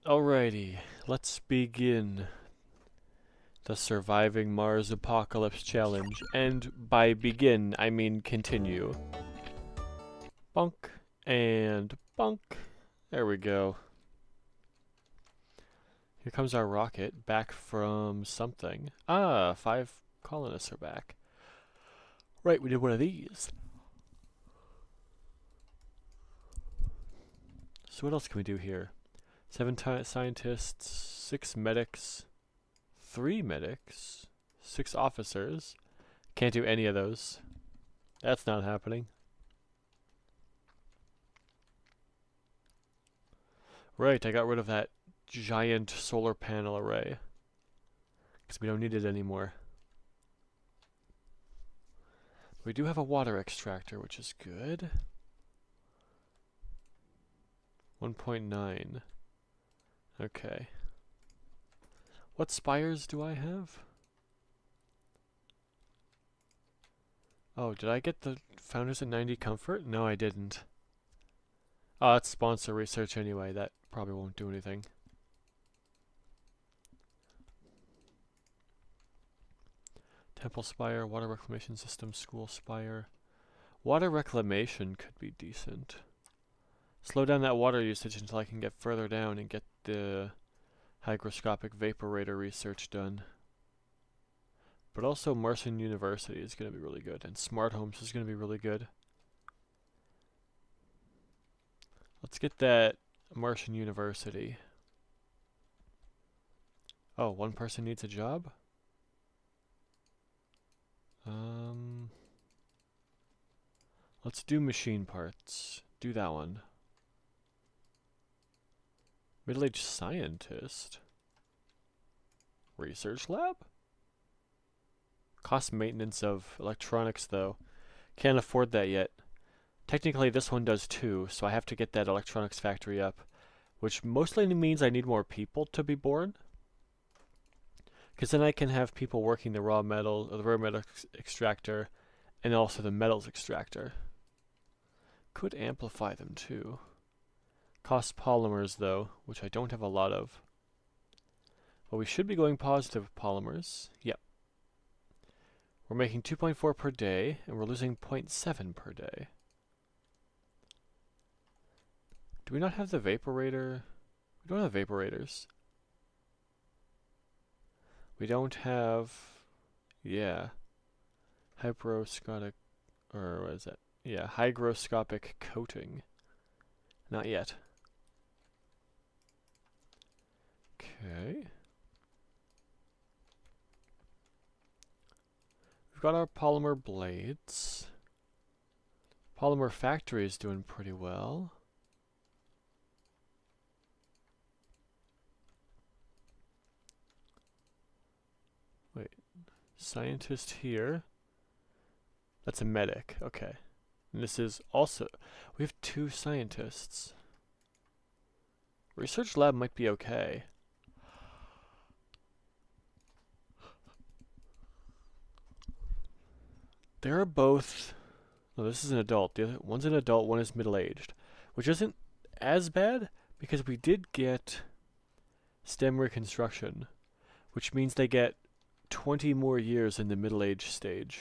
Alrighty, let's begin the Surviving Mars Apocalypse Challenge. And by begin, I mean continue. Bunk and bunk. There we go. Here comes our rocket, back from something. Ah, 5 colonists are back. Right, we did one of these. So what else can we do here? 7 scientists, 6 medics, 3 medics, 6 officers. Can't do any of those. That's not happening. Right, I got rid of that giant solar panel array. Because we don't need it anymore. We do have a water extractor, which is good. 1.9. Okay. What spires do I have? Oh, did I get the Founders at 90 Comfort? No, I didn't. Oh, that's sponsor research anyway. That probably won't do anything. Temple Spire, Water Reclamation System, School Spire. Water Reclamation could be decent. Slow down that water usage until I can get further down and get the hygroscopic vaporator research done. But also Martian University is going to be really good, and Smart Homes is going to be really good. Let's get that Martian University. Oh, one person needs a job? Let's do machine parts. Do that one. Middle-aged scientist. Research lab? Cost maintenance of electronics, though. Can't afford that yet. Technically, this one does too, so I have to get that electronics factory up. Which mostly means I need more people to be born. Because then I can have people working the raw metal, or the rare metal extractor, and also the metals extractor. Could amplify them too. Cost polymers though, which I don't have a lot of. Well, we should be going positive with polymers. Yep. We're making 2.4 per day, and we're losing 0.7 per day. Do we not have the vaporator? We don't have vaporators. We don't have, yeah, hygroscopic, or what is that? Yeah, hygroscopic coating. Not yet. Okay. We've got our polymer blades. Polymer factory is doing pretty well. Wait, scientist here. That's a medic, okay. And this is also, we have 2 scientists. Research lab might be okay. They're both, no, this is an adult. The other one's an adult, one is middle-aged, which isn't as bad because we did get STEM reconstruction, which means they get 20 more years in the middle-age stage.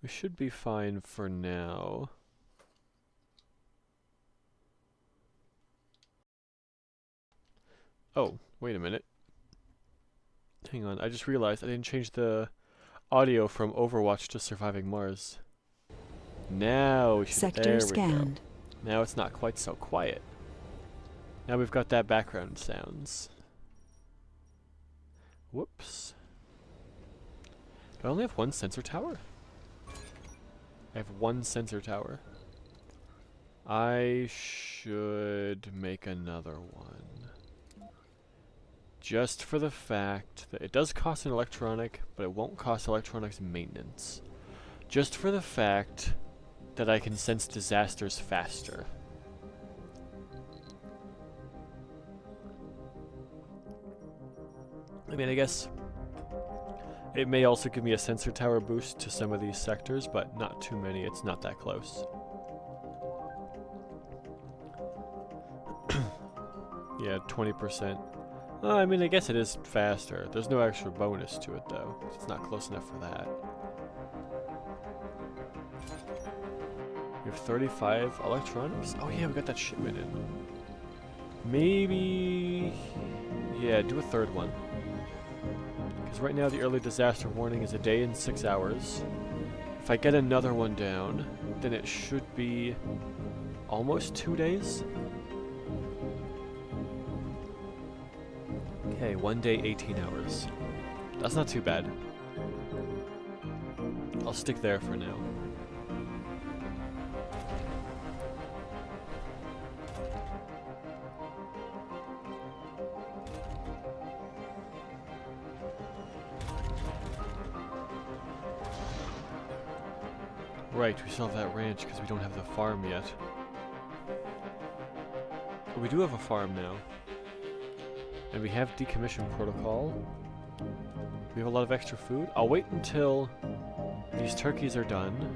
We should be fine for now. Oh, wait a minute. Hang on, I just realized I didn't change the audio from Overwatch to Surviving Mars. Now we should, Sector scanned. Now it's not quite so quiet. Now we've got that background sounds. Whoops. Do I only have 1 sensor tower? I have 1 sensor tower. I should make another one. Just for the fact that it does cost an electronic, but it won't cost electronics maintenance. Just for the fact that I can sense disasters faster. I mean, I guess It may also give me a sensor tower boost to some of these sectors, but not too many. It's not that close. Yeah, 20%. I mean, I guess it is faster. There's no extra bonus to it, though. It's not close enough for that. We have 35 electronics? Oh yeah, we got that shipment in. Maybe... yeah, do a third one. Because right now the early disaster warning is a day and 6 hours. If I get another one down, then it should be almost 2 days. Okay, 1 day, 18 hours. That's not too bad. I'll stick there for now. Right, we still have that ranch because we don't have the farm yet. But we do have a farm now. And we have decommission protocol. We have a lot of extra food. I'll wait until these turkeys are done.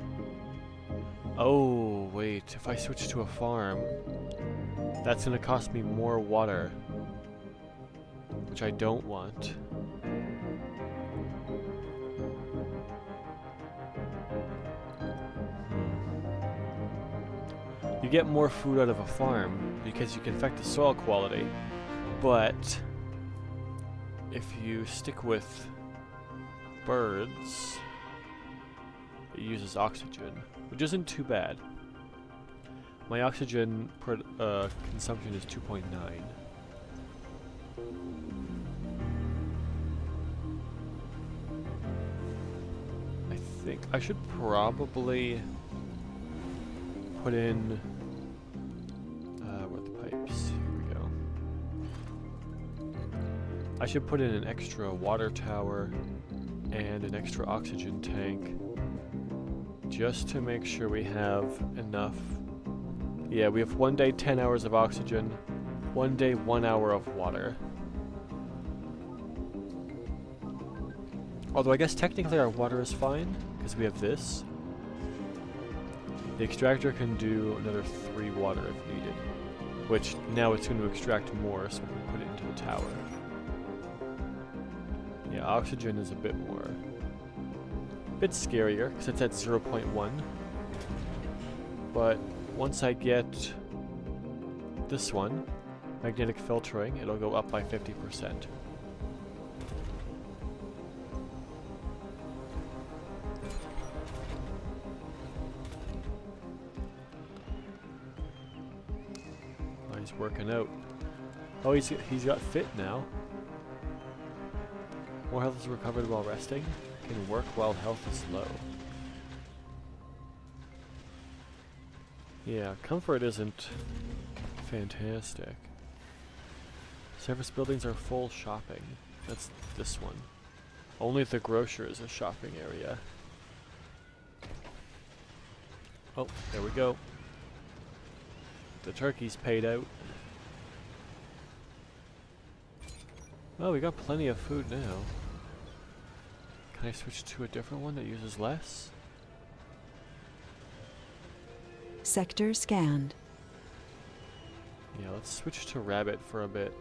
Oh, wait. If I switch to a farm, that's going to cost me more water. Which I don't want. You get more food out of a farm because you can affect the soil quality. But if you stick with birds, it uses oxygen, which isn't too bad. My oxygen consumption is 2.9. I think I should probably put in where are the pipes? Here we go. I should put in an extra water tower and an extra oxygen tank just to make sure we have enough. Yeah, we have 1 day 10 hours of oxygen, 1 day 1 hour of water. Although I guess technically our water is fine because we have this. The extractor can do another 3 water if needed, which now it's going to extract more, so we can put it into the tower. Yeah, oxygen is a bit scarier because it's at 0.1. But once I get this one, magnetic filtering, it'll go up by 50%. He's working out. Oh, he's got fit now. More health is recovered while resting. Can work while health is low. Yeah, comfort isn't fantastic. Service buildings are full shopping. That's this one. Only the grocer is a shopping area. Oh, there we go. The turkey's paid out. Oh, we got plenty of food now. Can I switch to a different one that uses less? Sector scanned. Yeah, let's switch to rabbit for a bit.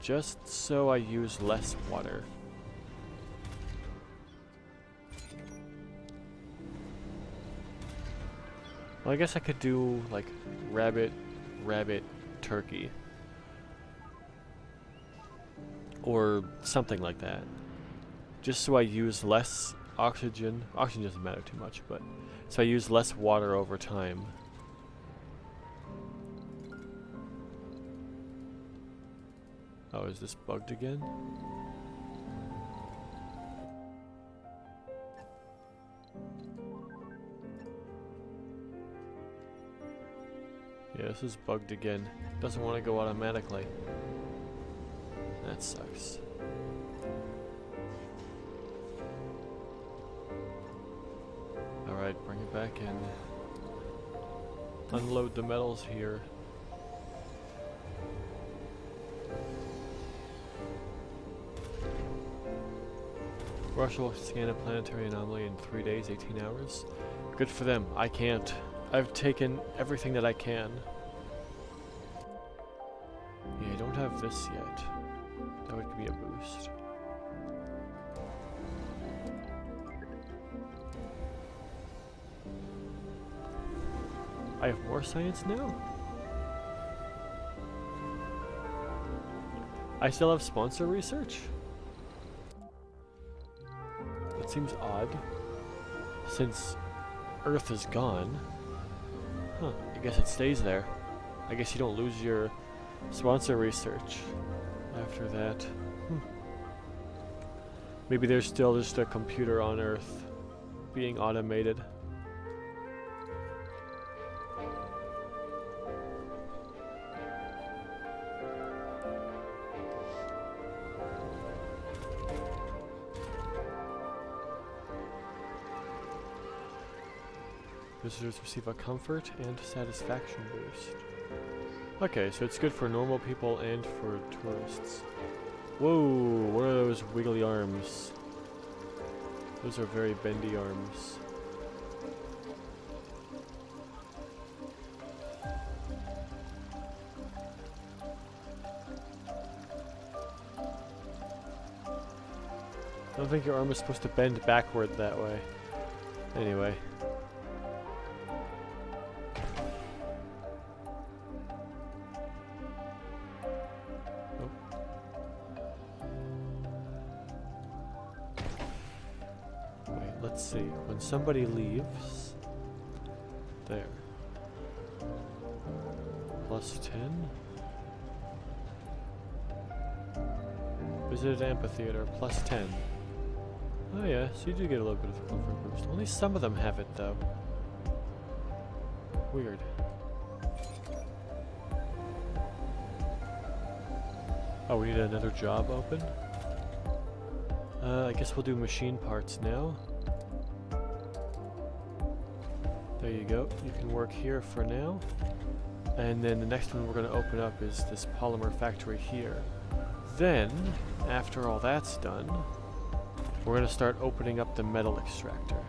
Just so I use less water. Well, I guess I could do, like, rabbit, turkey. Or something like that. Just so I use less oxygen. Oxygen doesn't matter too much, but... so I use less water over time. Oh, is this bugged again? Yeah, this is bugged again. Doesn't want to go automatically. That sucks. Alright, bring it back in. Unload the metals here. Russia will scan a planetary anomaly in 3 days, 18 hours. Good for them. I can't. I've taken everything that I can. Yeah, I don't have this yet. That would give me a boost. I have more science now? I still have sponsor research? That seems odd. Since Earth is gone. Huh, I guess it stays there. I guess you don't lose your sponsor research after that. Maybe there's still just a computer on Earth being automated. Visitors receive a comfort and satisfaction boost. Okay, so it's good for normal people and for tourists. Whoa, what are those wiggly arms? Those are very bendy arms. I don't think your arm is supposed to bend backward that way. Anyway. Let's see, when somebody leaves, there, +10, visited amphitheater, +10. Oh yeah, so you do get a little bit of a comfort boost. Only some of them have it though. Weird. Oh, we need another job open? I guess we'll do machine parts now. There you go. You can work here for now. And then the next one we're going to open up is this polymer factory here. Then, after all that's done, we're going to start opening up the metal extractor.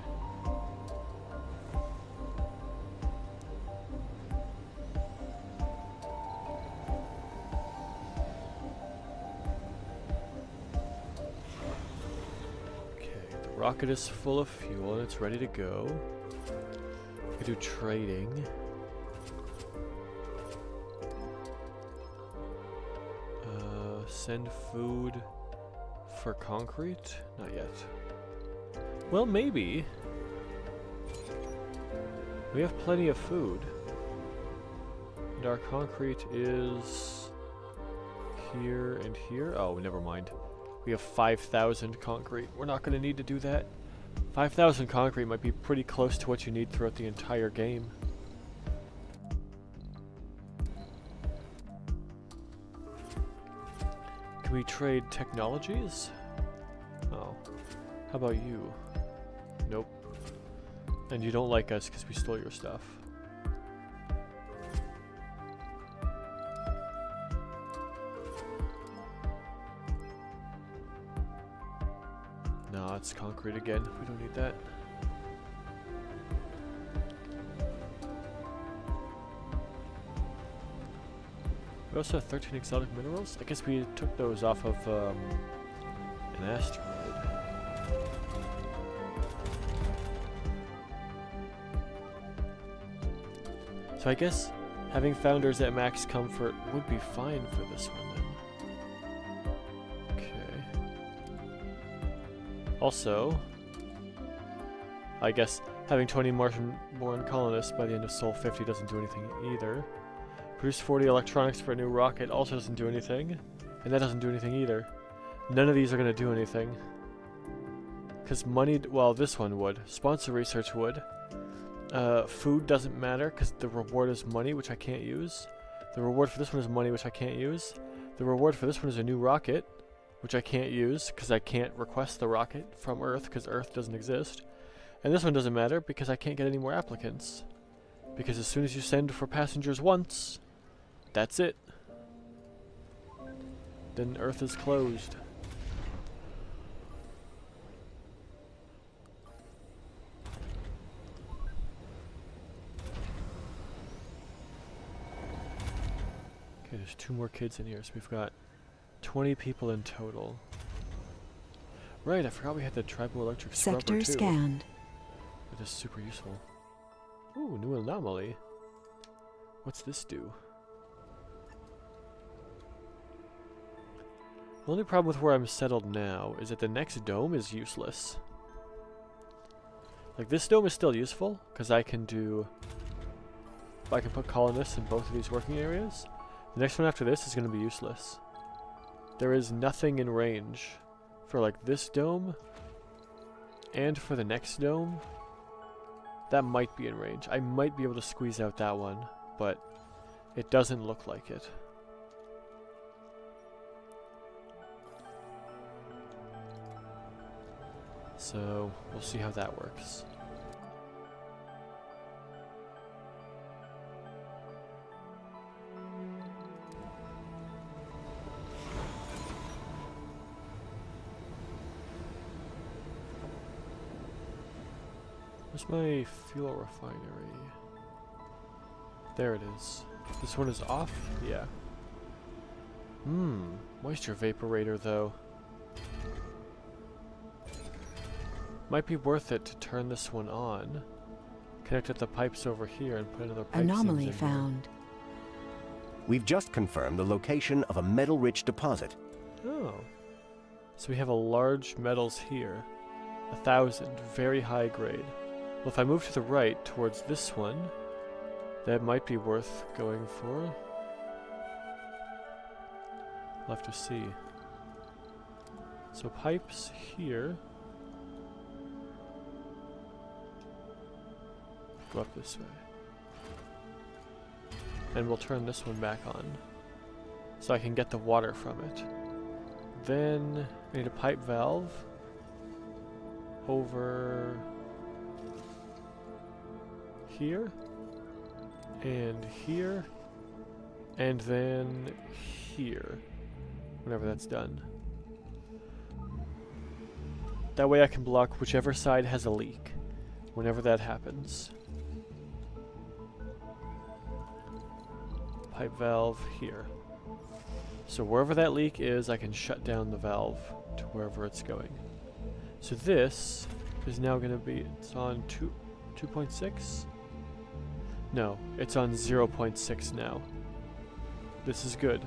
Okay, the rocket is full of fuel and it's ready to go. We do trading. Send food for concrete? Not yet. Well, maybe. We have plenty of food. And our concrete is here and here. Oh, never mind. We have 5,000 concrete. We're not going to need to do that. 5,000 concrete might be pretty close to what you need throughout the entire game. Can we trade technologies? Oh. How about you? Nope. And you don't like us because we stole your stuff. No, it's concrete again. We don't need that. We also have 13 exotic minerals. I guess we took those off of an asteroid. So I guess having founders at max comfort would be fine for this one then. Okay. Also, I guess having 20 Martian-born colonists by the end of Sol 50 doesn't do anything either. Produce 40 electronics for a new rocket also doesn't do anything. And that doesn't do anything either. None of these are going to do anything. Because money, well, this one would. Sponsor research would. Food doesn't matter because the reward is money, which I can't use. The reward for this one is money, which I can't use. The reward for this one is a new rocket, which I can't use because I can't request the rocket from Earth because Earth doesn't exist. And this one doesn't matter because I can't get any more applicants. Because as soon as you send for passengers once, that's it. Then Earth is closed. There's 2 more kids in here, so we've got 20 people in total. Right, I forgot we had the tribal electric scrubber Sector too. scanned. It is super useful. Ooh, new anomaly. What's this do? The only problem with where I'm settled now is that the next dome is useless. Like, this dome is still useful, because I can put colonists in both of these working areas. The next one after this is going to be useless. There is nothing in range for, like, this dome, and for the next dome. That might be in range. I might be able to squeeze out that one, but it doesn't look like it. So, we'll see how that works. Where's my fuel refinery? There it is. This one is off? Yeah. Moisture vaporator though. Might be worth it to turn this one on. Connect up the pipes over here and put another pipe Anomaly in found. We've just confirmed the location of a metal-rich deposit. Here. Oh. So we have a large metals here. 1,000, very high grade. Well, if I move to the right towards this one, that might be worth going for. We'll have to see. So pipes here. Go up this way. And we'll turn this one back on, so I can get the water from it. Then I need a pipe valve over here, and here, and then here, whenever that's done. That way I can block whichever side has a leak, whenever that happens. Pipe valve here. So wherever that leak is, I can shut down the valve to wherever it's going. So this is now going to be, it's on 2.6? No, it's on 0.6 now. This is good.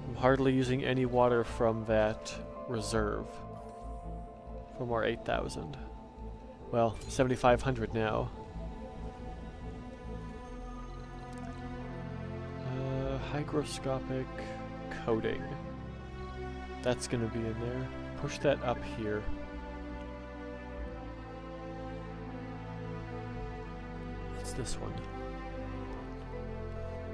I'm hardly using any water from that reserve. From our 8,000. Well, 7,500 now. Hygroscopic coating. That's gonna be in there. Push that up here. What's this one?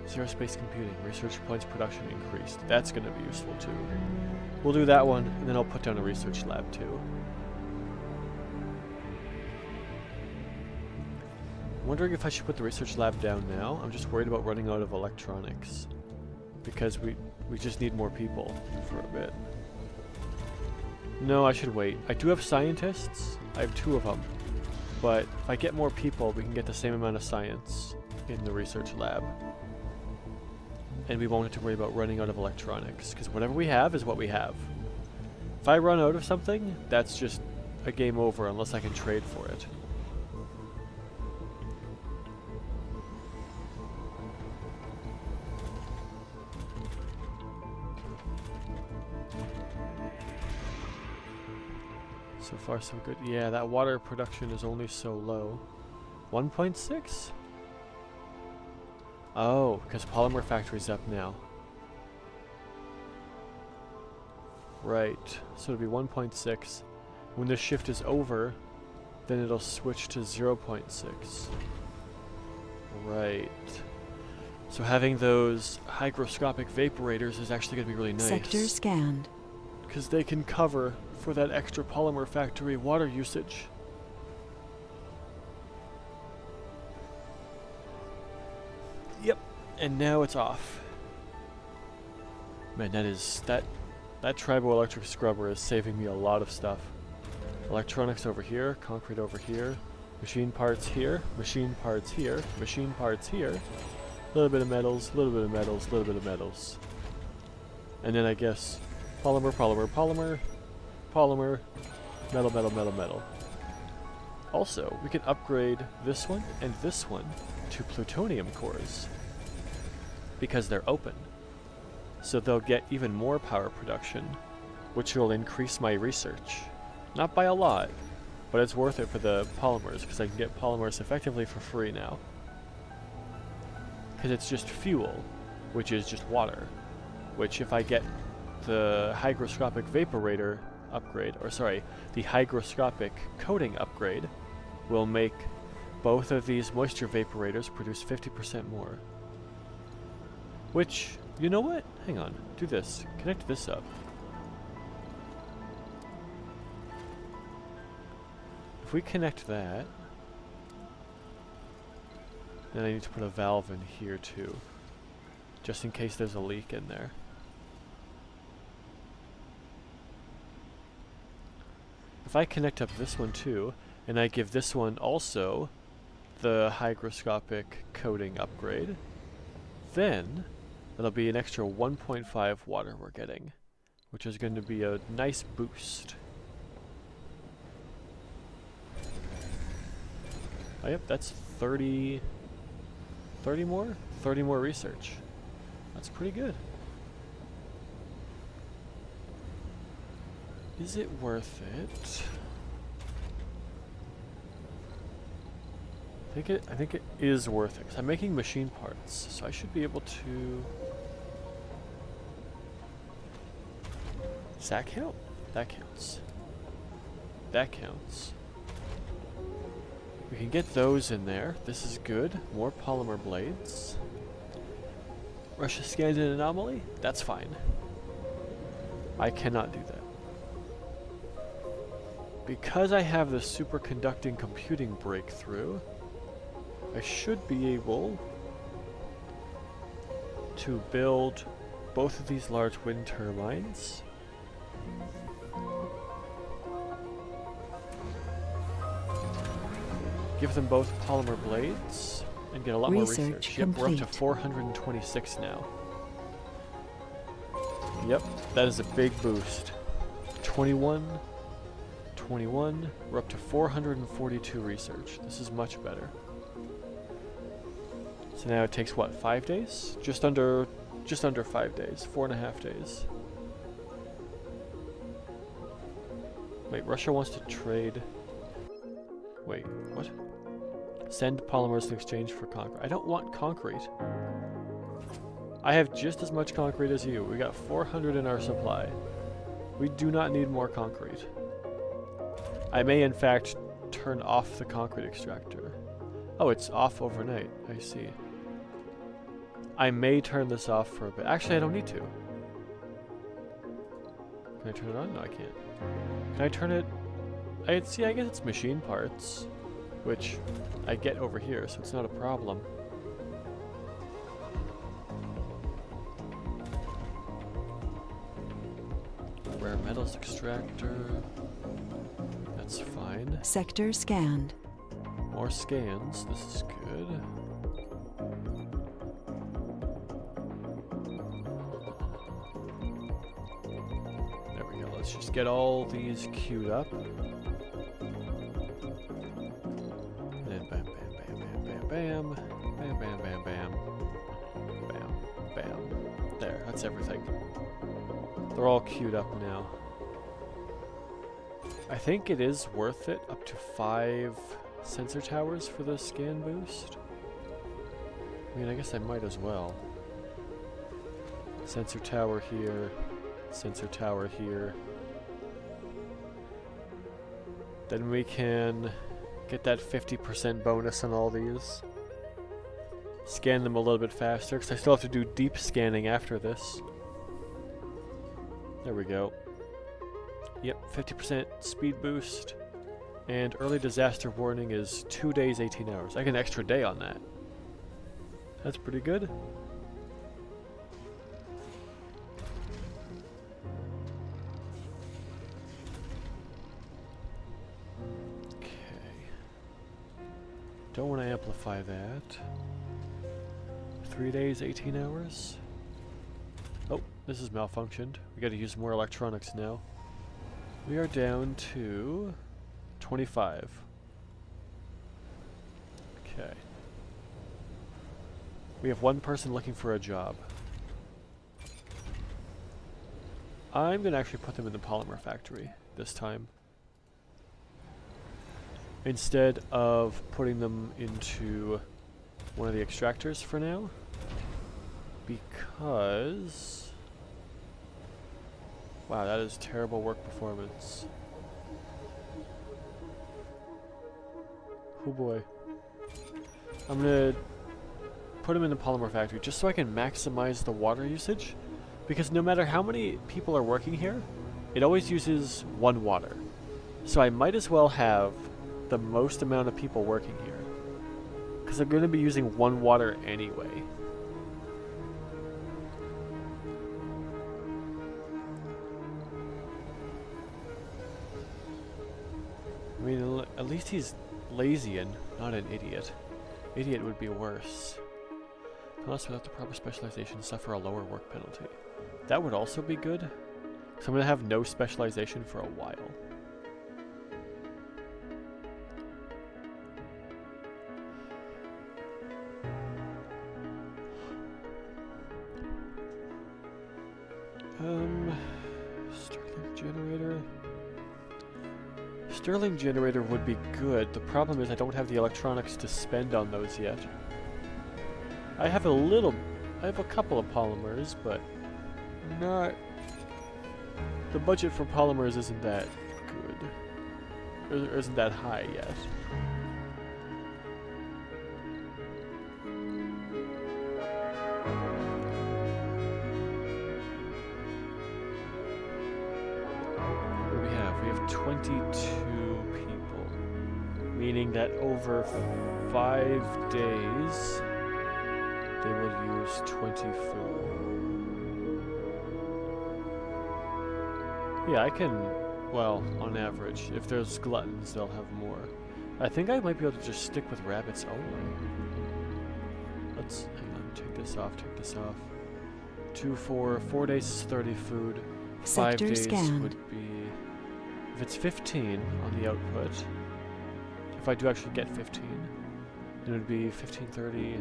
Zero space computing. Research points production increased. That's gonna be useful too. We'll do that one, and then I'll put down a research lab too. I'm wondering if I should put the research lab down now. I'm just worried about running out of electronics. Because we just need more people for a bit. No, I should wait. I do have scientists. I have 2 of them. But if I get more people, we can get the same amount of science in the research lab. And we won't have to worry about running out of electronics. Because whatever we have is what we have. If I run out of something, that's just a game over unless I can trade for it. So far so good. Yeah, that water production is only so low. 1.6? Oh, because polymer factory's up now. Right. So it'll be 1.6. When this shift is over, then it'll switch to 0.6. Right. So having those hygroscopic vaporators is actually going to be really nice. Sector scanned. Because they can cover for that extra polymer factory water usage. Yep, and now it's off. Man, that tribal electric scrubber is saving me a lot of stuff. Electronics over here, concrete over here, machine parts here, machine parts here, machine parts here. A little bit of metals, a little bit of metals, a little bit of metals. And then I guess polymer, polymer, polymer, polymer, metal, metal, metal, metal. Also, we can upgrade this one and this one to plutonium cores because they're open. So they'll get even more power production, which will increase my research. Not by a lot, but it's worth it for the polymers because I can get polymers effectively for free now. Because it's just fuel, which is just water, which if I get the hygroscopic vaporator upgrade, or sorry, the hygroscopic coating upgrade, will make both of these moisture vaporators produce 50% more. Which, you know what? Hang on, do this. Connect this up. If we connect that, then I need to put a valve in here too, just in case there's a leak in there. If I connect up this one too, and I give this one also the hygroscopic coating upgrade, then that'll be an extra 1.5 water we're getting, which is going to be a nice boost. Oh yep, that's 30 more? 30 more research. That's pretty good. Is it worth it? I think it is worth it, because I'm making machine parts, so I should be able to... Does that count? That counts. That counts. We can get those in there. This is good. More polymer blades. Russia scanned an anomaly? That's fine. I cannot do that. Because I have the superconducting computing breakthrough, I should be able to build both of these large wind turbines. Give them both polymer blades and get a lot more research. Yep, we're up to 426 now. Yep, that is a big boost. 21, 21, we're up to 442 research. This is much better. So now it takes what, 5 days? Just under 5 days, 4.5 days. Wait, Russia wants to trade. Wait, what? Send polymers in exchange for concrete. I don't want concrete. I have just as much concrete as you. We got 400 in our supply. We do not need more concrete. I may in fact turn off the concrete extractor. Oh, it's off overnight. I see. I may turn this off for a bit. Actually, I don't need to. Can I turn it on? No, I can't. Can I turn it? I guess it's machine parts, which I get over here, so it's not a problem. Rare metals extractor. That's fine. Sector scanned. More scans. This is good. There we go. Let's just get all these queued up. Bam, bam, bam, bam, bam, bam, bam. There, that's everything. They're all queued up now. I think it is worth it up to 5 sensor towers for the scan boost. I mean, I guess I might as well. Sensor tower here, sensor tower here. Then we can get that 50% bonus on all these. Scan them a little bit faster, because I still have to do deep scanning after this. There we go. Yep, 50% speed boost. And early disaster warning is 2 days, 18 hours. I get an extra day on that. That's pretty good. Don't want to amplify that. 3 days, 18 hours. Oh, This is malfunctioned. We gotta use more electronics now. We are down to 25. Okay. We have one person looking for a job. I'm gonna actually put them in the polymer factory this time, instead of putting them into one of the extractors for now, because wow, that is terrible work performance. Oh boy. I'm gonna put them in the polymer factory just so I can maximize the water usage, because no matter how many people are working here, it always uses one water. So I might as well have the most amount of people working here, because I'm going to be using one water anyway. I mean, at least he's lazy and not an idiot. Idiot would be worse. Unless without the proper specialization, suffer a lower work penalty. That would also be good. So I'm going to have no specialization for a while. Sterling generator. Sterling generator would be good. The problem is I don't have the electronics to spend on those yet. I have a couple of polymers, but not... The budget for polymers isn't that good. Or isn't that high yet. What do we have? We have 22 people. Meaning that over 5 days... they will use 24. Yeah, I can, well, on average, if there's gluttons, they'll have more. I think I might be able to just stick with rabbits only. Let's, hang on, take this off. 4 days is 30 food. 5 Sector days scanned. would be, if it's 15 on the output, if I do actually get 15, it would be 15, 30,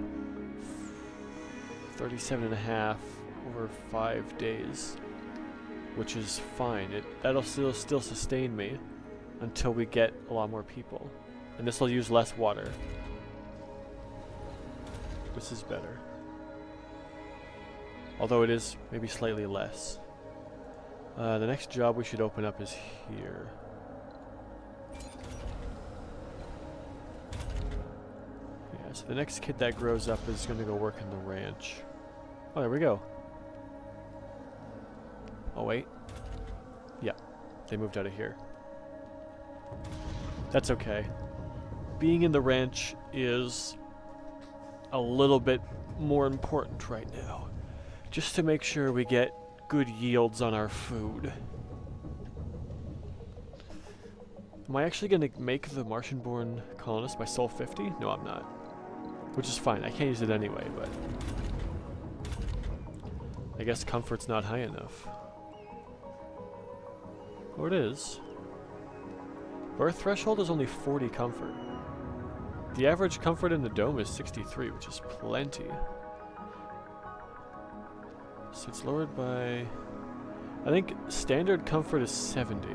37 and a half over 5 days, which is fine. That'll still sustain me until we get a lot more people, and this will use less water. This is better, although it is maybe slightly less. The next job we should open up is here. Yeah, so the next kid that grows up is going to go work in the ranch. Oh, there we go. Oh, wait. Yeah, they moved out of here. That's okay. Being in the ranch is a little bit more important right now, just to make sure we get good yields on our food. Am I actually going to make the Martian-born colonist by Sol 50? No, I'm not. Which is fine. I can't use it anyway, but... I guess comfort's not high enough. Or it is. Birth threshold is only 40 comfort. The average comfort in the dome is 63, which is plenty. So it's lowered by... I think standard comfort is 70.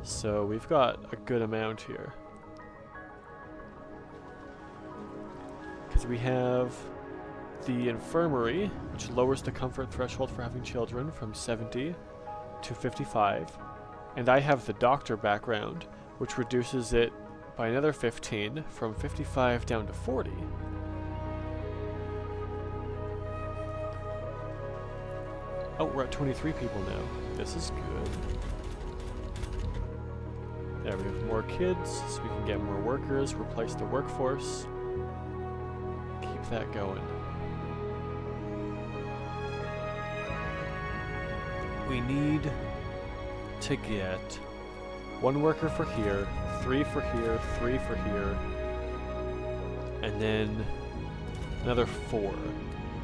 So we've got a good amount here. Because we have the infirmary, which lowers the comfort threshold for having children from 70 to 55. And I have the doctor background, which reduces it by another 15 from 55 down to 40. Oh, we're at 23 people now. This is good. There, we have more kids, so we can get more workers, replace the workforce. Keep that going. We need to get 1 worker for here, 3 for here, 3 for here, and then another 4.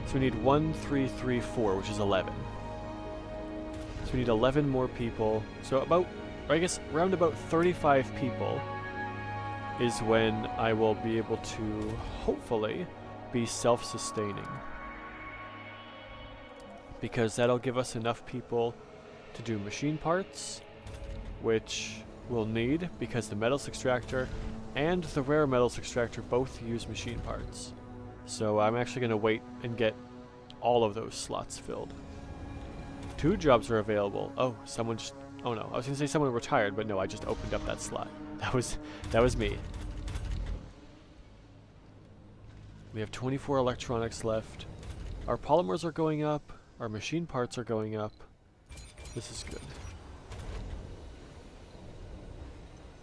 So we need 1, 3, 3, 4, which is 11. So we need 11 more people. So about, or I guess around about 35 people is when I will be able to, hopefully, be self-sustaining. Because that'll give us enough people to do machine parts, which we'll need because the metals extractor and the rare metals extractor both use machine parts. So I'm actually going to wait and get all of those slots filled. 2 jobs are available. Oh, someone just... Oh no, I was going to say someone retired, but no, I just opened up that slot. That was me. We have 24 electronics left. Our polymers are going up. Our machine parts are going up. This is good.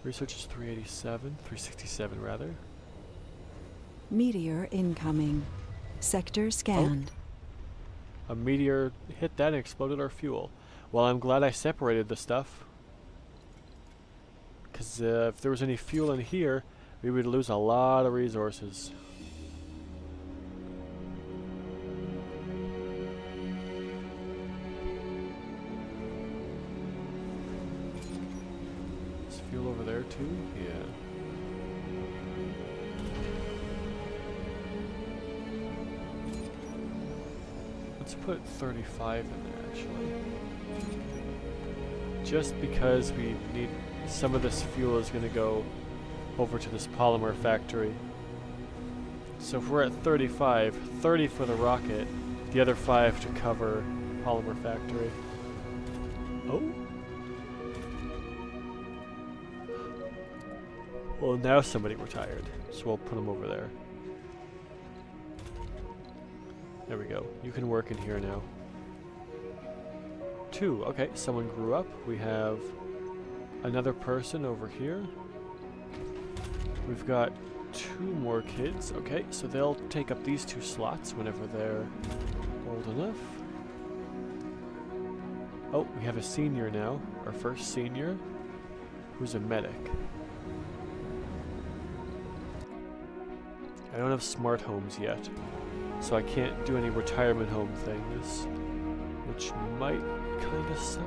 Research is 367 rather. Meteor incoming. Sector scanned. A meteor hit that and exploded our fuel. Well, I'm glad I separated the stuff. Because if there was any fuel in here, we would lose a lot of resources. Is fuel over there too? Yeah. Let's put 35 in there, actually. Just because we need... Some of this fuel is going to go over to this polymer factory. So if we're at 35, 30 for the rocket, the other 5 to cover polymer factory. Oh? Well, now somebody retired, so we'll put them over there. There we go. You can work in here now. 2. Okay, someone grew up. We have another person over here. We've got 2 more kids. Okay, so they'll take up these 2 slots whenever they're old enough. Oh, we have a senior now. Our first senior, who's a medic. I don't have smart homes yet, so I can't do any retirement home things, which might kind of suck.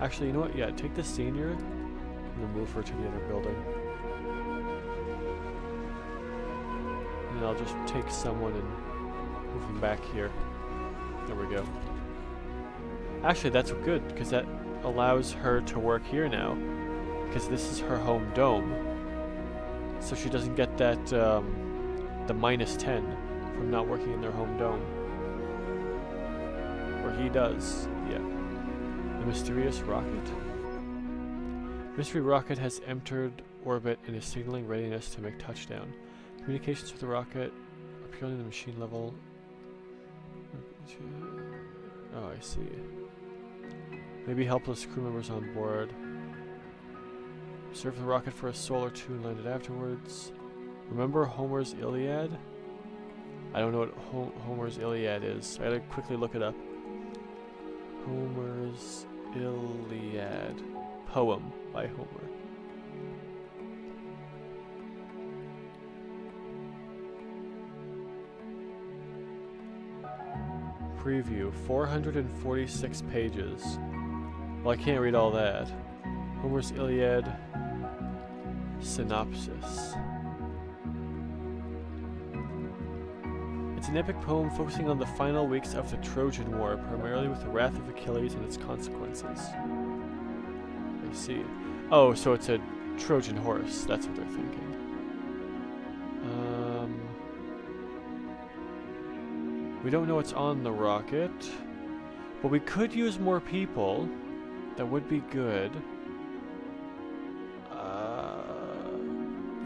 Actually, you know what? Yeah, take the senior and move her to the other building. And then I'll just take someone and move them back here. There we go. Actually, that's good, because that allows her to work here now, because this is her home dome. So she doesn't get that, the -10 from not working in their home dome. Or he does, yeah. The mysterious rocket. Mystery rocket has entered orbit and is signaling readiness to make touchdown. Communications with the rocket are purely the machine level. Oh, I see. Maybe helpless crew members on board. Serve the rocket for a soul or 2 and land it afterwards. Remember Homer's Iliad? I don't know what Homer's Iliad is. I gotta quickly look it up. Homer's Iliad. Poem by Homer. Preview. 446 pages. Well, I can't read all that. Homer's Iliad. Synopsis. It's an epic poem focusing on the final weeks of the Trojan War, primarily with the wrath of Achilles and its consequences. I see. Oh, so it's a Trojan horse. That's what they're thinking. We don't know what's on the rocket, but we could use more people. That would be good.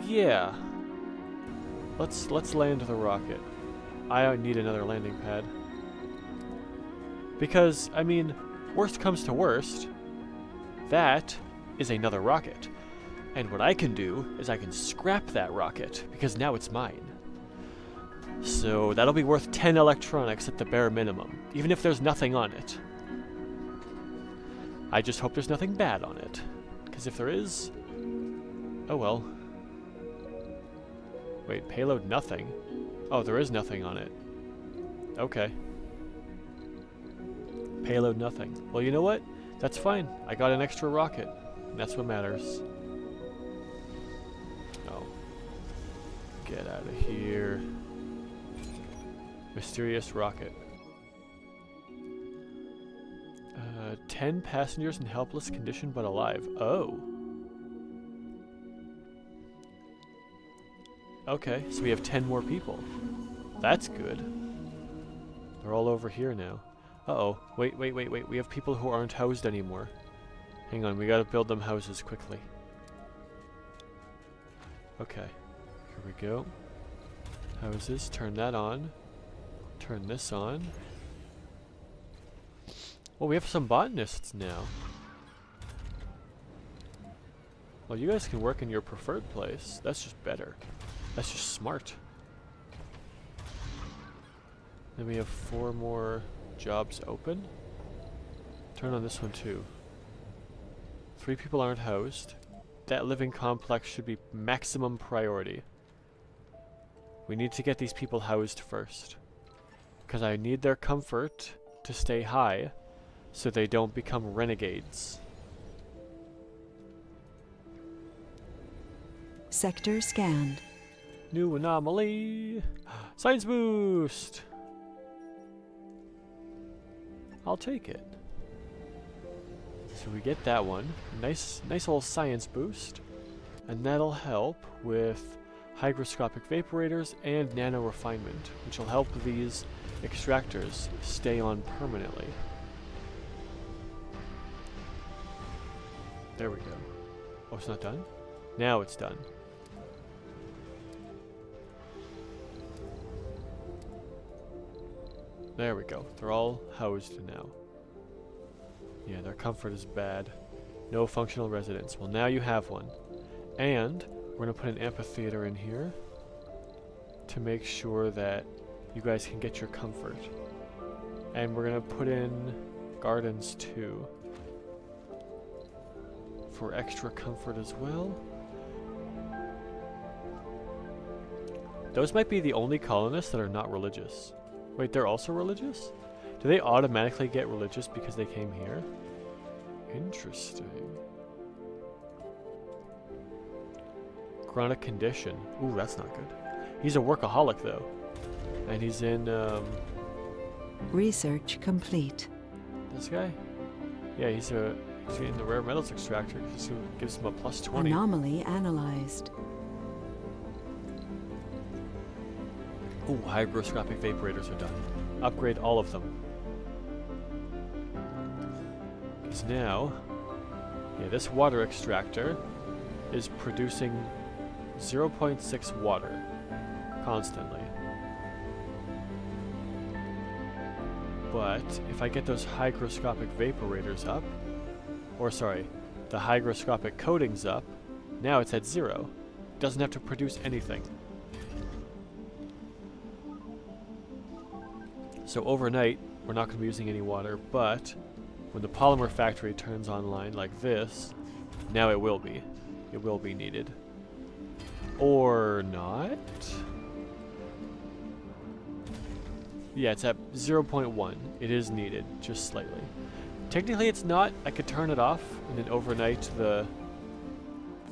Yeah. Let's land the rocket. I need another landing pad. Because, I mean, worst comes to worst, that is another rocket. And what I can do is I can scrap that rocket, because now it's mine. So that'll be worth 10 electronics at the bare minimum, even if there's nothing on it. I just hope there's nothing bad on it, because if there is, oh well. Wait, payload nothing? Oh, there is nothing on it. Okay. Payload nothing. Well, you know what? That's fine. I got an extra rocket. And that's what matters. Oh. Get out of here. Mysterious rocket. 10 passengers in helpless condition but alive. Oh. Okay, so we have 10 more people. That's good. They're all over here now. Uh-oh. Wait. We have people who aren't housed anymore. Hang on, we gotta build them houses quickly. Okay. Here we go. Houses. Turn that on. Turn this on. Well, we have some botanists now. Well, you guys can work in your preferred place. That's just better. That's just smart. Then we have 4 more jobs open. Turn on this one too. 3 people aren't housed. That living complex should be maximum priority. We need to get these people housed first. Because I need their comfort to stay high so they don't become renegades. Sector scanned. New anomaly! Science boost! I'll take it. So we get that one. Nice little science boost. And that'll help with hygroscopic vaporators and nano refinement, which will help these extractors stay on permanently. There we go. Oh, it's not done? Now it's done. There we go. They're all housed now. Yeah, their comfort is bad. No functional residence. Well, now you have one. And we're going to put an amphitheater in here to make sure that you guys can get your comfort. And we're going to put in gardens too for extra comfort as well. Those might be the only colonists that are not religious. Wait, they're also religious? Do they automatically get religious because they came here? Interesting. Chronic condition. Ooh, that's not good. He's a workaholic though. And he's in, Research complete. this guy? Yeah, he's in the rare metals extractor. This gives him a plus 20. Anomaly analyzed. Ooh, hygroscopic vaporators are done. Upgrade all of them. Because now, yeah, this water extractor is producing 0.6 water constantly. But if I get those hygroscopic vaporators up, or sorry, the hygroscopic coatings up, now it's at 0. It doesn't have to produce anything. So overnight, we're not going to be using any water, but when the polymer factory turns online like this, now it will be. It will be needed. Or not? Yeah, it's at 0.1. It is needed, just slightly. Technically it's not. I could turn it off, and then overnight the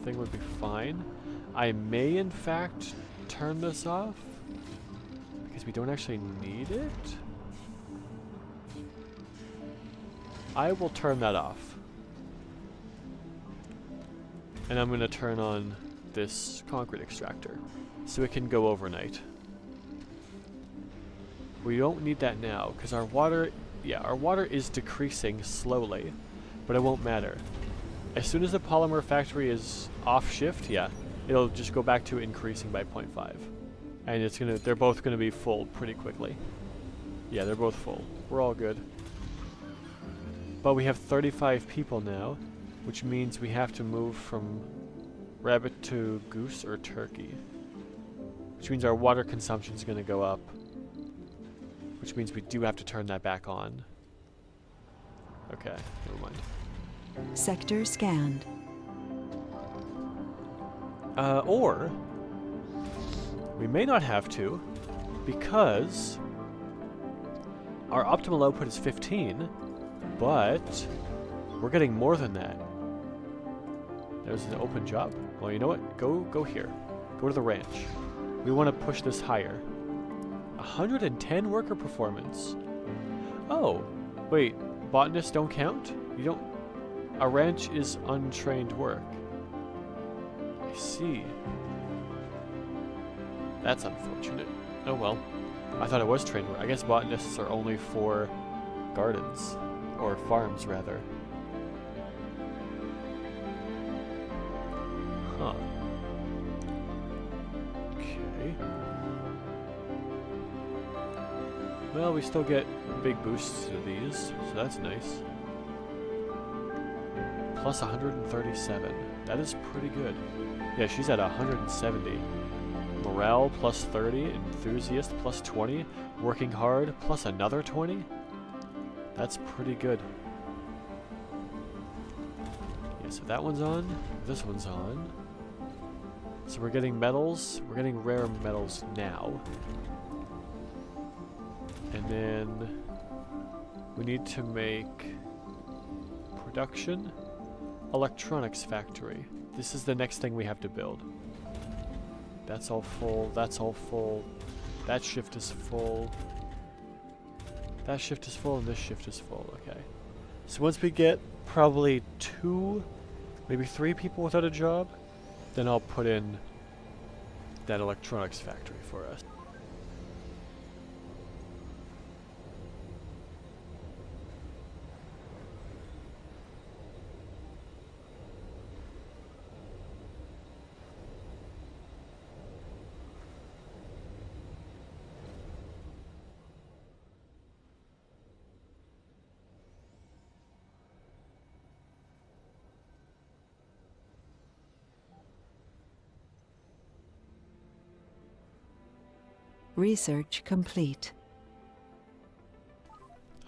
thing would be fine. I may, in fact, turn this off, because we don't actually need it. I will turn that off. And I'm going to turn on this concrete extractor, so it can go overnight. We don't need that now, because our water, yeah, our water is decreasing slowly, but it won't matter. As soon as the polymer factory is off shift, yeah, it'll just go back to increasing by 0.5. And it's gonna, they're both gonna be full pretty quickly. Yeah, they're both full. We're all good. But we have 35 people now, which means we have to move from rabbit to goose or turkey. Which means our water consumption is gonna go up. Which means we do have to turn that back on. Okay, never mind. Sector scanned. Or we may not have to, because our optimal output is 15, but we're getting more than that. There's an open job. Well, you know what? Go here. Go to the ranch. We want to push this higher. 110 worker performance. Oh, wait. Botanists don't count? You don't... A ranch is untrained work. I see. That's unfortunate. Oh well. I thought it was trained work. I guess botanists are only for gardens. Or farms, rather. Huh. Okay. Well, we still get big boosts to these, so that's nice. Plus 137. That is pretty good. Yeah, she's at 170. Morale plus 30. Enthusiast plus 20. Working hard plus another 20. That's pretty good. Yeah, so that one's on. This one's on. So we're getting metals. We're getting rare metals now. And then we need to make production electronics factory. This is the next thing we have to build. That's all full. That's all full. That shift is full. That shift is full and this shift is full. Okay. So once we get probably 2, maybe 3 people without a job, then I'll put in that electronics factory for us. Research complete.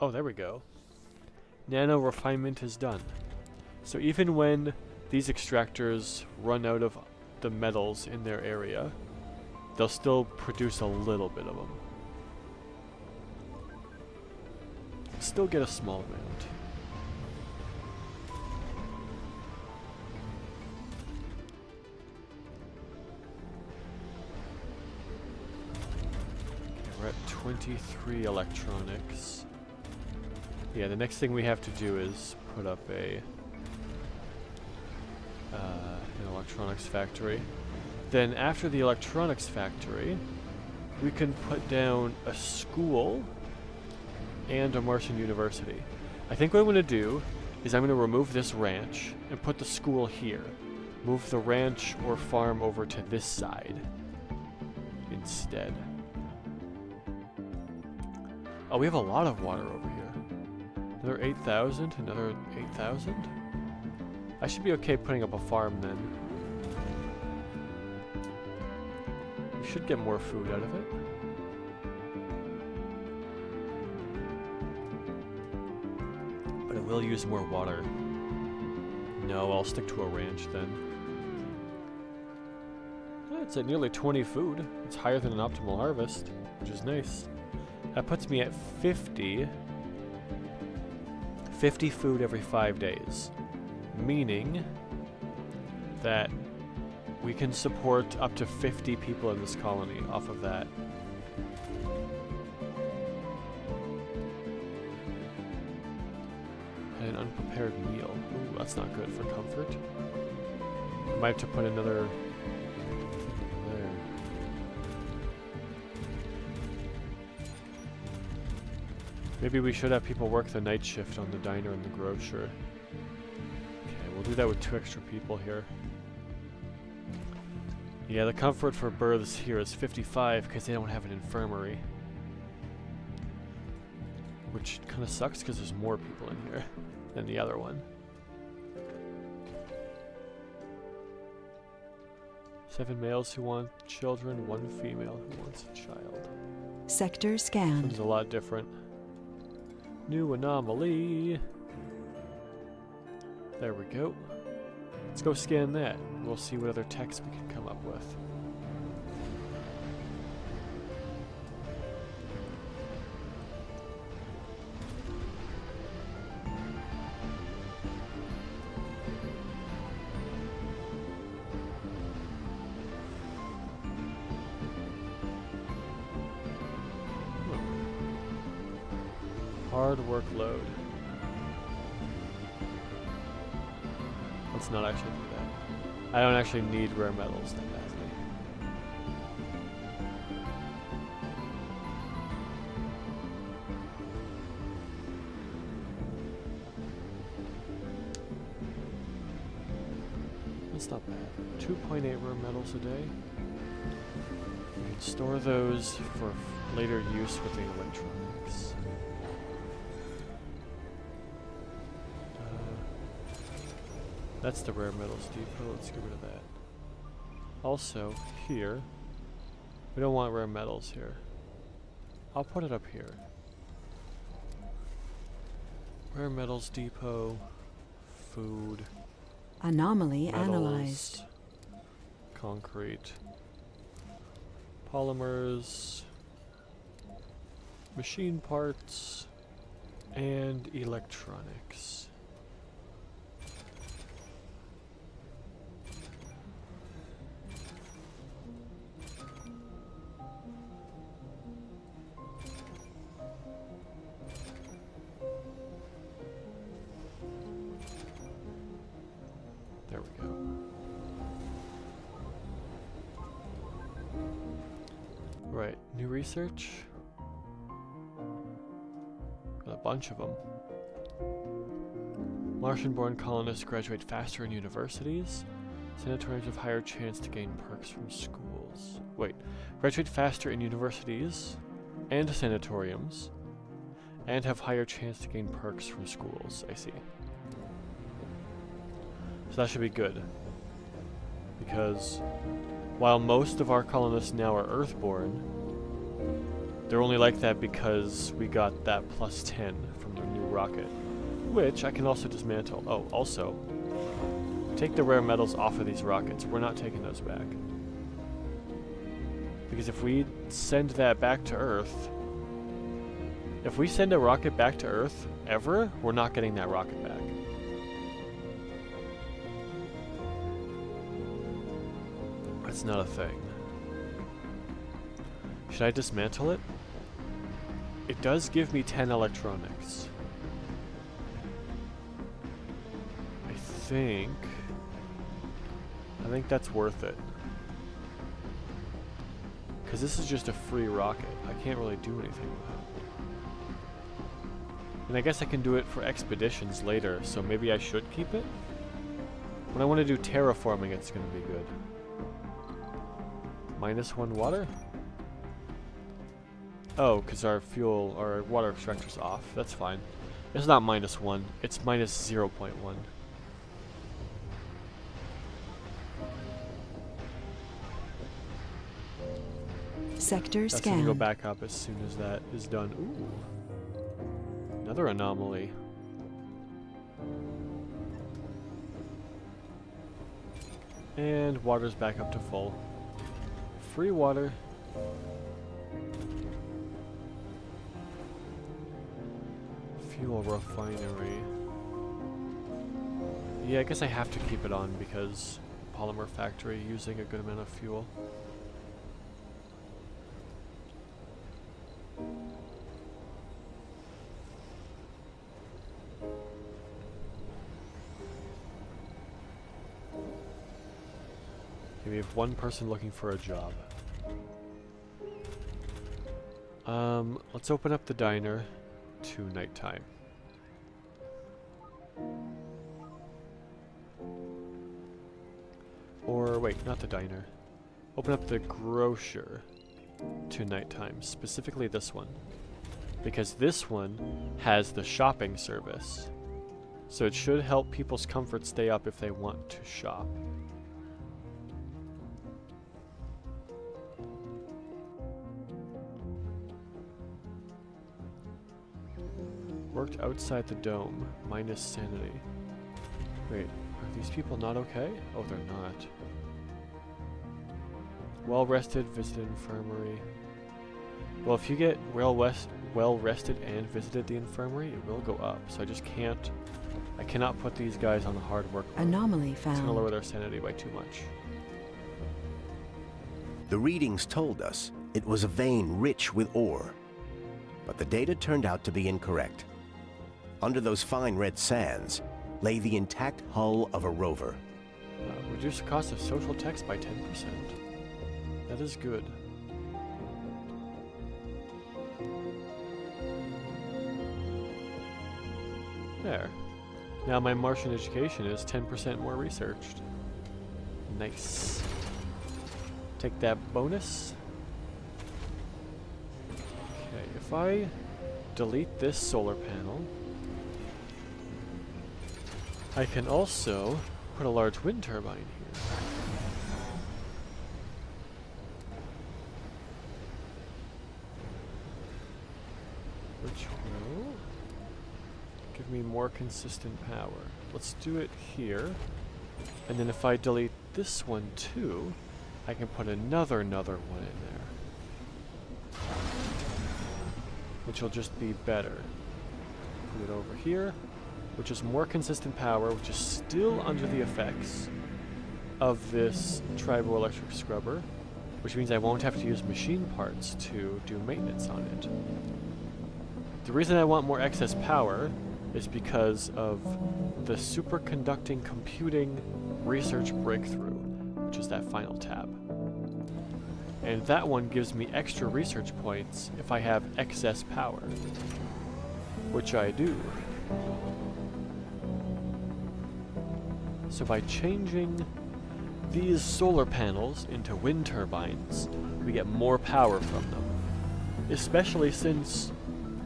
Oh, there we go. Nano refinement is done. So even when these extractors run out of the metals in their area, they'll still produce a little bit of them. Still get a small amount. We're at 23 electronics. Yeah, the next thing we have to do is put up an electronics factory. Then after the electronics factory, we can put down a school and a Martian university. I think what I'm going to do is I'm going to remove this ranch and put the school here. Move the ranch or farm over to this side instead. Oh, we have a lot of water over here. Another 8,000, another 8,000. I should be okay putting up a farm then. We should get more food out of it. But it will use more water. No, I'll stick to a ranch then. Yeah, it's at nearly 20 food. It's higher than an optimal harvest, which is nice. That puts me at 50 food every 5 days. Meaning that we can support up to 50 people in this colony off of that. And an unprepared meal. Ooh, that's not good for comfort. I might have to put another there. Maybe we should have people work the night shift on the diner and the grocer. Okay, we'll do that with 2 extra people here. Yeah, the comfort for births here is 55 because they don't have an infirmary. Which kind of sucks because there's more people in here than the other one. 7 males who want children, 1 female who wants a child. Sector scanned. Sounds a lot different. New anomaly. There we go. Let's go scan that. We'll see what other text we can come up with. Hard workload. Let's not actually do that. I don't actually need rare metals that badly. That's not bad. 2.8 rare metals a day. We can store those for later use with the electronics. That's the rare metals depot. Let's get rid of that. Also, here, we don't want rare metals here. I'll put it up here. Rare metals depot, food, Anomaly metals, analyzed. concrete, polymers, machine parts, and electronics. There we go. Right, new research. Got a bunch of them. Martian-born colonists graduate faster in universities. Sanatoriums have higher chance to gain perks from schools. Wait, graduate faster in universities and sanatoriums, and have higher chance to gain perks from schools. I see. So that should be good. Because while most of our colonists now are Earthborn, they're only like that because we got that plus 10 from the new rocket. Which I can also dismantle. Oh, also, take the rare metals off of these rockets. We're not taking those back. Because if we send that back to Earth, if we send a rocket back to Earth, ever, we're not getting that rocket back. That's not a thing. Should I dismantle it? It does give me 10 electronics. I think that's worth it. Because this is just a free rocket. I can't really do anything with it. And I guess I can do it for expeditions later, so maybe I should keep it? When I want to do terraforming, it's going to be good. -1 water? Oh, because our fuel, our water extractor's off. That's fine. It's not -1, it's -0.1. Sector That's gonna go scanned. back up as soon as that is done. Ooh. Another anomaly. And water's back up to full. Free water. Fuel refinery. Yeah, I guess I have to keep it on because polymer factory using a good amount of fuel. Okay, we have one person looking for a job. Let's open up the diner to nighttime. Or wait, not the diner. Open up the grocer to nighttime, specifically this one. Because this one has the shopping service. So it should help people's comfort stay up if they want to shop. Worked outside the dome, minus sanity. Wait, are these people not okay? Oh, they're not. Well rested, visited infirmary. Well, if you get well rested and visited the infirmary, it will go up. So I cannot put these guys on the hard work mode. Anomaly It's gonna found. lower their sanity by too much. The readings told us it was a vein rich with ore. but the data turned out to be incorrect. Under those fine red sands lay the intact hull of a rover. Reduce the cost of social text by 10%. That is good. There. Now my Martian education is 10% more researched. Nice. Take that bonus. Okay, if I delete this solar panel, I can also put a large wind turbine here. Which will give me more consistent power. Let's do it here. And then if I delete this one too, I can put another one in there. Which will just be better. Put it over here, which is more consistent power, which is still under the effects of this triboelectric scrubber, which means I won't have to use machine parts to do maintenance on it. The reason I want more excess power is because of the superconducting computing research breakthrough, which is that final tab. And that one gives me extra research points if I have excess power, which I do. So by changing these solar panels into wind turbines, we get more power from them. Especially since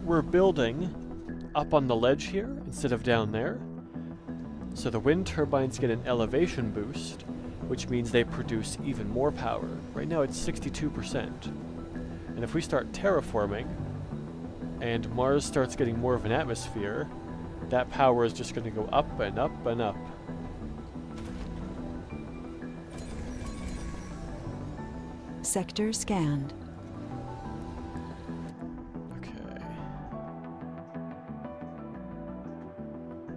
we're building up on the ledge here instead of down there. So the wind turbines get an elevation boost, which means they produce even more power. Right now it's 62%. And if we start terraforming, and Mars starts getting more of an atmosphere, that power is just going to go up and up and up. Sector scanned. Okay.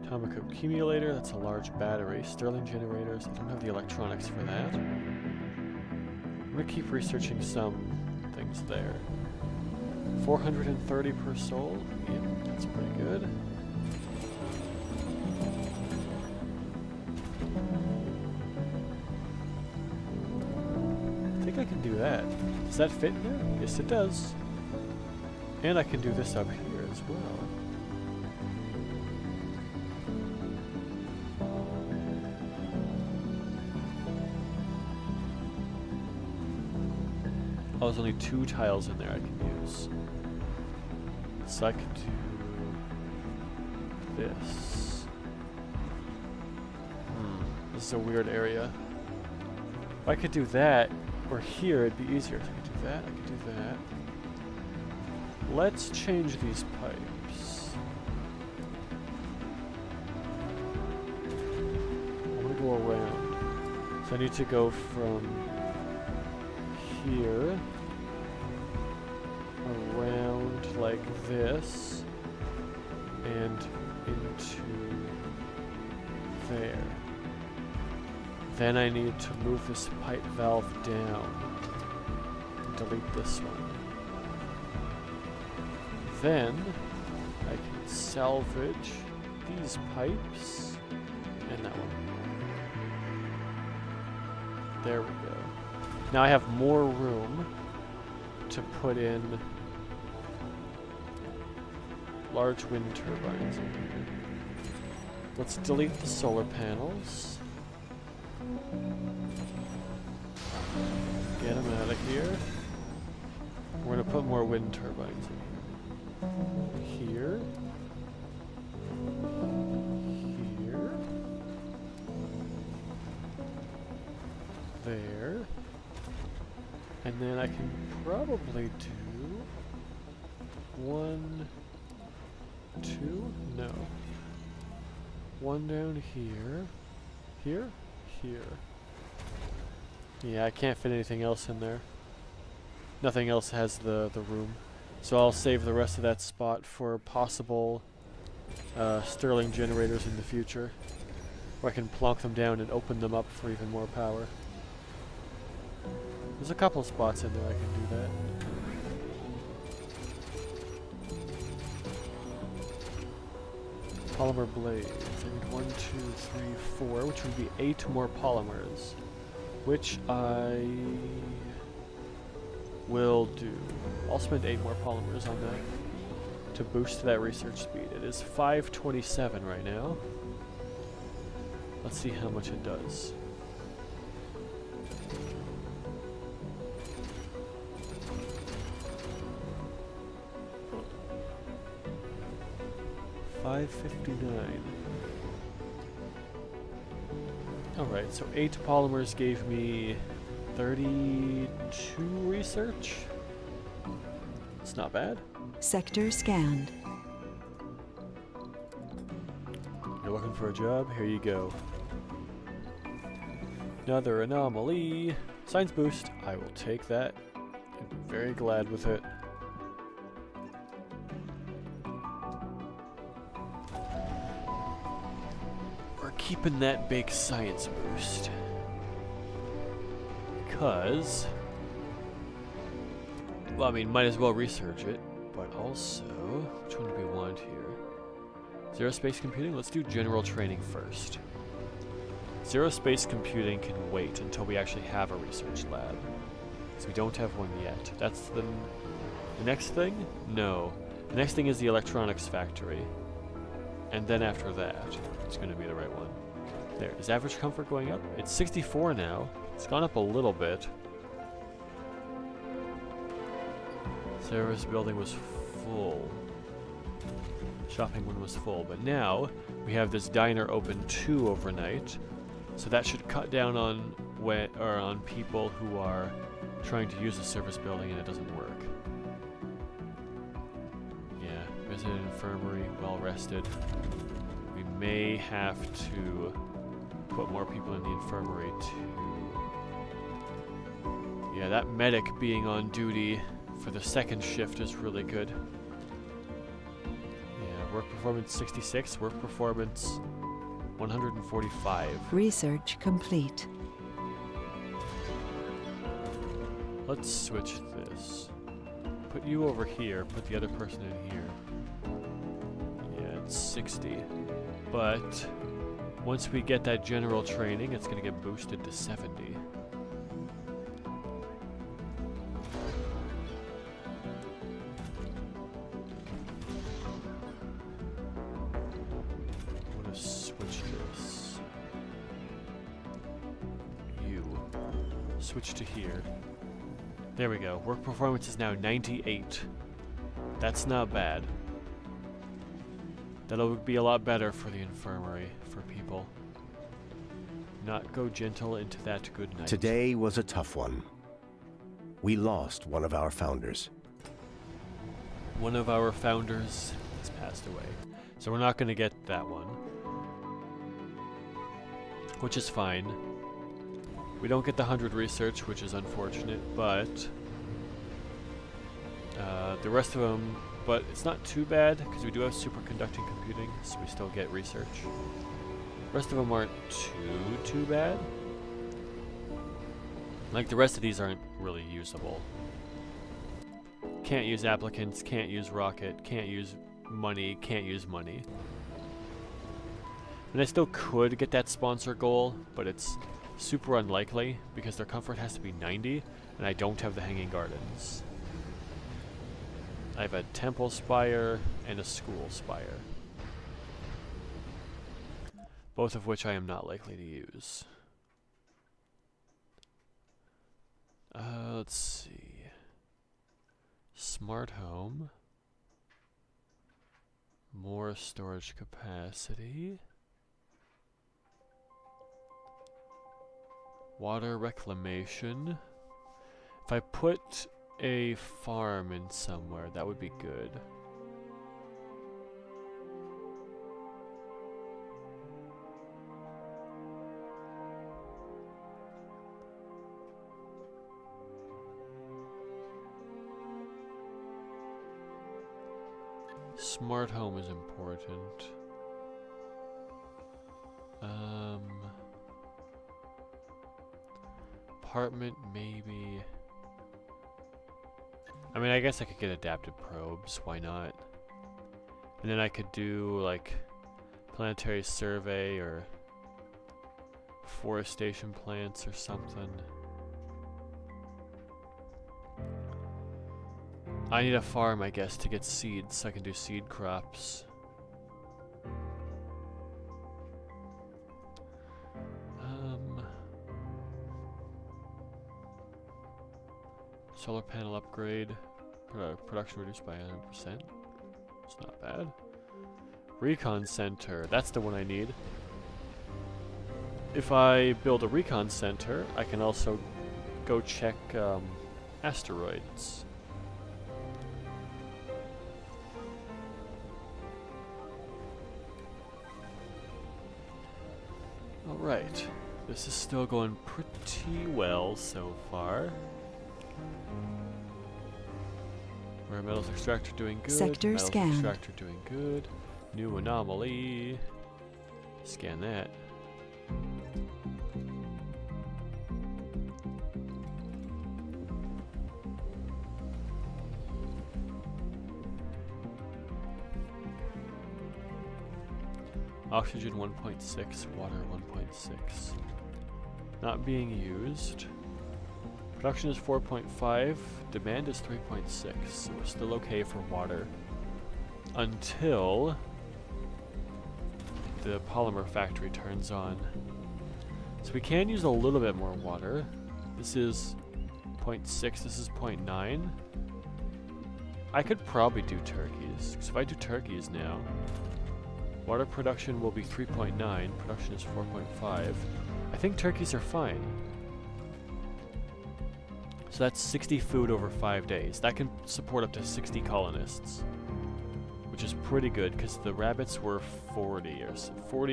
Atomic accumulator, that's a large battery. Stirling generators, I don't have the electronics for that. I'm going to keep researching some things there. 430 per soul, yep, that's pretty good. I think I can do that. Does that fit in there? Yes, it does. And I can do this up here as well. Oh, there's only 2 tiles in there I can use. So I could do this. This is a weird area. If I could do that, or here, it'd be easier. So I could do that, I could do that. Let's change these pipes. I want to go around. So I need to go from here around like this and into there. Then I need to move this pipe valve down. Delete this one. Then I can salvage these pipes and that one. There we go. Now I have more room to put in large wind turbines in here. Let's delete the solar panels. Get them out of here. We're going to put more wind turbines in here. Here. Here. There. And then I can probably do 1, 2, no. 1 down here. Here? Here. Yeah, I can't fit anything else in there. Nothing else has the room. So I'll save the rest of that spot for possible Stirling generators in the future. Where I can plonk them down and open them up for even more power. There's a couple spots in there I can do that. Polymer blades. I need 1, 2, 3, 4, which would be 8 more polymers. Which I will do. I'll spend 8 more polymers on that to boost that research speed. It is 527 right now. Let's see how much it does. $559. Alright, so 8 polymers gave me 32 research. It's not bad. Sector scanned. You're looking for a job? Here you go. Another anomaly. Science boost. I will take that. I'm very glad with it. We're keeping that big science boost. Because... well, I mean, might as well research it. But also... which one do we want here? Zero space computing? Let's do general training first. Zero space computing can wait until we actually have a research lab. So we don't have one yet. That's the next thing? No. The next thing is the electronics factory. And then after that, it's going to be the right one. There. Is average comfort going up? It's 64 now. It's gone up a little bit. Service building was full. Shopping one was full, but now we have this diner open 2 overnight, so that should cut down on on people who are trying to use the service building and it doesn't work. Yeah, visited infirmary, well rested. We may have to put more people in the infirmary too. Yeah, that medic being on duty for the second shift is really good. Work performance 66, work performance 145. Research complete. Let's switch this. Put you over here, put the other person in here. Yeah, it's 60. But once we get that general training, it's going to get boosted to 70. Switch to here. There we go. Work performance is now 98. That's not bad. That'll be a lot better for the infirmary, for people. Not go gentle into that good night. Today was a tough one. We lost one of our founders. One of our founders has passed away. So we're not going to get that one. Which is fine. We don't get the 100 research, which is unfortunate, but the rest of them, but it's not too bad because we do have superconducting computing, so we still get research. The rest of them aren't too bad. Like the rest of these aren't really usable. Can't use applicants, can't use rocket, can't use money, can't use money. And I still could get that sponsor goal, but it's super unlikely because their comfort has to be 90 and I don't have the hanging gardens. I have a temple spire and a school spire, both of which I am not likely to use. Let's see. Smart home, more storage capacity, water reclamation. If I put a farm in somewhere, that would be good. Smart home is important. Apartment, maybe. I mean, I guess I could get adaptive probes, why not? And then I could do, like, Planetary survey or forestation plants or something. I need a farm, I guess, to get seeds so I can do seed crops. Solar panel upgrade. Production reduced by 100%. It's not bad. Recon center. That's the one I need. If I build a recon center, I can also go check asteroids. Alright. This is still going pretty well so far. Rare metals extractor doing good. Sector metals scanned. extractor doing good. New anomaly. Scan that. Oxygen 1.6, water 1.6. Not being used. Production is 4.5, demand is 3.6, so we're still okay for water. Until the polymer factory turns on. So we can use a little bit more water. This is 0.6, this is 0.9. I could probably do turkeys, because if I do turkeys now, water production will be 3.9, production is 4.5. I think turkeys are fine. So that's 60 food over 5 days. That can support up to 60 colonists, which is pretty good because the rabbits were 40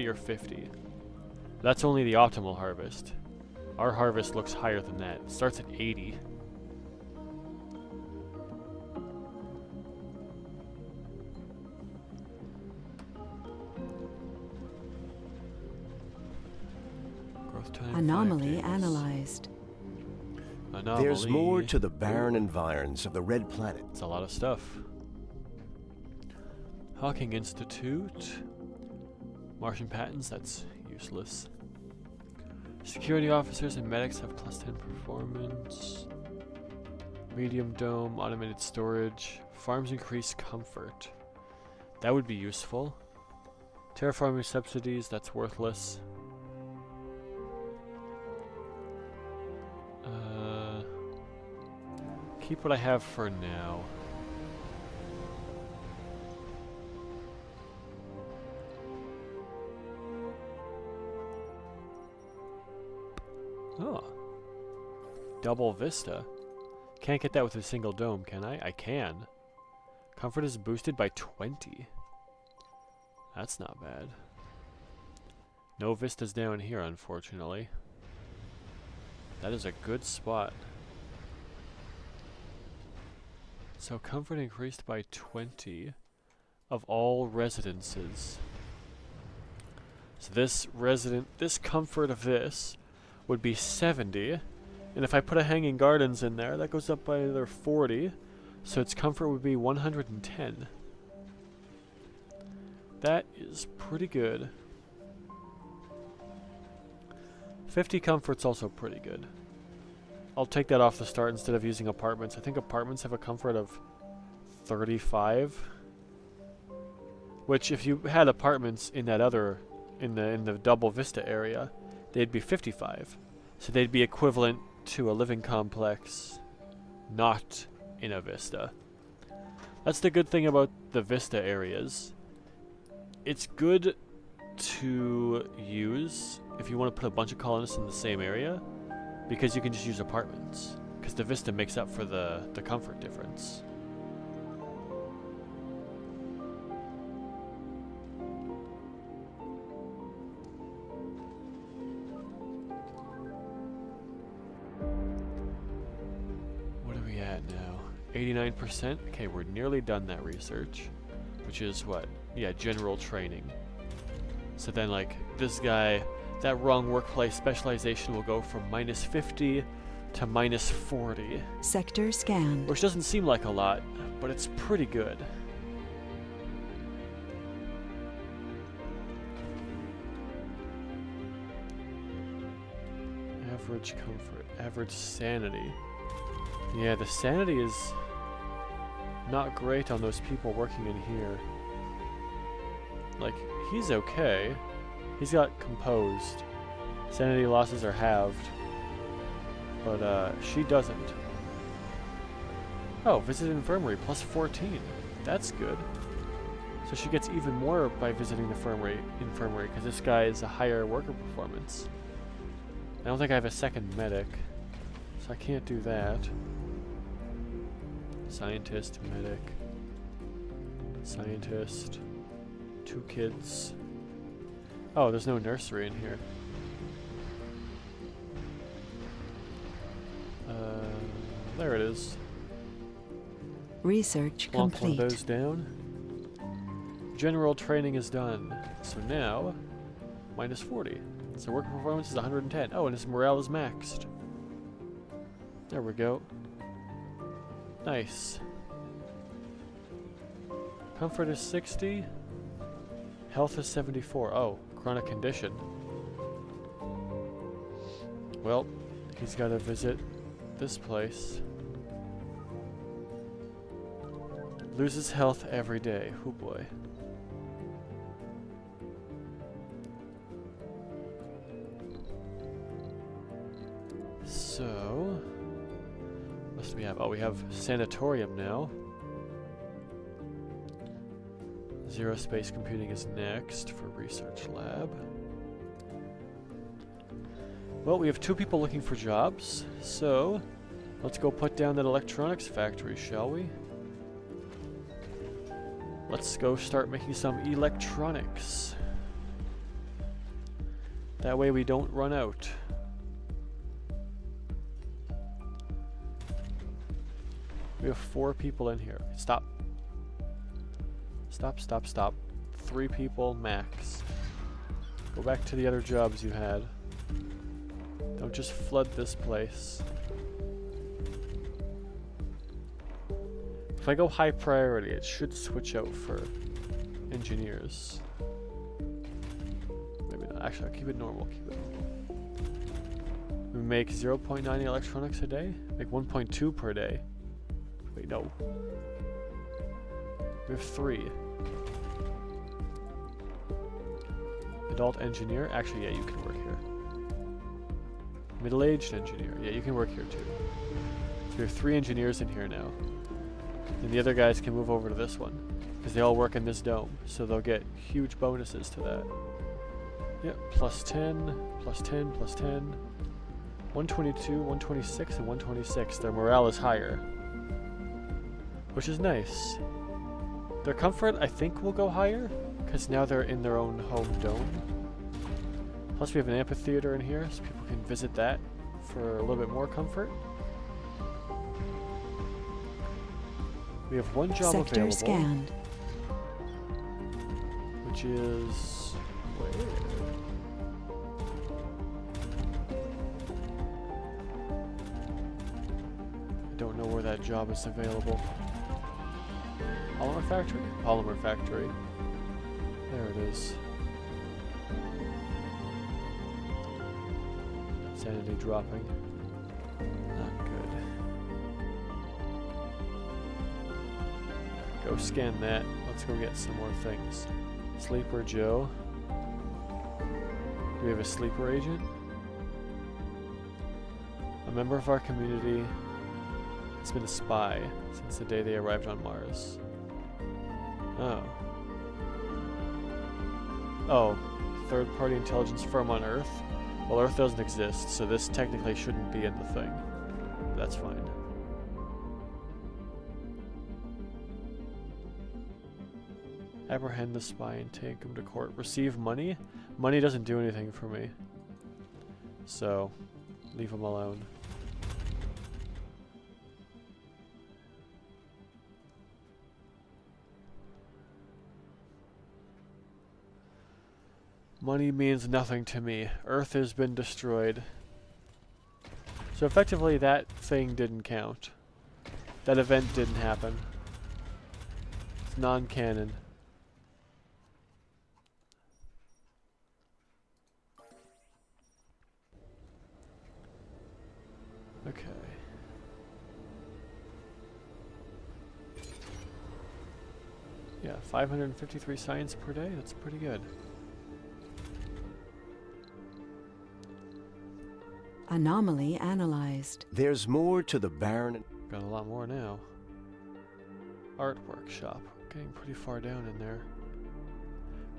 or 50. That's only the optimal harvest. Our harvest looks higher than that. It starts at 80. Growth time 5 Anomaly days. analyzed. Anomaly. There's more to the barren environs of the Red Planet. It's a lot of stuff. Hawking Institute. Martian patents, that's useless. Security officers and medics have +10 performance. Medium dome, automated storage. Farms increase comfort. That would be useful. Terraforming subsidies, that's worthless. Keep what I have for now. Oh. Double vista. Can't get that with a single dome, can I? I can. Comfort is boosted by 20. That's not bad. No vistas down here, unfortunately. That is a good spot. So comfort increased by 20 of all residences. So this comfort of this would be 70. And if I put a hanging gardens in there, that goes up by another 40. So its comfort would be 110. That is pretty good. 50 comfort's also pretty good. I'll take that off the start instead of using apartments. I think apartments have a comfort of 35. Which if you had apartments in that other in the double vista area, they'd be 55. So they'd be equivalent to a living complex not in a vista. That's the good thing about the vista areas. It's good to use if you want to put a bunch of colonists in the same area, because you can just use apartments, because the vista makes up for the comfort difference. What are we at now? 89%? Okay, we're nearly done that research, which is what? Yeah, general training. So then, like, this guy, that wrong workplace specialization will go from -50 to -40. Sector scanned. Which doesn't seem like a lot, but it's pretty good. Average comfort, average sanity. Yeah, the sanity is not great on those people working in here. Like, he's okay. He's got composed. Sanity losses are halved. But, she doesn't. Oh, visit infirmary, plus 14. That's good. So she gets even more by visiting the infirmary, because this guy is a higher worker performance. I don't think I have a second medic, so I can't do that. Scientist, medic, scientist, 2 kids. Oh, there's no nursery in here. There it is. Research Plonk one of complete. those down. General training is done. So now, minus 40. So worker performance is 110. Oh, and his morale is maxed. There we go. Nice. Comfort is 60. Health is 74. Oh, chronic condition. Well, he's got to visit this place. Loses health every day. Oh boy. So, what else do we have? Oh, we have sanatorium now. Zero space computing is next for research lab. Well, we have 2 people looking for jobs, so let's go put down that electronics factory, shall we? Let's go start making some electronics. That way we don't run out. We have 4 people in here. Stop. Stop, stop, stop. 3 people max. Go back to the other jobs you had. Don't just flood this place. If I go high priority, it should switch out for engineers. Maybe not. Actually, I'll keep it normal. Keep it normal. We make 0.9 electronics a day? Make 1.2 per day. Wait, no. We have 3. Adult engineer? Actually, yeah, you can work here. Middle-aged engineer. Yeah, you can work here too. So we have 3 engineers in here now. And the other guys can move over to this one. Because they all work in this dome. So they'll get huge bonuses to that. Yep, plus 10, plus 10, plus 10. 122, 126, and 126. Their morale is higher. Which is nice. Their comfort, I think, will go higher. Because now they're in their own home dome. Plus we have an amphitheater in here, so people can visit that for a little bit more comfort. We have 1 job Sector available. scanned. Which is... where? I don't know where that job is available. Polymer factory? Polymer factory. There it is. Sanity dropping. Not good. Go scan that. Let's go get some more things. Sleeper Joe. Do we have a sleeper agent? A member of our community has been a spy since the day they arrived on Mars. Oh. Oh, third-party intelligence firm on Earth? Well, Earth doesn't exist, so this technically shouldn't be in the thing. That's fine. Apprehend the spy and take him to court. Receive money? Money doesn't do anything for me. So, leave him alone. Money means nothing to me. Earth has been destroyed. So effectively that thing didn't count. That event didn't happen. It's non-canon. Yeah, 553 science per day. That's pretty good. Anomaly analyzed. There's more to the barren. Got a lot more now. Art workshop. Getting pretty far down in there.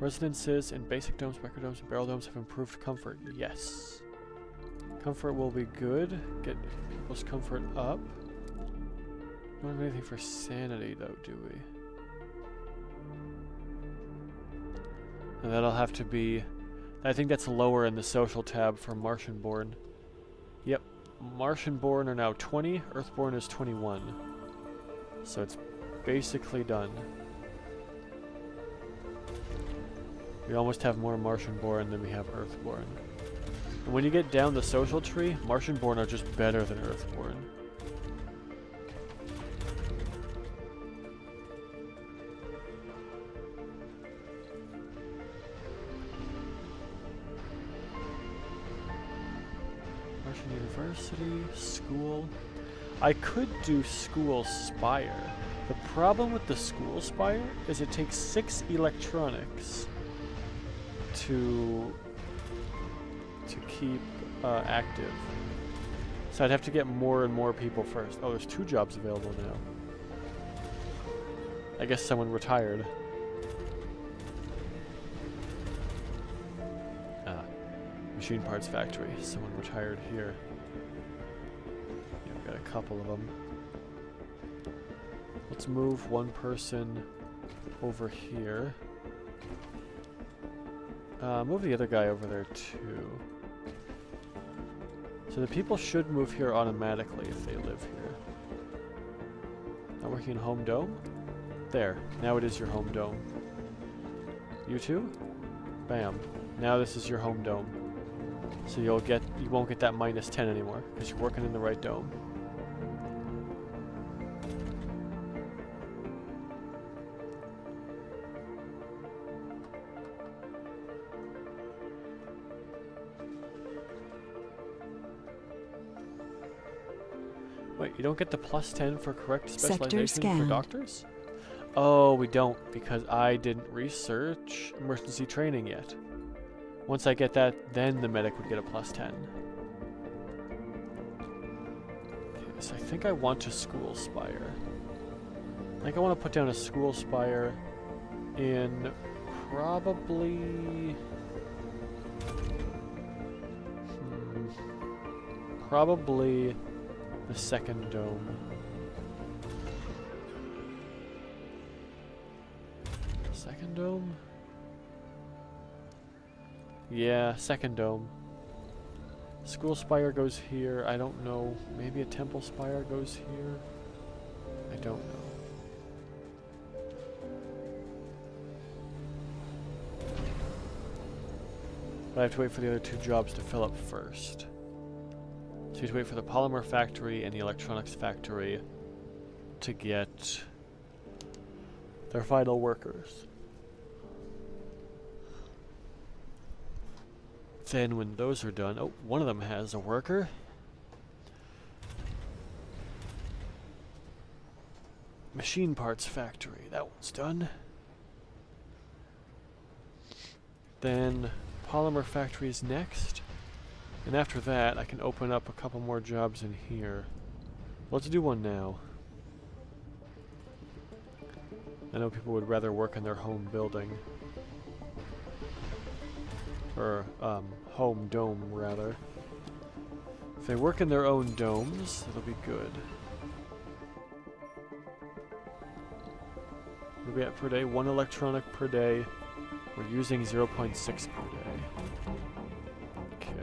Residences in basic domes, microdomes, and barrel domes have improved comfort. Yes. Comfort will be good. Get people's comfort up. Don't have anything for sanity though, do we? And that'll have to be... I think that's lower in the social tab for Martian-born. Yep. Martian-born are now 20. Earthborn is 21. So it's basically done. We almost have more Martian-born than we have Earthborn. And when you get down the social tree, Martian-born are just better than Earthborn. Martian University, school. I could do school spire. The problem with the school spire is it takes 6 electronics to keep active. So I'd have to get more and more people first. Oh, there's 2 jobs available now. I guess someone retired. Machine parts factory. Someone retired here. Yeah, we've got a couple of them. Let's move one person over here. Move the other guy over there too. So the people should move here automatically if they live here. Not working in home dome? There. Now it is your home dome. You two? Bam. Now this is your home dome. So you won't get that -10 anymore because you're working in the right dome. Wait, you don't get the +10 for correct specialization for doctors? Oh, we don't, because I didn't research emergency training yet. Once I get that, then the medic would get a +10. Okay, so I think I want a school spire. I think I want to put down a school spire in probably... probably the second dome. Second dome? Yeah, second dome. School spire goes here. I don't know. Maybe a temple spire goes here. I don't know. But I have to wait for the other 2 jobs to fill up first. So you have to wait for the polymer factory and the electronics factory to get their final workers. Then when those are done, oh, one of them has a worker. Machine parts factory, that one's done. Then polymer factory is next. And after that, I can open up a couple more jobs in here. Let's do one now. I know people would rather work in their home building. Or, home dome, rather. If they work in their own domes, it'll be good. What are we at per day? 1 electronic per day. We're using 0.6 per day. Okay.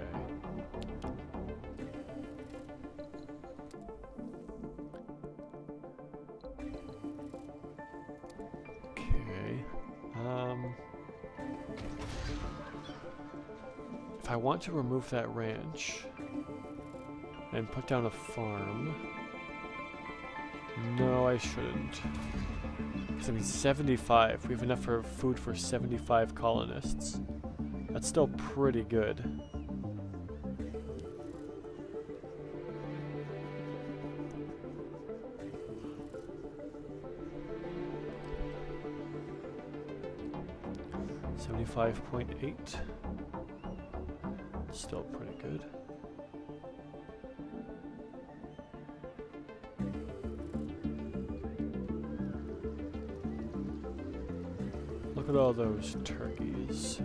Okay. If I want to remove that ranch and put down a farm, no, I shouldn't. Because I mean, 75. We have enough for food for 75 colonists. That's still pretty good. 75.8. Still pretty good. Look at all those turkeys.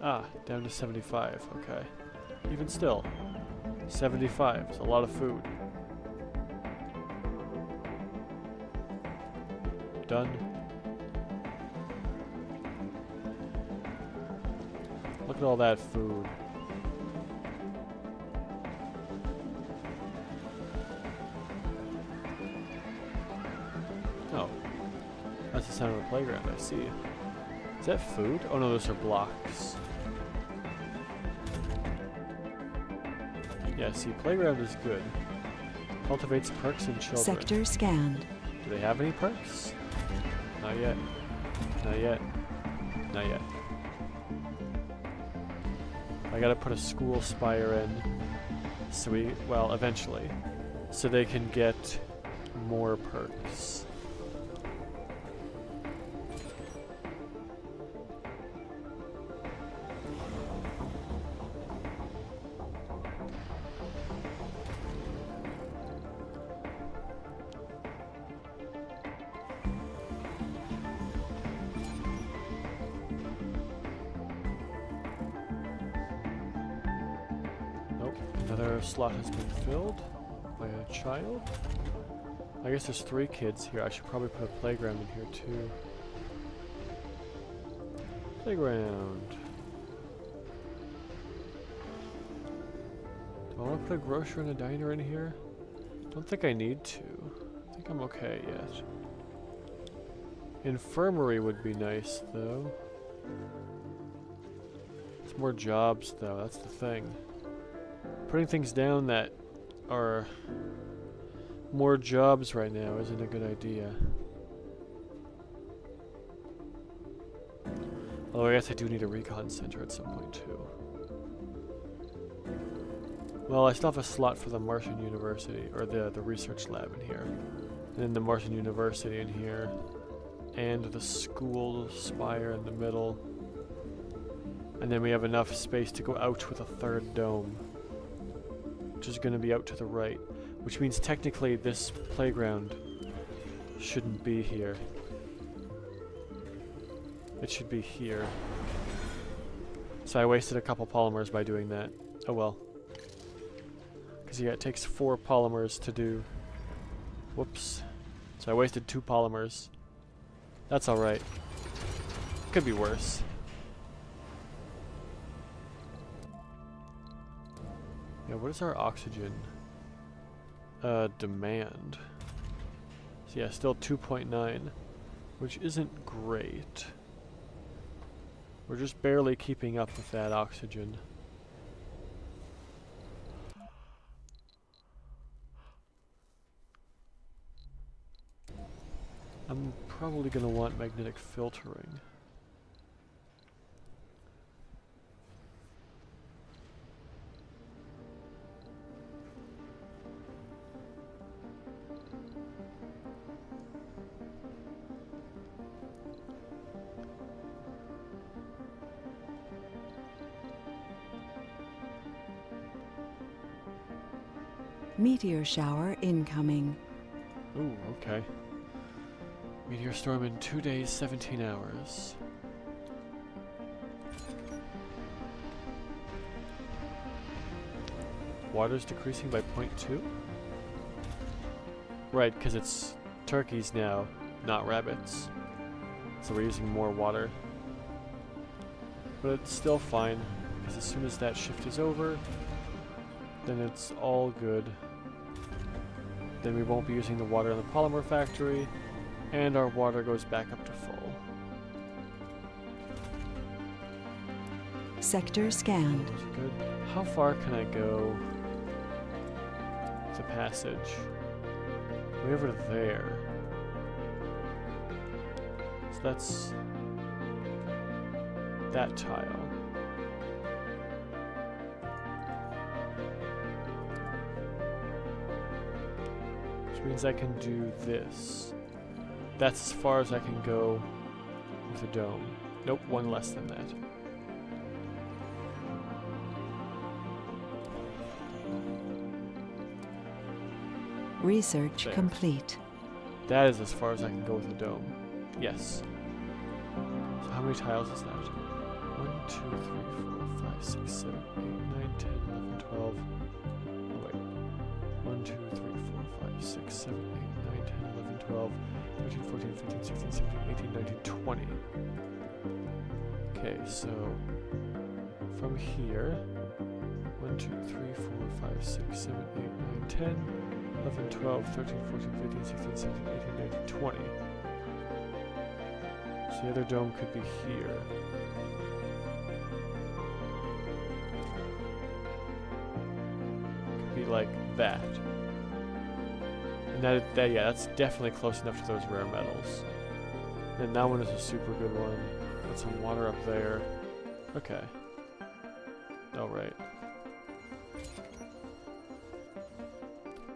Ah, down to 75, okay. Even still, 75 is a lot of food. Done. Look at all that food. Oh. That's the sound of the playground, I see. Is that food? Oh no, those are blocks. Yeah, see, playground is good. Cultivates perks in children. Sector scanned. Do they have any perks? Not yet. Not yet. Not yet. I gotta put a school spire in. So well, eventually. So they can get more perks. Another slot has been filled by a child. I guess there's 3 kids here. I should probably put a playground in here too. Playground. Do I want to put a grocery and a diner in here? Don't think I need to. I think I'm okay yet. Infirmary would be nice though. It's more jobs though, that's the thing. Putting things down that are more jobs right now isn't a good idea. Although I guess I do need a recon center at some point too. Well, I still have a slot for the Martian University, or the research lab in here. And then the Martian University in here. And the school spire in the middle. And then we have enough space to go out with a 3rd dome. Which is going to be out to the right, which means technically this playground shouldn't be here. It should be here. So I wasted a couple polymers by doing that. Oh well. Because yeah, it takes 4 polymers to do. Whoops. So I wasted 2 polymers. That's alright. Could be worse. Yeah, what is our oxygen demand? So yeah, still 2.9, which isn't great. We're just barely keeping up with that oxygen. I'm probably going to want magnetic filtering. Meteor shower incoming. Ooh, okay. Meteor storm in 2 days, 17 hours. Water's decreasing by 0.2? Right, because it's turkeys now, not rabbits. So we're using more water. But it's still fine, because as soon as that shift is over, then it's all good. Then we won't be using the water in the polymer factory, and our water goes back up to full. Sector scanned. Those are good. How far can I go with the passage? Way over to there. So that's that tile. Which means I can do this. that's as far as I can go with a dome. Nope, one less than that. Research There. complete. That is as far as I can go with a dome. Yes. So how many tiles is that? 1, 2, 3, 4, 5, 6, 7, 8, 9, 10, 11, 12. Oh wait. 1, 2, 3, 4, 5, 6, 7, 8, 9, 10, 11, 12, 13, 14, 15, 16, 17, 18, 19, 20. Okay, so from here, 1, 2, 3, 4, 5, 6, 7, 8, 9, 10, 11, 12, 13, 14, 15, 16, 17, 18, 19, 20. So the other dome could be here. Could be like that. And yeah, that's definitely close enough to those rare metals. And that one is a super good one. Got some water up there. Okay. Oh, right.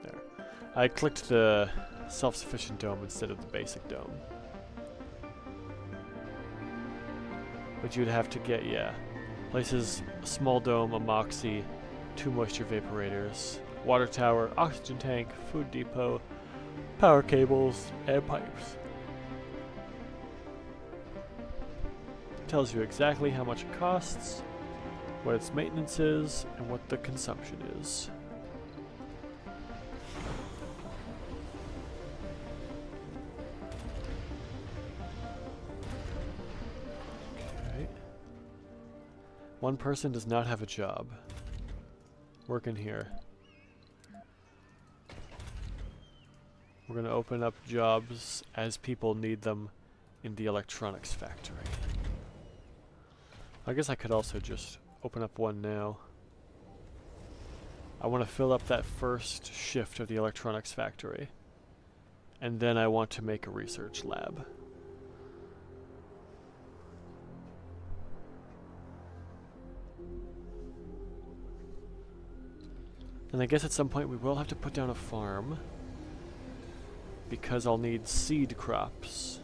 There. I clicked the self-sufficient dome instead of the basic dome. But you'd have to get, yeah. Places a small dome, a moxie, 2 moisture vaporators, water tower, oxygen tank, food depot, power cables, and pipes. Tells you exactly how much it costs, what its maintenance is, and what the consumption is. Okay. One person does not have a job. Working here. We're going to open up jobs as people need them in the electronics factory. I guess I could also just open up one now. I want to fill up that first shift of the electronics factory. And then I want to make a research lab. And I guess at some point we will have to put down a farm. Because I'll need seed crops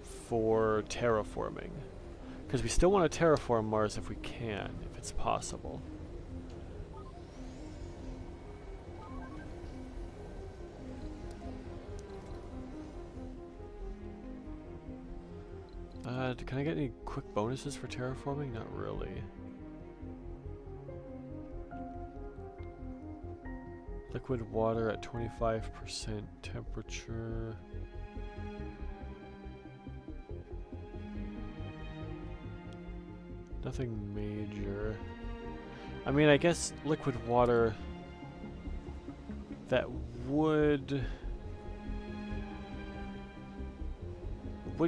for terraforming. Because we still want to terraform Mars if we can, if it's possible. Can I get any quick bonuses for terraforming? Not really. Liquid water at 25% temperature. Nothing major. I mean, I guess liquid water that would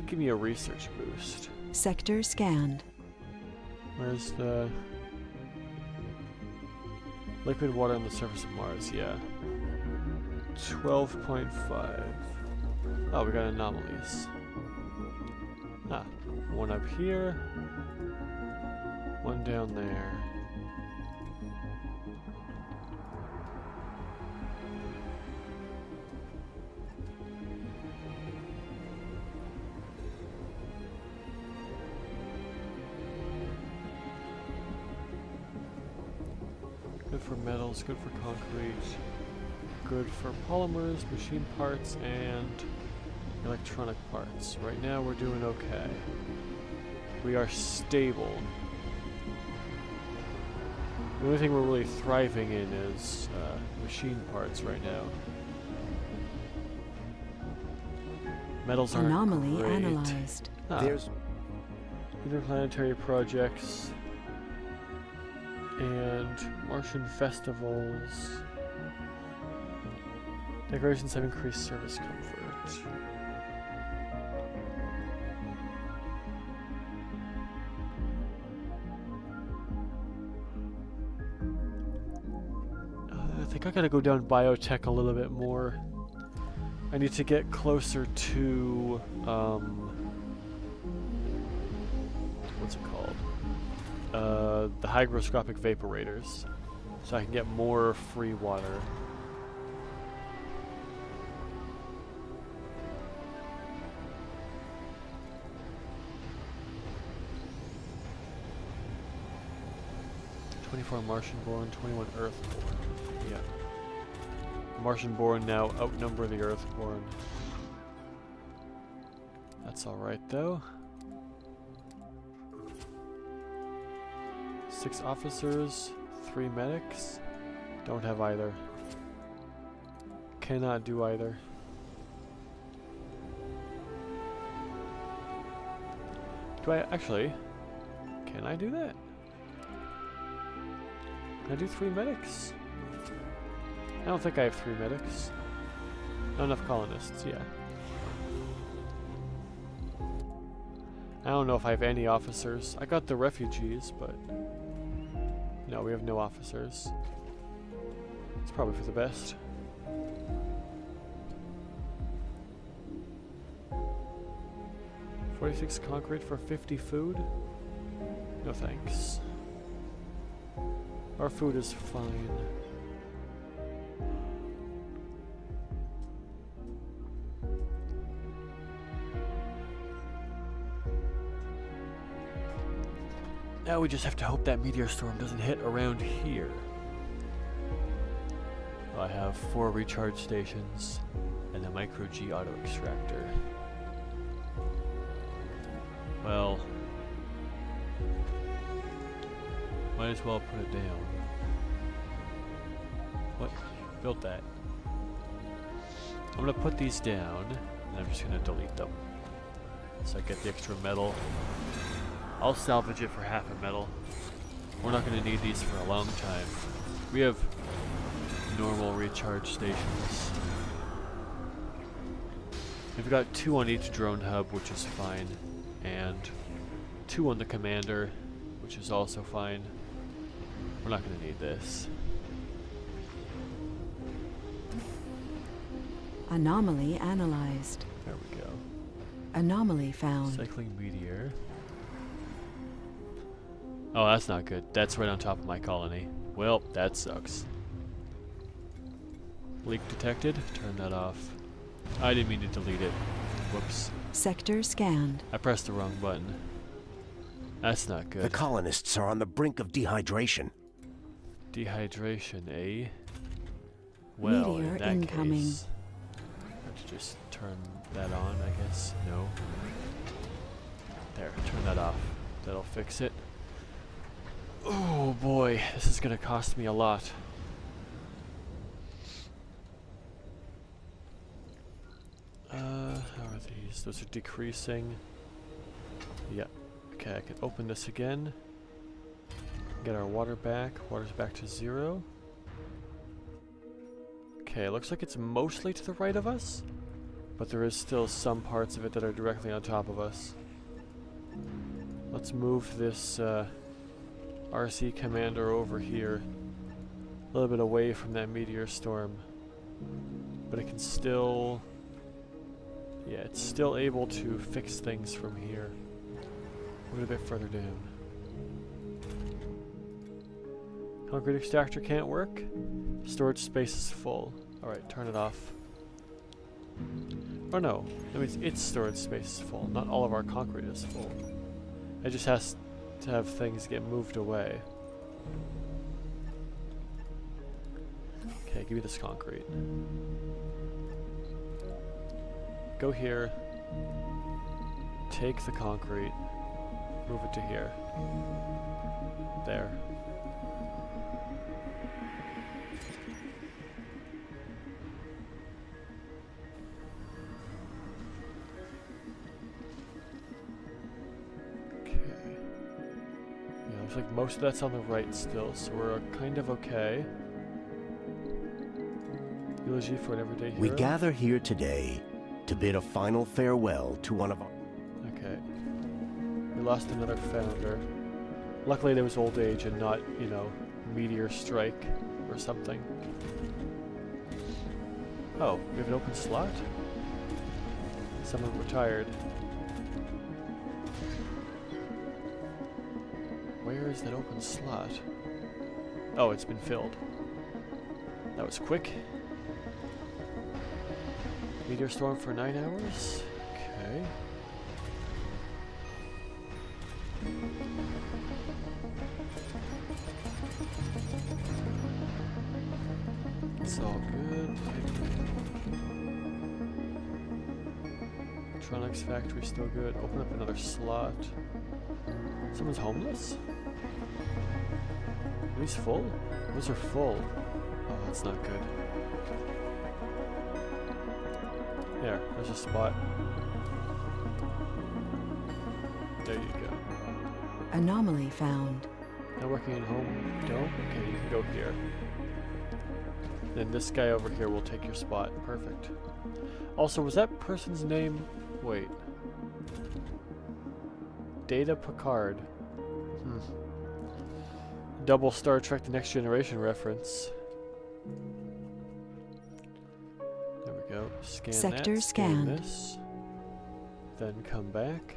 give me a research boost. Sector scanned. Where's the liquid water on the surface of Mars? Yeah. 12.5. Oh, we got anomalies. Ah, one up here. One down there. Good for metals, good for concrete, good for polymers, machine parts, and electronic parts. Right now we're doing okay. We are stable. The only thing we're really thriving in is machine parts right now. Metals are Anomaly great. analyzed. Ah, There's interplanetary projects and Martian festivals. Decorations have increased service comfort. I think I gotta go down biotech a little bit more. I need to get closer to, what's it called? The hygroscopic vaporators. So I can get more free water. 24 Martian-born, 21 Earth-born. Yeah. Martian-born now outnumber the Earth-born. That's alright though. 6 officers, 3 medics. Don't have either. Cannot do either. Do I actually? Can I do that? Can I do 3 medics? I don't think I have 3 medics. Not enough colonists, yeah. I don't know if I have any officers. I got the refugees, but no, we have no officers. It's probably for the best. $46 concrete for 50 food? No thanks. Our food is fine. Now we just have to hope that meteor storm doesn't hit around here. I have 4 recharge stations and a micro G auto extractor. Well, might as well put it down. What? Built that. I'm gonna put these down and I'm just gonna delete them. So I get the extra metal. I'll salvage it for half a metal. We're not going to need these for a long time. We have normal recharge stations. We've got 2 on each drone hub, which is fine, and 2 on the commander, which is also fine. We're not going to need this. Anomaly analyzed. There we go. Anomaly found. Cycling meteor. Oh, that's not good. That's right on top of my colony. Well, that sucks. Leak detected. Turn that off. I didn't mean to delete it. Whoops. Sector scanned. I pressed the wrong button. That's not good. The colonists are on the brink of dehydration. Dehydration, eh? Well, Meteor in that incoming. case, I have to just turn that on, I guess. No. There, turn that off. That'll fix it. Oh boy, this is gonna cost me a lot. How are these? Those are decreasing. Yeah. Okay, I can open this again. Get our water back. Water's back to 0. Okay, looks like it's mostly to the right of us, but there is still some parts of it that are directly on top of us. Let's move this RC commander over here, a little bit away from that meteor storm, but it can still, yeah, it's still able to fix things from here. Move it a bit further down. Concrete extractor can't work. Storage space is full. Alright, turn it off. Oh no, that means its storage space is full. Not all of our concrete is full. It just has to have things get moved away. Okay, give me this concrete. Go here. Take the concrete. Move it to here. There. Looks like most of that's on the right still, so we're kind of okay. Eulogy for an everyday hero. We gather here today to bid a final farewell to one of our... Okay. We lost another founder. Luckily there was old age and not, you know, meteor strike or something. Oh, we have an open slot? Someone retired. Where is that open slot? Oh, it's been filled. That was quick. Meteor storm for 9 hours? Okay. That's all good. Electronics factory still good. Open up another slot. Someone's homeless? Are these full? Those are full. Oh, that's not good. There, there's a spot. There you go. Anomaly found. Not working at home? Don't? Okay, you can go here. Then this guy over here will take your spot. Perfect. Also, was that person's name? Wait. Data Picard. Double Star Trek The Next Generation reference. There we go. Scan Sector that, scan scanned. this. Then come back.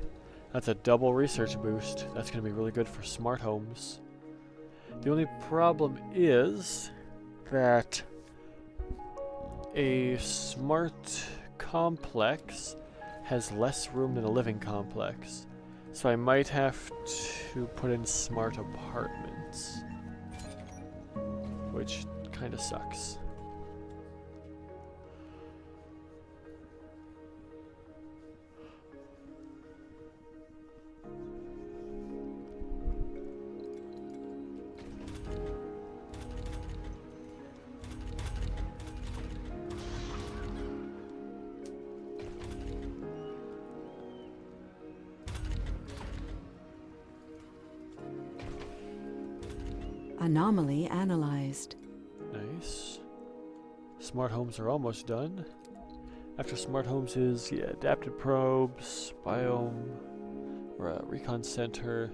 That's a double research boost. That's going to be really good for smart homes. The only problem is that a smart complex has less room than a living complex. So I might have to put in smart apartments, which kind of sucks. Anomaly analyzed. Nice. Smart homes are almost done. After smart homes is adapted probes, biome, or recon center,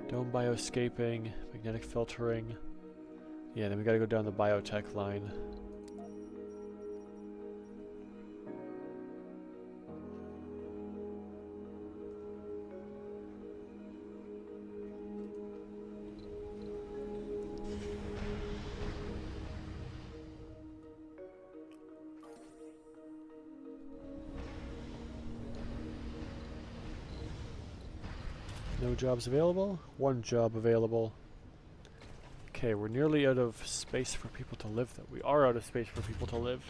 dome bioscaping, magnetic filtering. Yeah, then we gotta go down the biotech line. No jobs available? One job available. Okay, we're nearly out of space for people to live. We are out of space for people to live.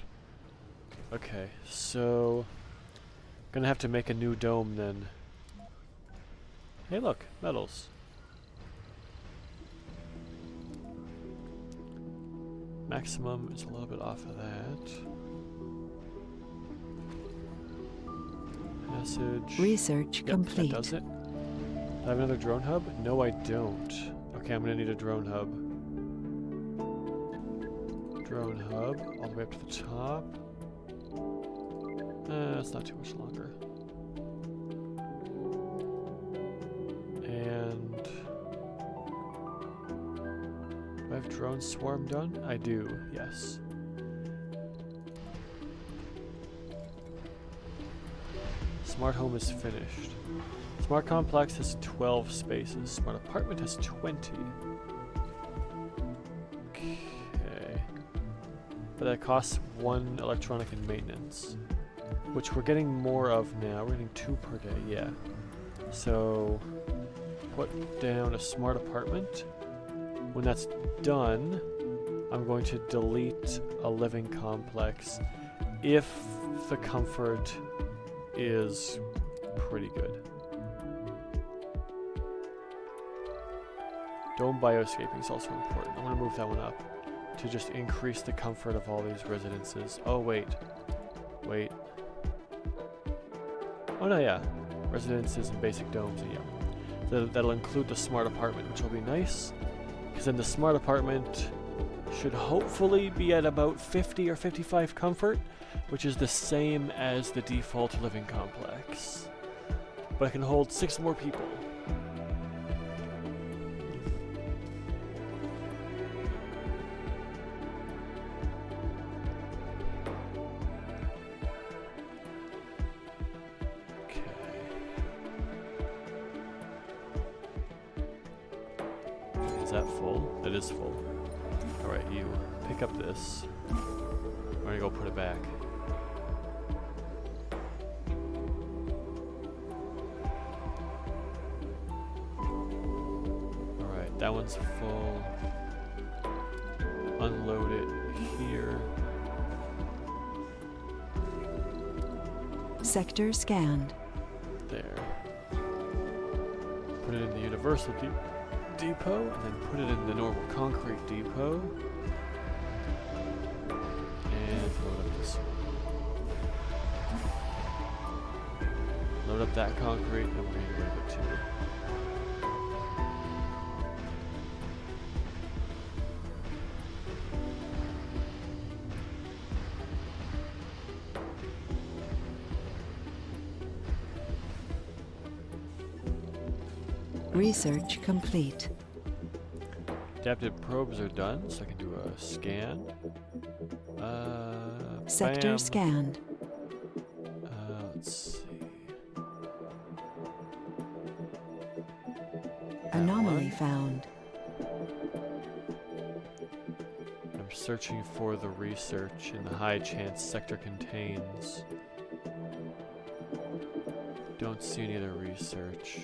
Okay, so gonna have to make a new dome then. Hey look, metals. Maximum is a little bit off of that. Passage. Research Yep, complete. that does it. Do I have another drone hub? No, I don't. Okay, I'm gonna need a drone hub. Drone hub, all the way up to the top. That's not too much longer. And do I have drone swarm done? I do, yes. Smart home is finished. Smart complex has 12 spaces. Smart apartment has 20. Okay. But that costs 1 electronic in maintenance, which we're getting more of now. We're getting 2 per day, yeah. So, put down a smart apartment. When that's done, I'm going to delete a living complex if the comfort is pretty good. Dome bioscaping is also important. I'm going to move that one up to just increase the comfort of all these residences. Oh, wait. Wait. Oh, no, yeah. Residences and basic domes, yeah. So that'll include the smart apartment, which will be nice. Because then the smart apartment should hopefully be at about 50 or 55 comfort, which is the same as the default living complex. But it can hold 6 more people. Is that full? It is full. Alright, you pick up this. I'm gonna go put it back. Alright, that one's full. Unload it here. Sector scanned. There. Put it in the universal depot, and then put it in the normal concrete depot. And load up this one. Load up that concrete, and we're going to get rid of it too. Research complete. Adaptive probes are done, so I can do a scan. Sector Bam. scanned. Let's see. Anomaly one. found. I'm searching for the research in the high chance sector contains. Don't see any other research.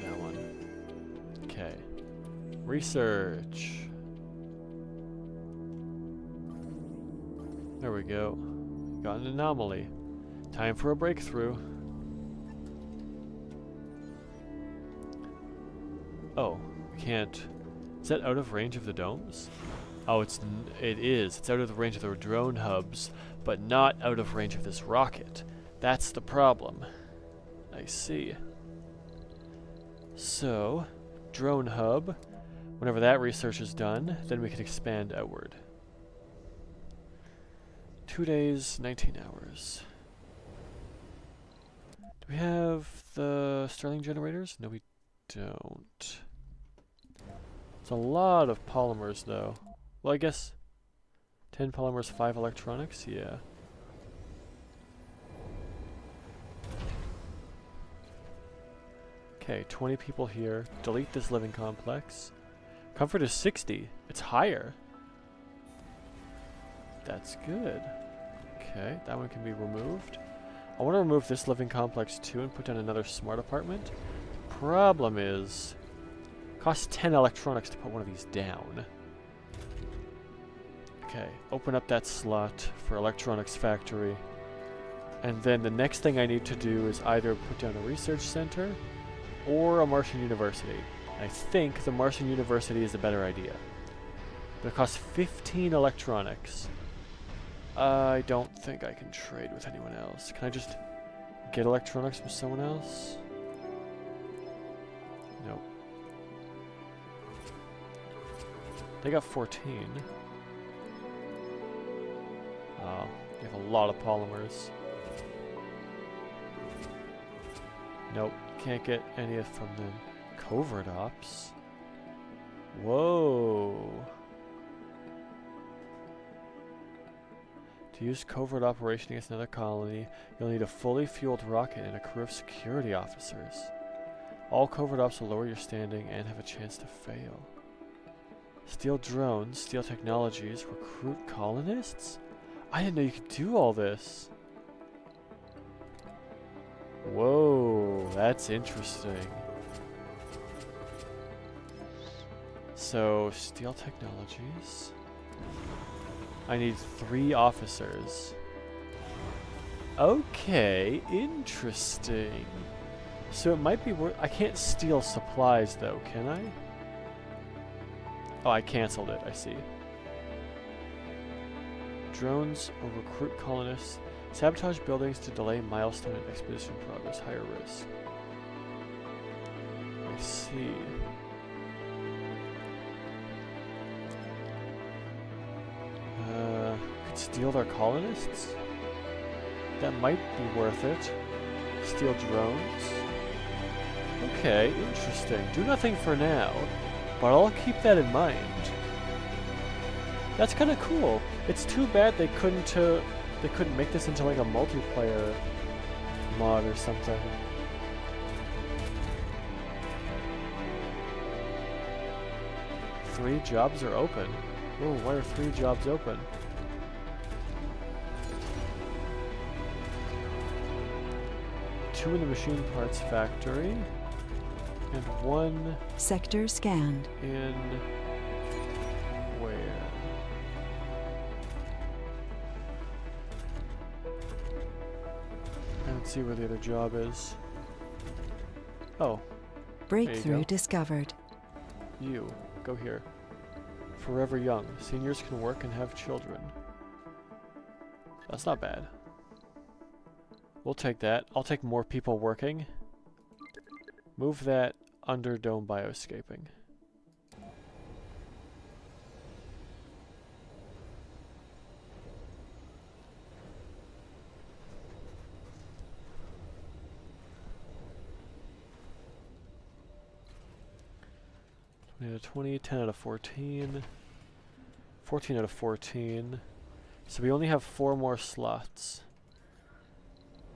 That one. Okay. Research. There we go. Got an anomaly. Time for a breakthrough. Oh, we can't. Is that out of range of the domes? Oh, it is. It's out of the range of the drone hubs, but not out of range of this rocket. That's the problem. I see. So, drone hub. Whenever that research is done, then we can expand outward. 2 days, 19 hours. Do we have the Stirling generators? No, we don't. It's a lot of polymers, though. Well, I guess 10 polymers, 5 electronics? Yeah. Okay, 20 people here. Delete this living complex. Comfort is 60. It's higher. That's good. Okay, that one can be removed. I want to remove this living complex too and put down another smart apartment. Problem is, costs 10 electronics to put one of these down. Okay, open up that slot for electronics factory. And then the next thing I need to do is either put down a research center or a Martian university. I think the Martian university is a better idea. But it costs 15 electronics. I don't think I can trade with anyone else. Can I just get electronics from someone else? Nope. They got 14. Oh, they have a lot of polymers. Nope, can't get any from them. Covert ops? Whoa. To use covert operation against another colony, you'll need a fully fueled rocket and a crew of security officers. All covert ops will lower your standing and have a chance to fail. Steal drones, steal technologies, recruit colonists? I didn't know you could do all this. Whoa, that's interesting. So, steal technologies. I need 3 officers. Okay, interesting. So it might be worth... I can't steal supplies though, can I? Oh, I cancelled it, I see. Drones or recruit colonists. Sabotage buildings to delay milestone and expedition progress. Higher risk. I see. Could steal their colonists? That might be worth it. Steal drones. Okay, interesting. Do nothing for now, but I'll keep that in mind. That's kind of cool. It's too bad they couldn't make this into like a multiplayer mod or something. Three jobs are open. Oh, why are 3 jobs open? Two in the machine parts factory, and 1 Sector scanned. in Let's see where the other job is. Oh, Breakthrough go. discovered. you. Go here. Forever young. Seniors can work and have children. That's not bad. We'll take that. I'll take more people working. Move that under dome bioscaping. Out of 20, 10 out of 14, 14 out of 14. So we only have 4 more slots.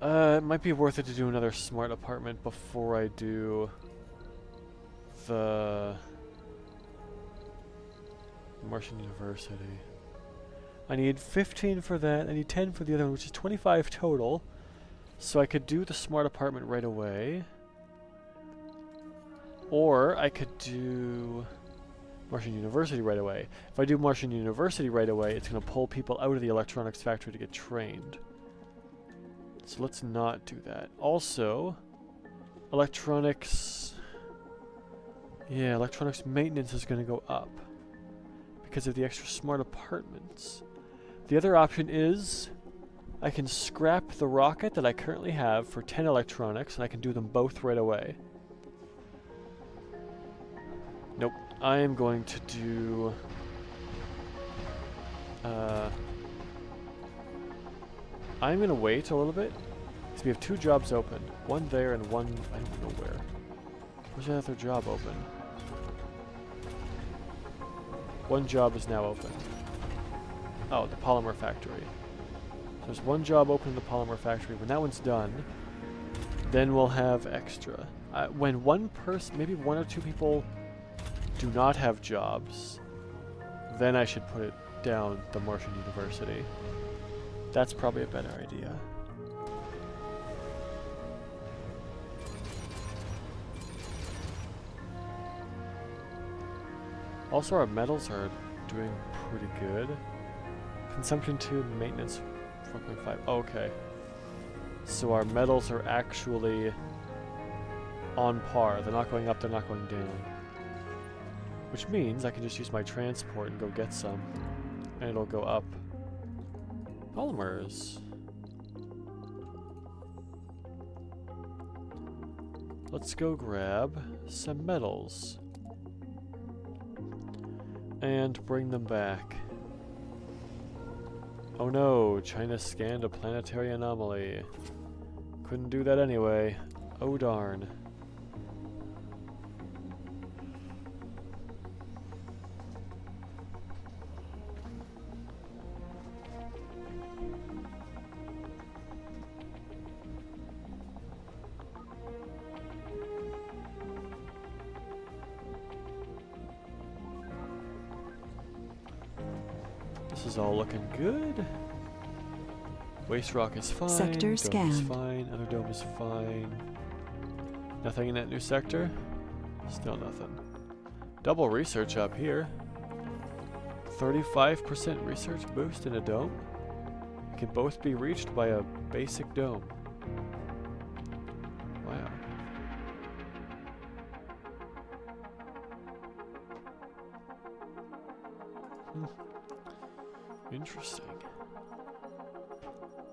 It might be worth it to do another smart apartment before I do the Martian University. I need 15 for that, I need 10 for the other one, which is 25 total. So I could do the smart apartment right away. Or I could do Martian University right away. If I do Martian University right away, it's going to pull people out of the electronics factory to get trained. So let's not do that. Also, electronics... Yeah, electronics maintenance is going to go up because of the extra smart apartments. The other option is I can scrap the rocket that I currently have for 10 electronics, and I can do them both right away. Nope. I am going to do... I'm going to wait a little bit. So we have 2 jobs open. One there and one... I don't know where. Where's that other job open? One job is now open. Oh, the polymer factory. So there's one job open in the polymer factory. When that one's done, then we'll have extra. When one person, maybe 1 or 2 people do not have jobs, then I should put it down the Martian University. That's probably a better idea. Also, our metals are doing pretty good. Consumption 2, maintenance 4.5. Oh, okay. So our metals are actually on par. They're not going up, they're not going down. Which means I can just use my transport and go get some. And it'll go up. Polymers. Let's go grab some metals. And bring them back. Oh no, China scanned a planetary anomaly. Couldn't do that anyway. Oh darn. This is all looking good. Waste rock is fine. Sector dome is scanned. fine. Other dome is fine. Nothing in that new sector? Still nothing. Double research up here. 35% research boost in a dome. It can both be reached by a basic dome. Wow. Interesting.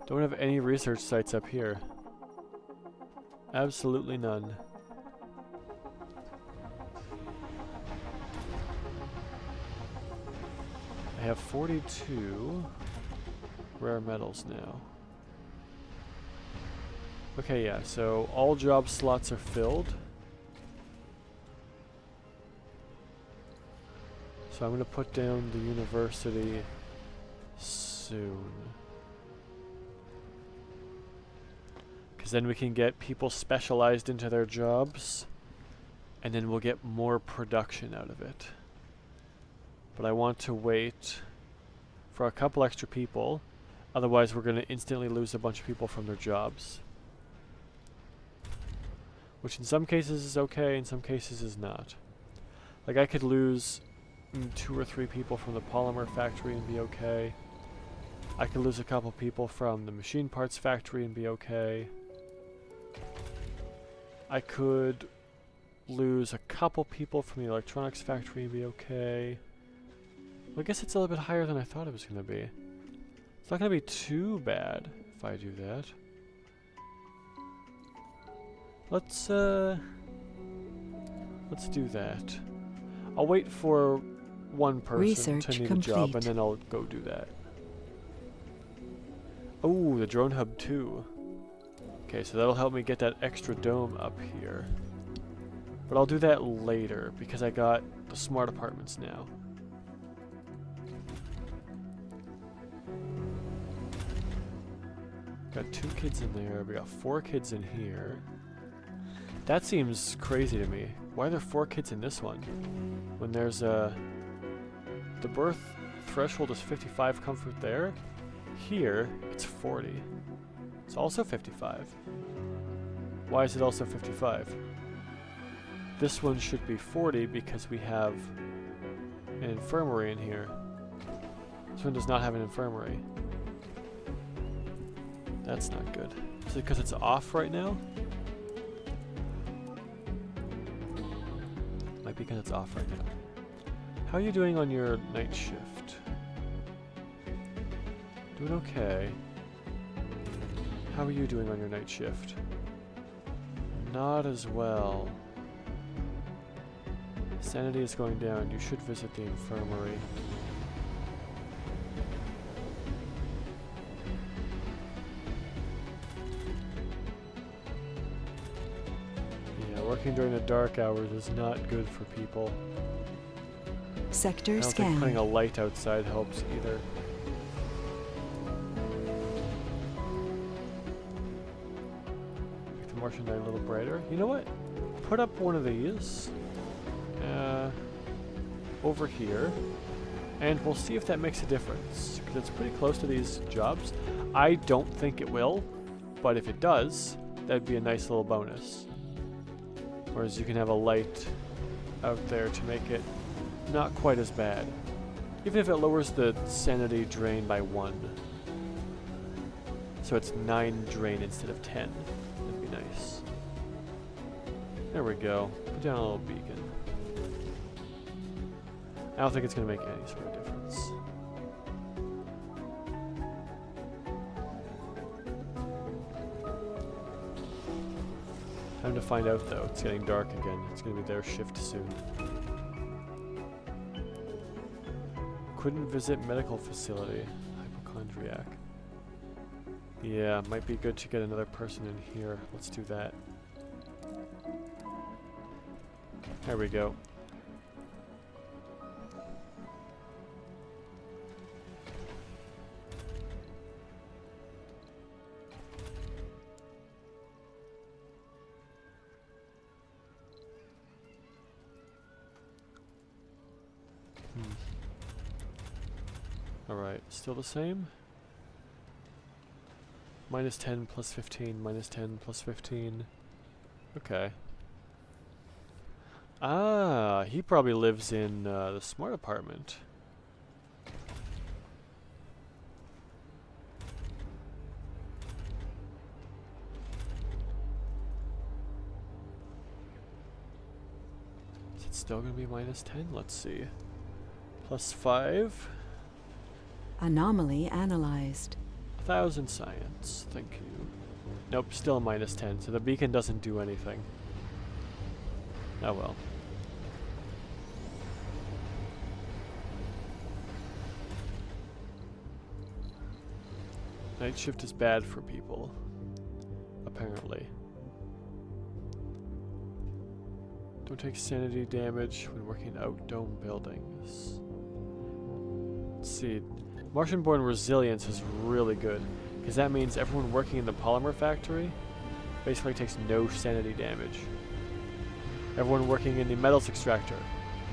Don't have any research sites up here. Absolutely none. I have 42 rare metals now. Okay, yeah, so all job slots are filled. So I'm going to put down the university soon. Because then we can get people specialized into their jobs, and then we'll get more production out of it. But I want to wait for a couple extra people, otherwise we're going to instantly lose a bunch of people from their jobs. Which in some cases is okay, in some cases is not. Like I could lose 2 or 3 people from the polymer factory and be okay. I could lose a couple people from the machine parts factory and be okay. I could lose a couple people from the electronics factory and be okay. Well, I guess it's a little bit higher than I thought it was going to be. It's not going to be too bad if I do that. Let's do that. I'll wait for one person Research to need a job, and complete. then I'll go do that. Oh, the drone hub too. Okay, so that'll help me get that extra dome up here. But I'll do that later, because I got the smart apartments now. Got 2 kids in there, we got 4 kids in here. That seems crazy to me. Why are there 4 kids in this one? When there's the birth threshold is 55 comfort there. Here, it's 40. It's also 55. Why is it also 55? This one should be 40 because we have an infirmary in here. This one does not have an infirmary. That's not good. Is it because it's off right now? Might be because it's off right now. How are you doing on your night shift? Doing okay. How are you doing on your night shift? Not as well. Sanity is going down. You should visit the infirmary. Yeah, working during the dark hours is not good for people. Sector I don't think putting scanned. a light outside helps either. Make the Martian night a little brighter. You know what? Put up one of these over here, and we'll see if that makes a difference, because it's pretty close to these jobs. I don't think it will, but if it does, that'd be a nice little bonus. Whereas you can have a light out there to make it not quite as bad. Even if it lowers the sanity drain by 1. So it's 9 drain instead of 10. That'd be nice. There we go. Put down a little beacon. I don't think it's going to make any sort of difference. Time to find out though. It's getting dark again. It's going to be their shift soon. Couldn't visit medical facility. Hypochondriac. Yeah, might be good to get another person in here. Let's do that. There we go. Alright, still the same? Minus 10 plus 15, minus 10 plus 15. Okay. Ah, he probably lives in the smart apartment. Is it still going to be minus 10? Let's see. Plus 5. Anomaly analyzed. 1,000 science, thank you. Nope, still minus 10, so the beacon doesn't do anything. Oh well. Night shift is bad for people, apparently. Don't take sanity damage when working out dome buildings. Let's see. Martian-born resilience is really good, because that means everyone working in the polymer factory basically takes no sanity damage. Everyone working in the metals extractor,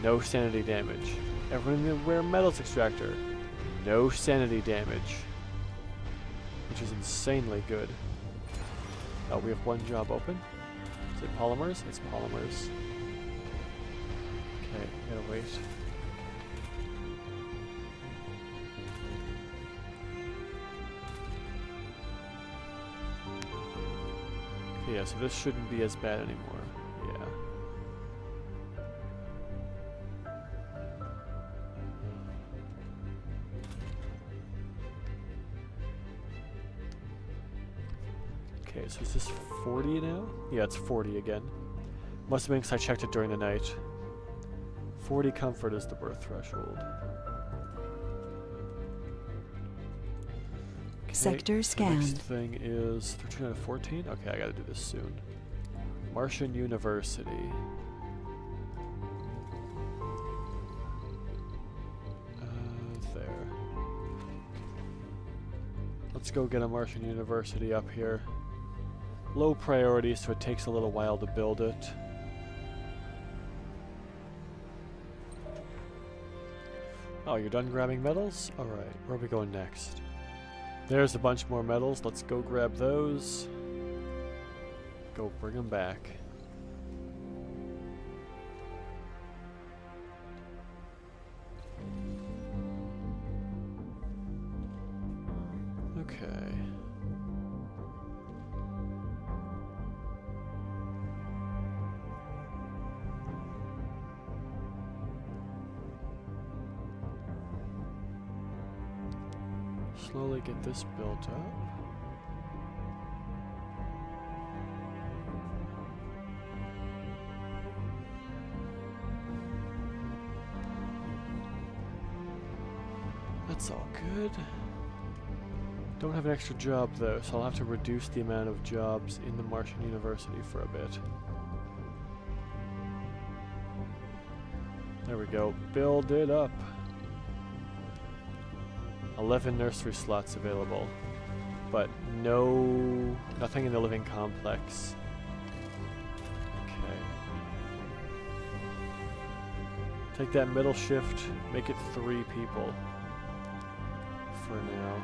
no sanity damage. Everyone in the rare metals extractor, no sanity damage. Which is insanely good. Oh, we have one job open. Is it polymers? It's polymers. Okay, gotta wait. Yeah, so this shouldn't be as bad anymore. Yeah. Okay, so is this 40 now? Yeah, it's 40 again. Must have been because I checked it during the night. 40 comfort is the birth threshold. Okay, Sector the scanned. next thing is 13 out of 14? Okay, I gotta do this soon. Martian University. There. Let's go get a Martian University up here. Low priority, so it takes a little while to build it. Oh, you're done grabbing metals? Alright, where are we going next? There's a bunch more metals. Let's go grab those. Go bring them back. Okay. Slowly get this built up. That's all good. Don't have an extra job though, so I'll have to reduce the amount of jobs in the Martian University for a bit. There we go. Build it up. 11 nursery slots available, but nothing in the living complex. Okay. Take that middle shift, make it 3 people for now.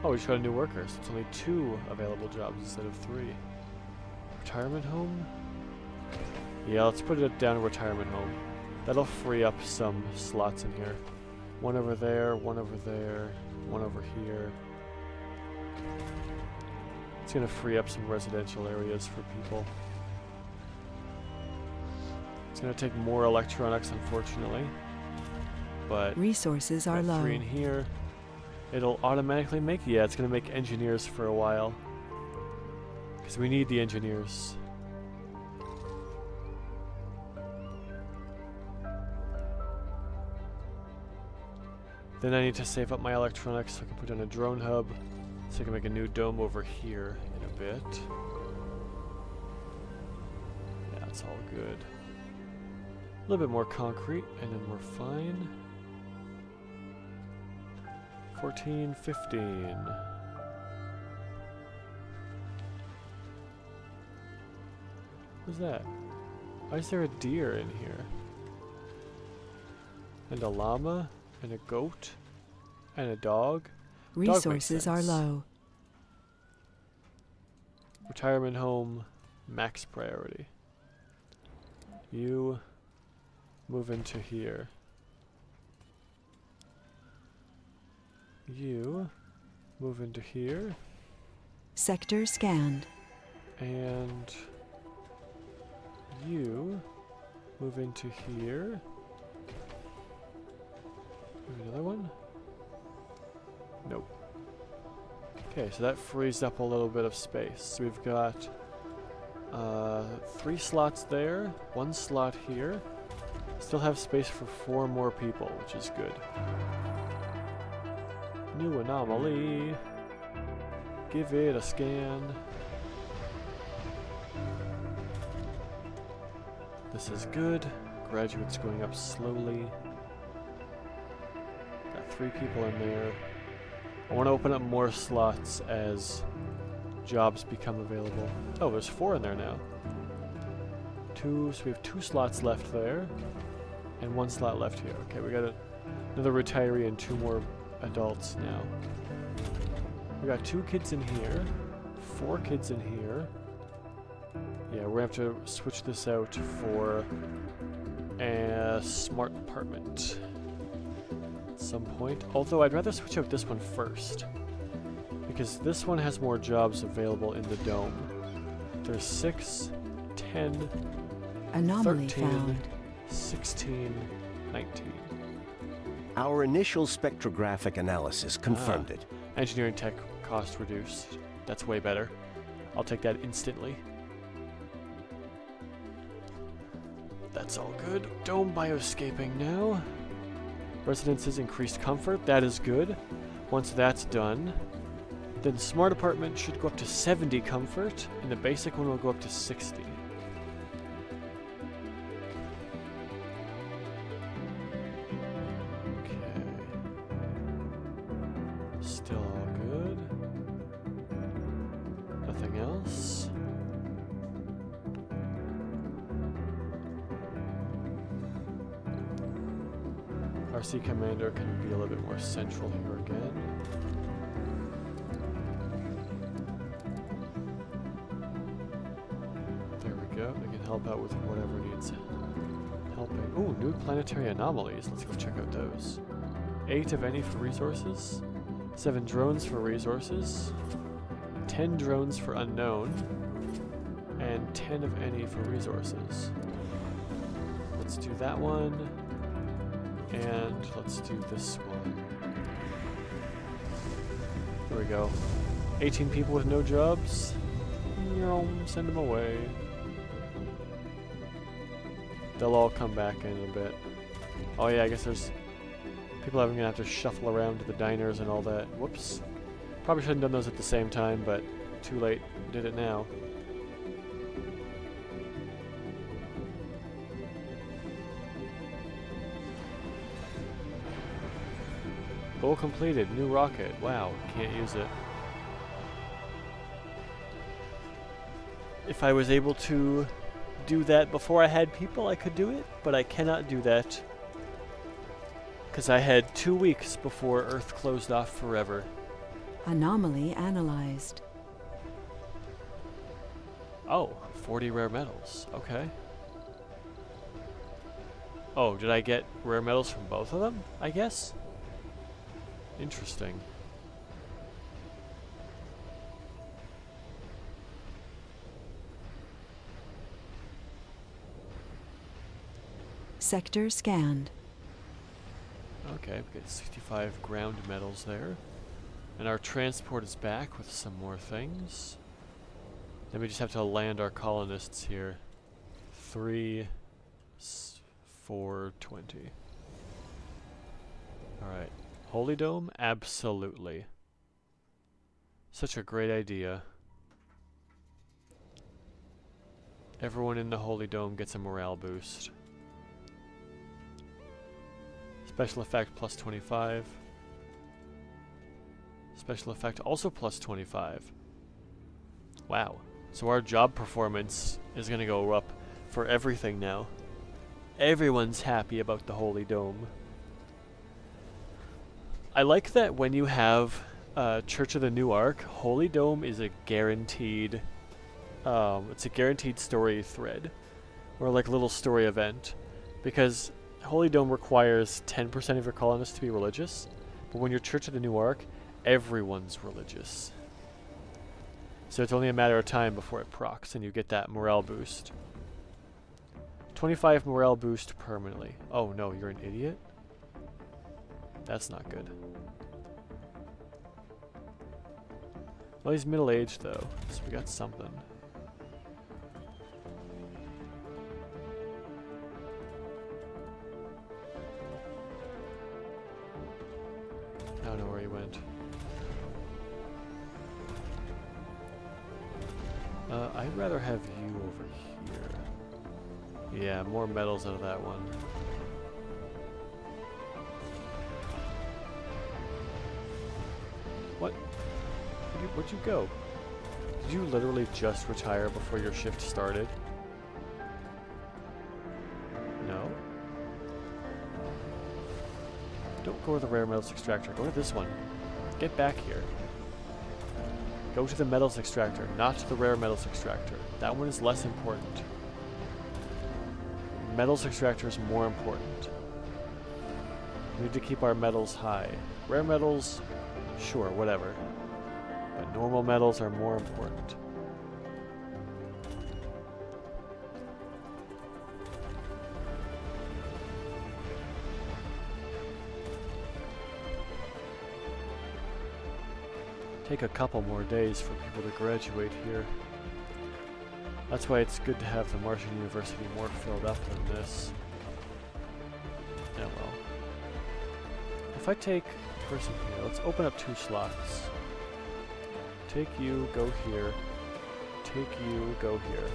Oh, we just got a new worker, so it's only 2 available jobs instead of 3. Retirement home? Yeah, let's put it down to retirement home. That'll free up some slots in here. One over there, one over there, one over here. It's gonna free up some residential areas for people. It's gonna take more electronics, unfortunately. But Resources are got low. 3 in here. It'll automatically make, yeah, it's gonna make engineers for a while. Because we need the engineers. Then I need to save up my electronics so I can put in a drone hub, so I can make a new dome over here in a bit. Yeah, it's all good. A little bit more concrete, and then we're fine. 14, 15. What's that? Why is there a deer in here? And a llama? And a goat? And a dog? Resources are sense. low. Retirement home, max priority. You move into here. You move into here. Sector scanned. And you move into here. Another one? Nope. Okay, so that frees up a little bit of space. So we've got 3 slots there, 1 slot here. Still have space for 4 more people, which is good. New anomaly. Give it a scan. This is good. Graduates going up slowly. 3 people in there. I want to open up more slots as jobs become available. Oh, there's 4 in there now. 2, so we have 2 slots left there, and 1 slot left here. Okay, we got another retiree and 2 more adults now. We got 2 kids in here, 4 kids in here. Yeah, we're gonna have to switch this out for a smart apartment. Some point. Although I'd rather switch out this one first. Because this one has more jobs available in the dome. There's 6, 10, Anomaly 13, found. 16, 19. Our initial spectrographic analysis confirmed it. Engineering tech cost reduced. That's way better. I'll take that instantly. That's all good. Dome bioscaping now. Residences increased comfort. That is good. Once that's done, then smart apartment should go up to 70 comfort, and the basic one will go up to 60. Okay. Still all good. Nothing else. RC Commander can be a little bit more central here again. There we go. They can help out with whatever needs helping. Ooh, new planetary anomalies. Let's go check out those. 8 of any for resources. 7 drones for resources. 10 drones for unknown. And 10 of any for resources. Let's do that one. And let's do this one. There we go. 18 people with no jobs. Send them away. They'll all come back in a bit. Oh yeah, I guess there's people are gonna have to shuffle around to the diners and all that. Whoops. Probably shouldn't have done those at the same time, but too late. Did it now. Goal completed. New rocket. Wow, can't use it. If I was able to do that before I had people, I could do it, but I cannot do that because I had 2 weeks before Earth closed off forever. Anomaly analyzed. Oh, 40 rare metals. Okay. Oh, did I get rare metals from both of them, I guess? Interesting. Sector scanned. Okay, we got 65 ground metals there. And our transport is back with some more things. Then we just have to land our colonists here. 3, 4, 20. Alright. Holy Dome? Absolutely. Such a great idea. Everyone in the Holy Dome gets a morale boost. Special effect plus 25. Special effect also plus 25. Wow. So our job performance is going to go up for everything now. Everyone's happy about the Holy Dome. I like that when you have Church of the New Ark, Holy Dome is a guaranteed, it's a guaranteed story thread, or like little story event, because Holy Dome requires 10% of your colonists to be religious, but when you're Church of the New Ark, everyone's religious. So it's only a matter of time before it procs and you get that morale boost. 25 morale boost permanently. Oh no, you're an idiot? That's not good. Well, he's middle-aged though, so we got something. I don't know where he went. I'd rather have you over here. Yeah, more metals out of that one. What? Where'd you go? Did you literally just retire before your shift started? No? Don't go to the rare metals extractor. Go to this one. Get back here. Go to the metals extractor, not to the rare metals extractor. That one is less important. Metals extractor is more important. We need to keep our metals high. Rare metals, sure, whatever. but normal metals are more important. Take a couple more days for people to graduate here. That's why it's good to have the Martian University more filled up than this. Yeah, well. If I take a person here, let's open up 2 slots. Take you, go here. Take you, go here.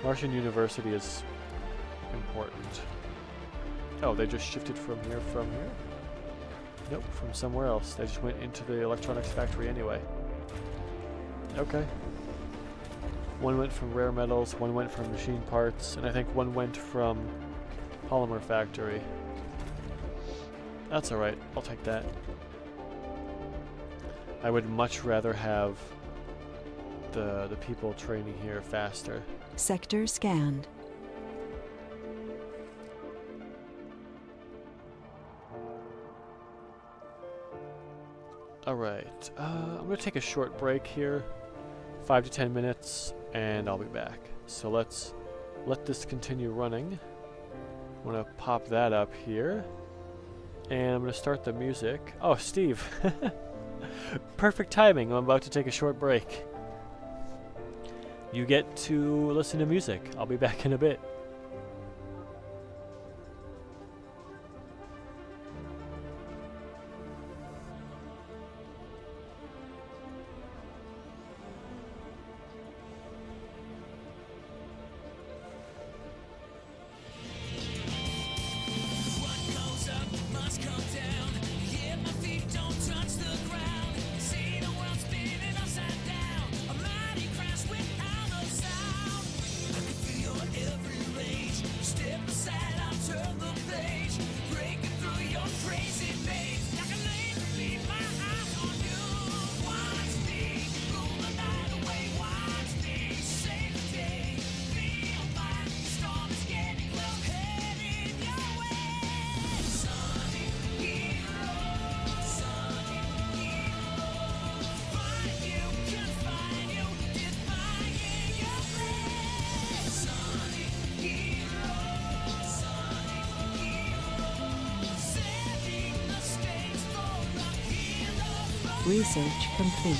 Martian University is important. Oh, they just shifted from here, Nope, from somewhere else. They just went into the electronics factory anyway. Okay. One went from rare metals, one went from machine parts, and I think one went from polymer factory. That's alright, I'll take that. I would much rather have the people training here faster. Sector scanned. Alright, I'm going to take a short break here, 5 to 10 minutes, and I'll be back. So let's let this continue running. I'm going to pop that up here, and I'm going to start the music. Oh, Steve! Perfect timing, I'm about to take a short break. You get to listen to music. I'll be back in a bit. Research complete.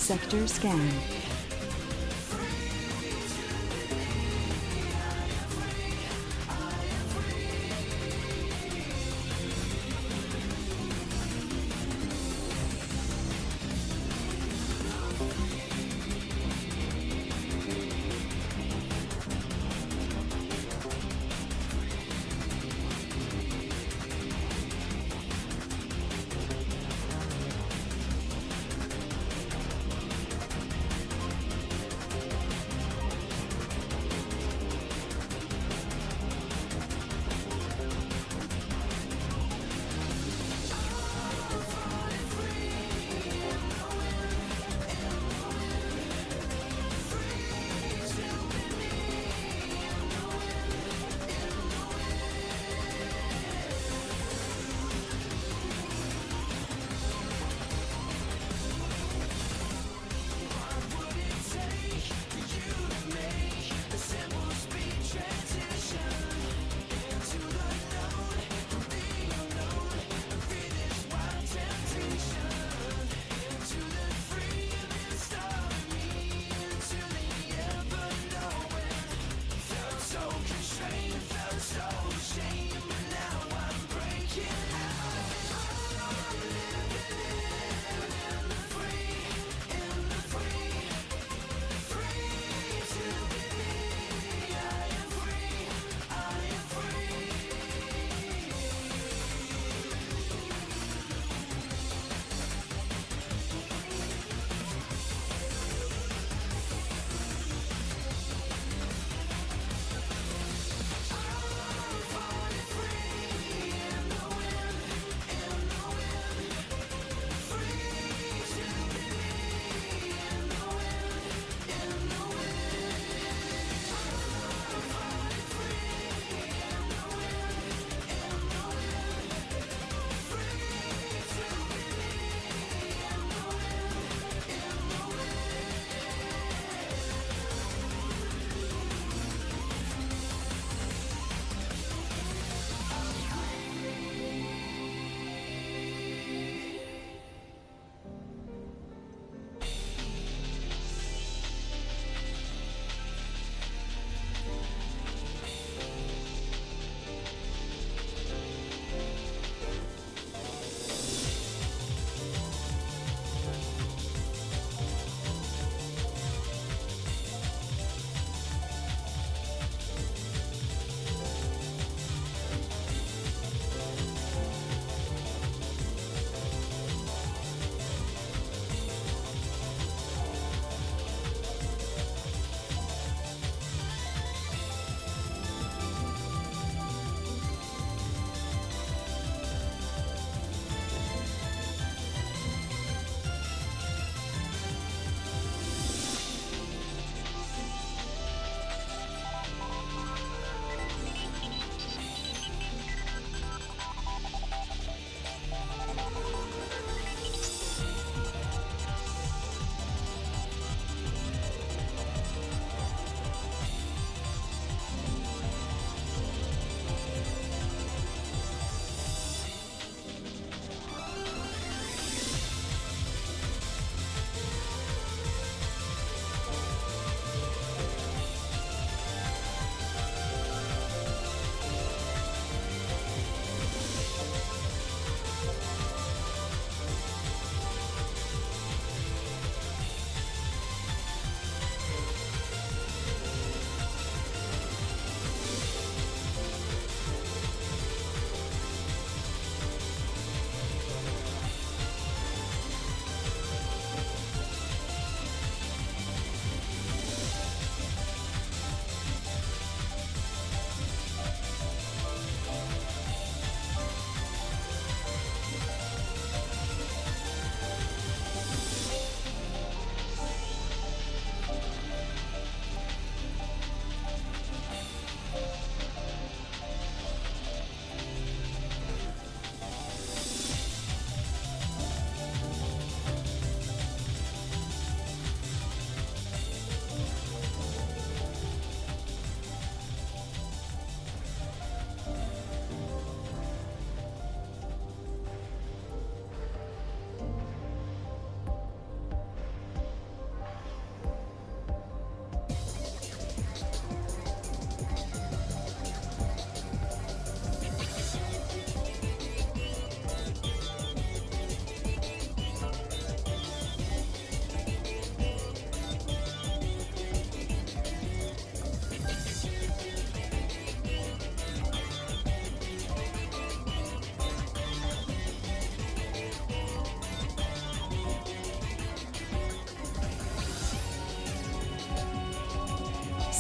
Sector scanned.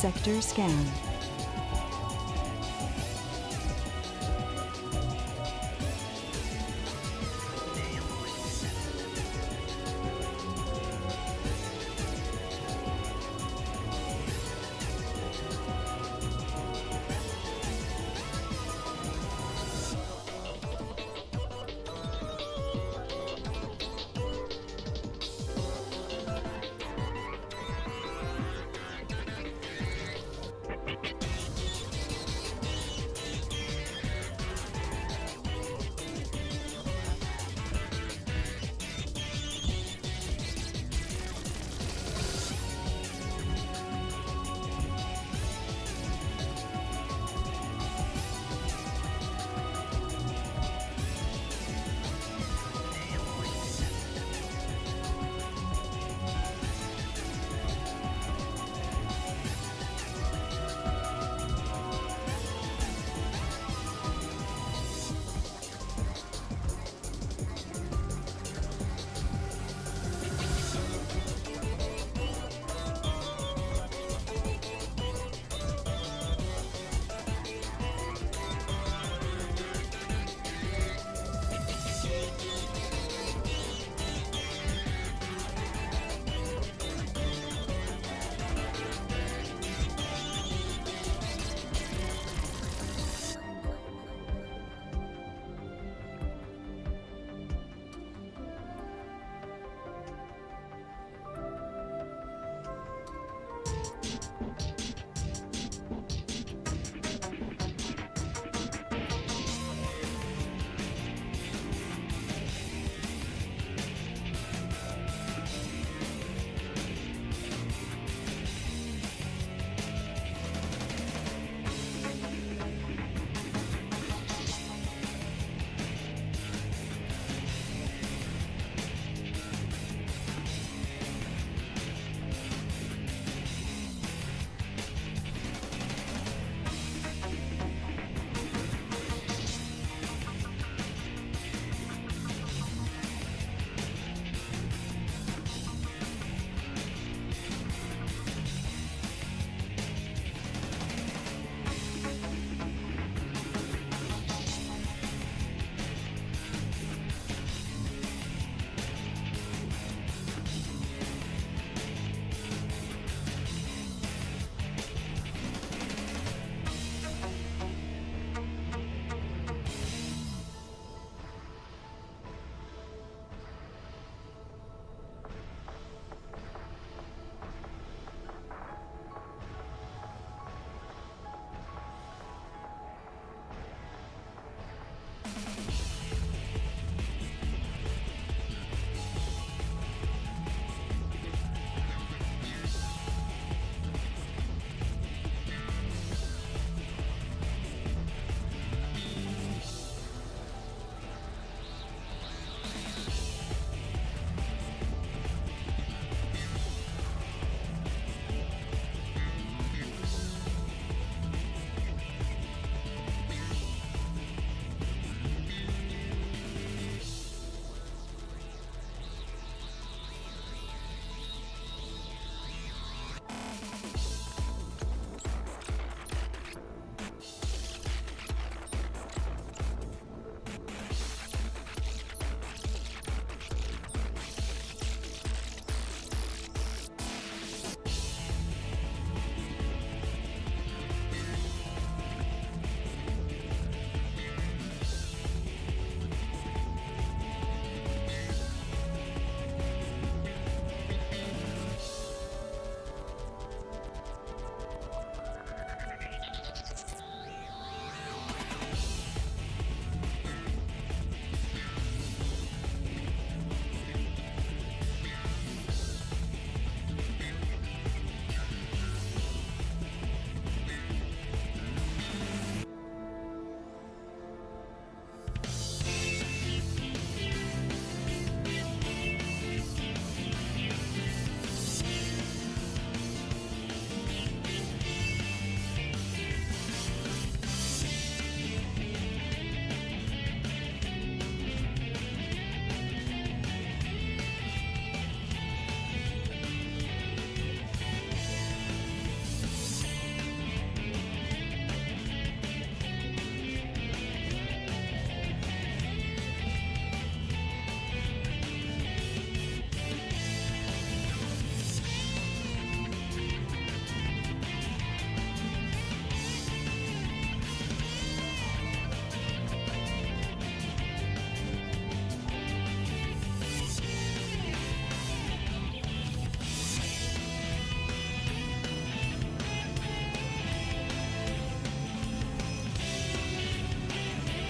Sector scanned.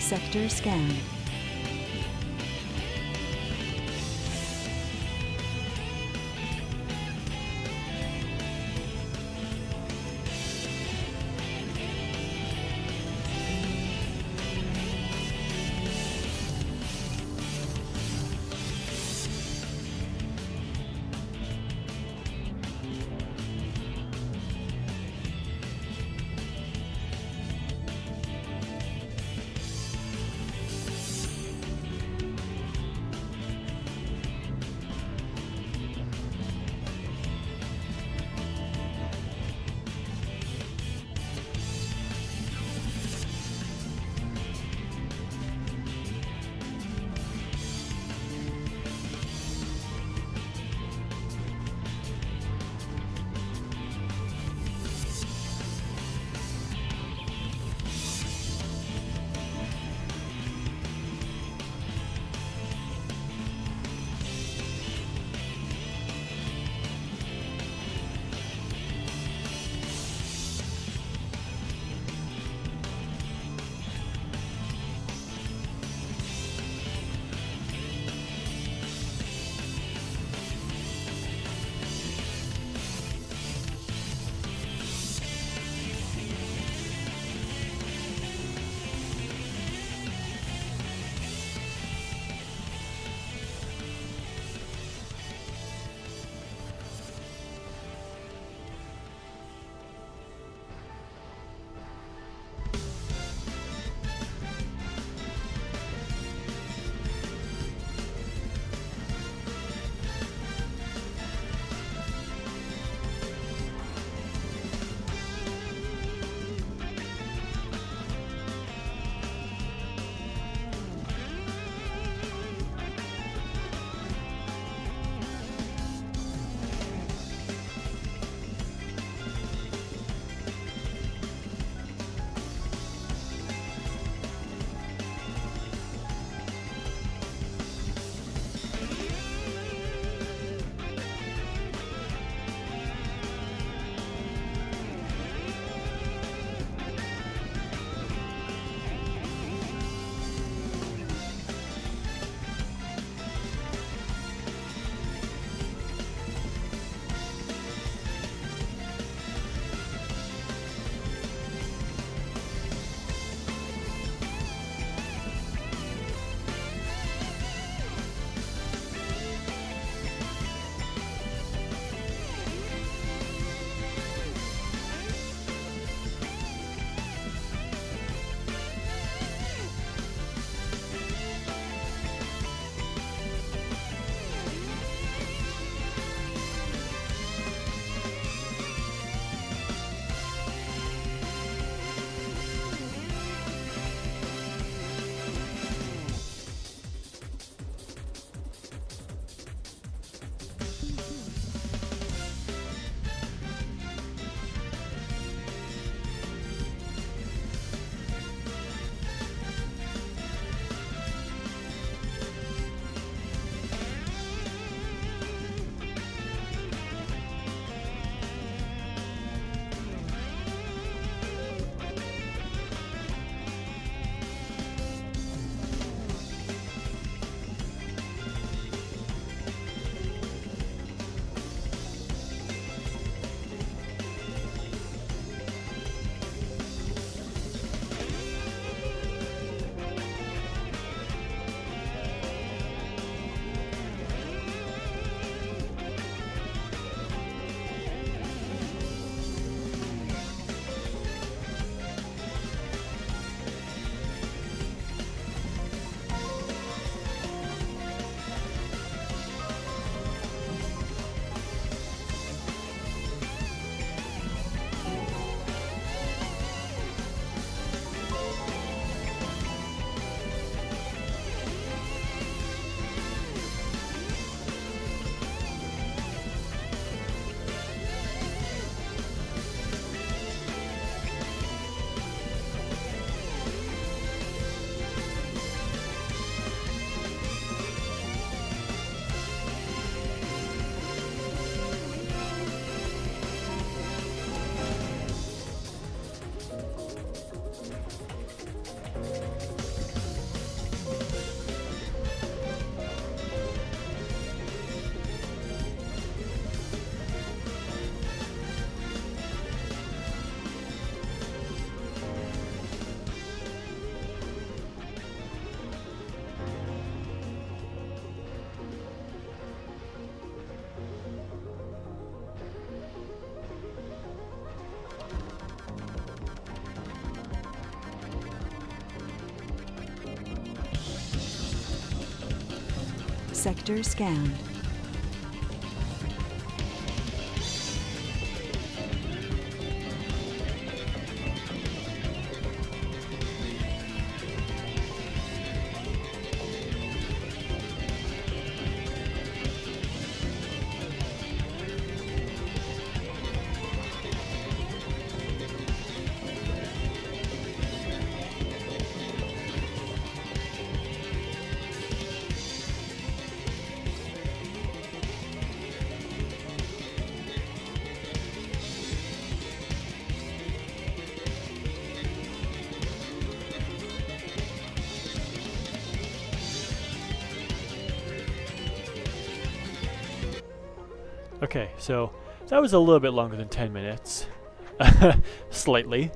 Sector scanned. Sector scanned. Okay, so that was a little bit longer than 10 minutes. Slightly.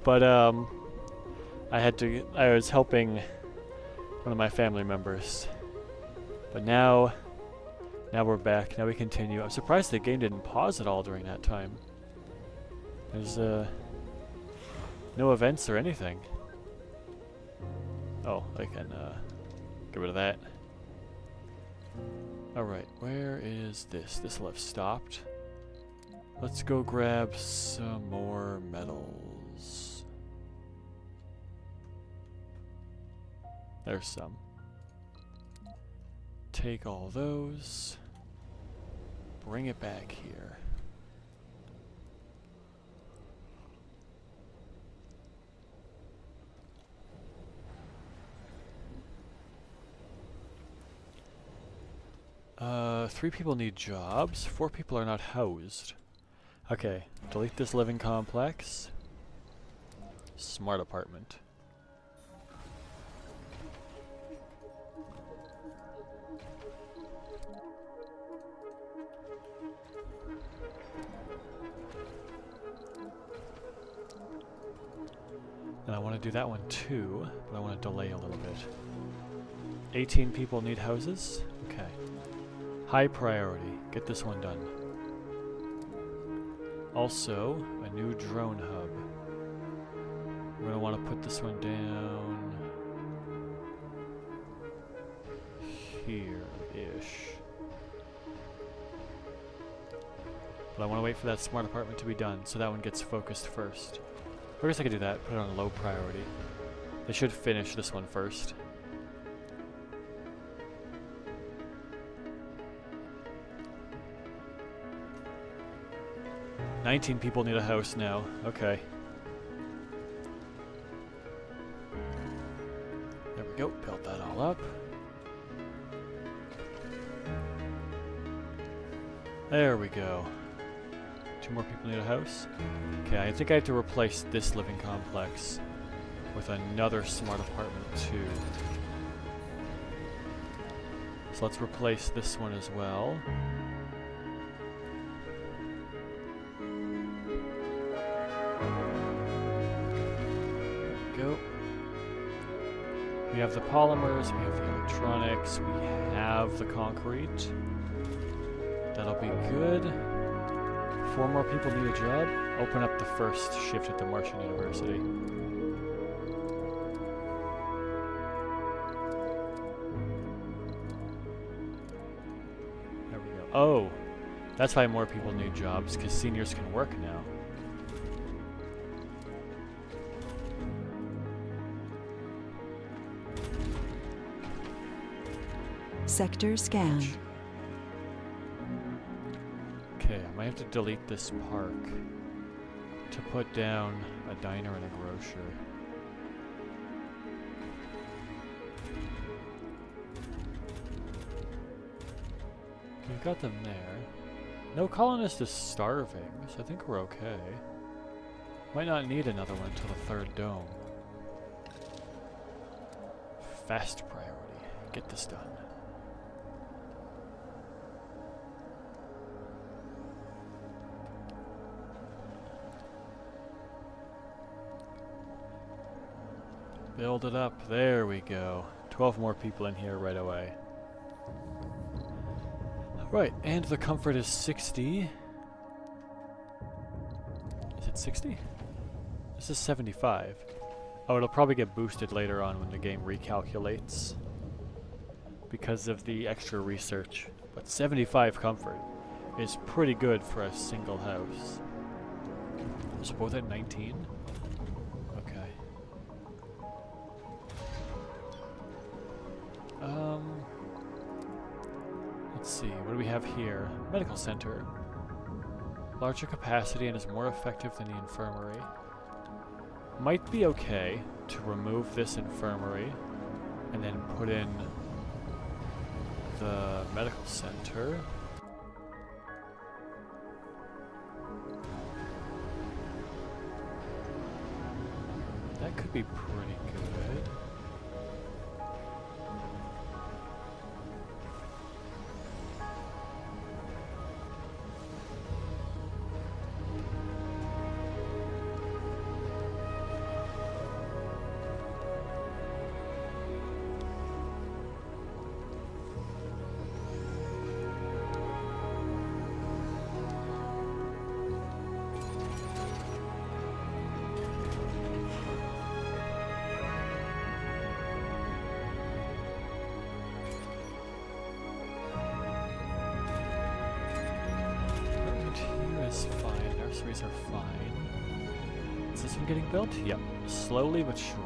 But, I was helping one of my family members. But now we're back. Now we continue. I'm surprised the game didn't pause at all during that time. There's, no events or anything. Oh, I can, get rid of that. Alright, where is this? This will have stopped. Let's go grab some more metals. There's some. Take all those. Bring it back here. Three people need jobs. 4 people are not housed. Okay, delete this living complex. Smart apartment. And I want to do that one too, but I want to delay a little bit. 18 people need houses? Okay. High priority. Get this one done. Also, a new drone hub. We're going to want to put this one down here-ish. But I want to wait for that smart apartment to be done, so that one gets focused first. I guess I could do that, put it on low priority. They should finish this one first. "19 people need a house now." Okay. There we go. Built that all up. There we go. 2 more people need a house. Okay, I think I have to replace this living complex with another smart apartment too. So let's replace this one as well. Go. We have the polymers, we have the electronics, we have the concrete. That'll be good. 4 more people need a job. Open up the first shift at the Martian University. There we go. Oh, that's why more people need jobs, because seniors can work now. Sector scanned. Okay, I might have to delete this park to put down a diner and a grocer. We've got them there. No colonist is starving, so I think we're okay. Might not need another one until the 3rd dome. Fast priority. Get this done. Build it up. There we go. 12 more people in here right away. Right, and the comfort is 60. Is it 60? This is 75. Oh, it'll probably get boosted later on when the game recalculates. because of the extra research. But 75 comfort is pretty good for a single house. So both at 19? Okay. Let's see, what do we have here? Medical center. Larger capacity and is more effective than the infirmary. Might be okay to remove this infirmary and then put in the medical center. That could be pretty good. Fine. Nurseries are fine. Is this one getting built? Yep. Slowly but surely.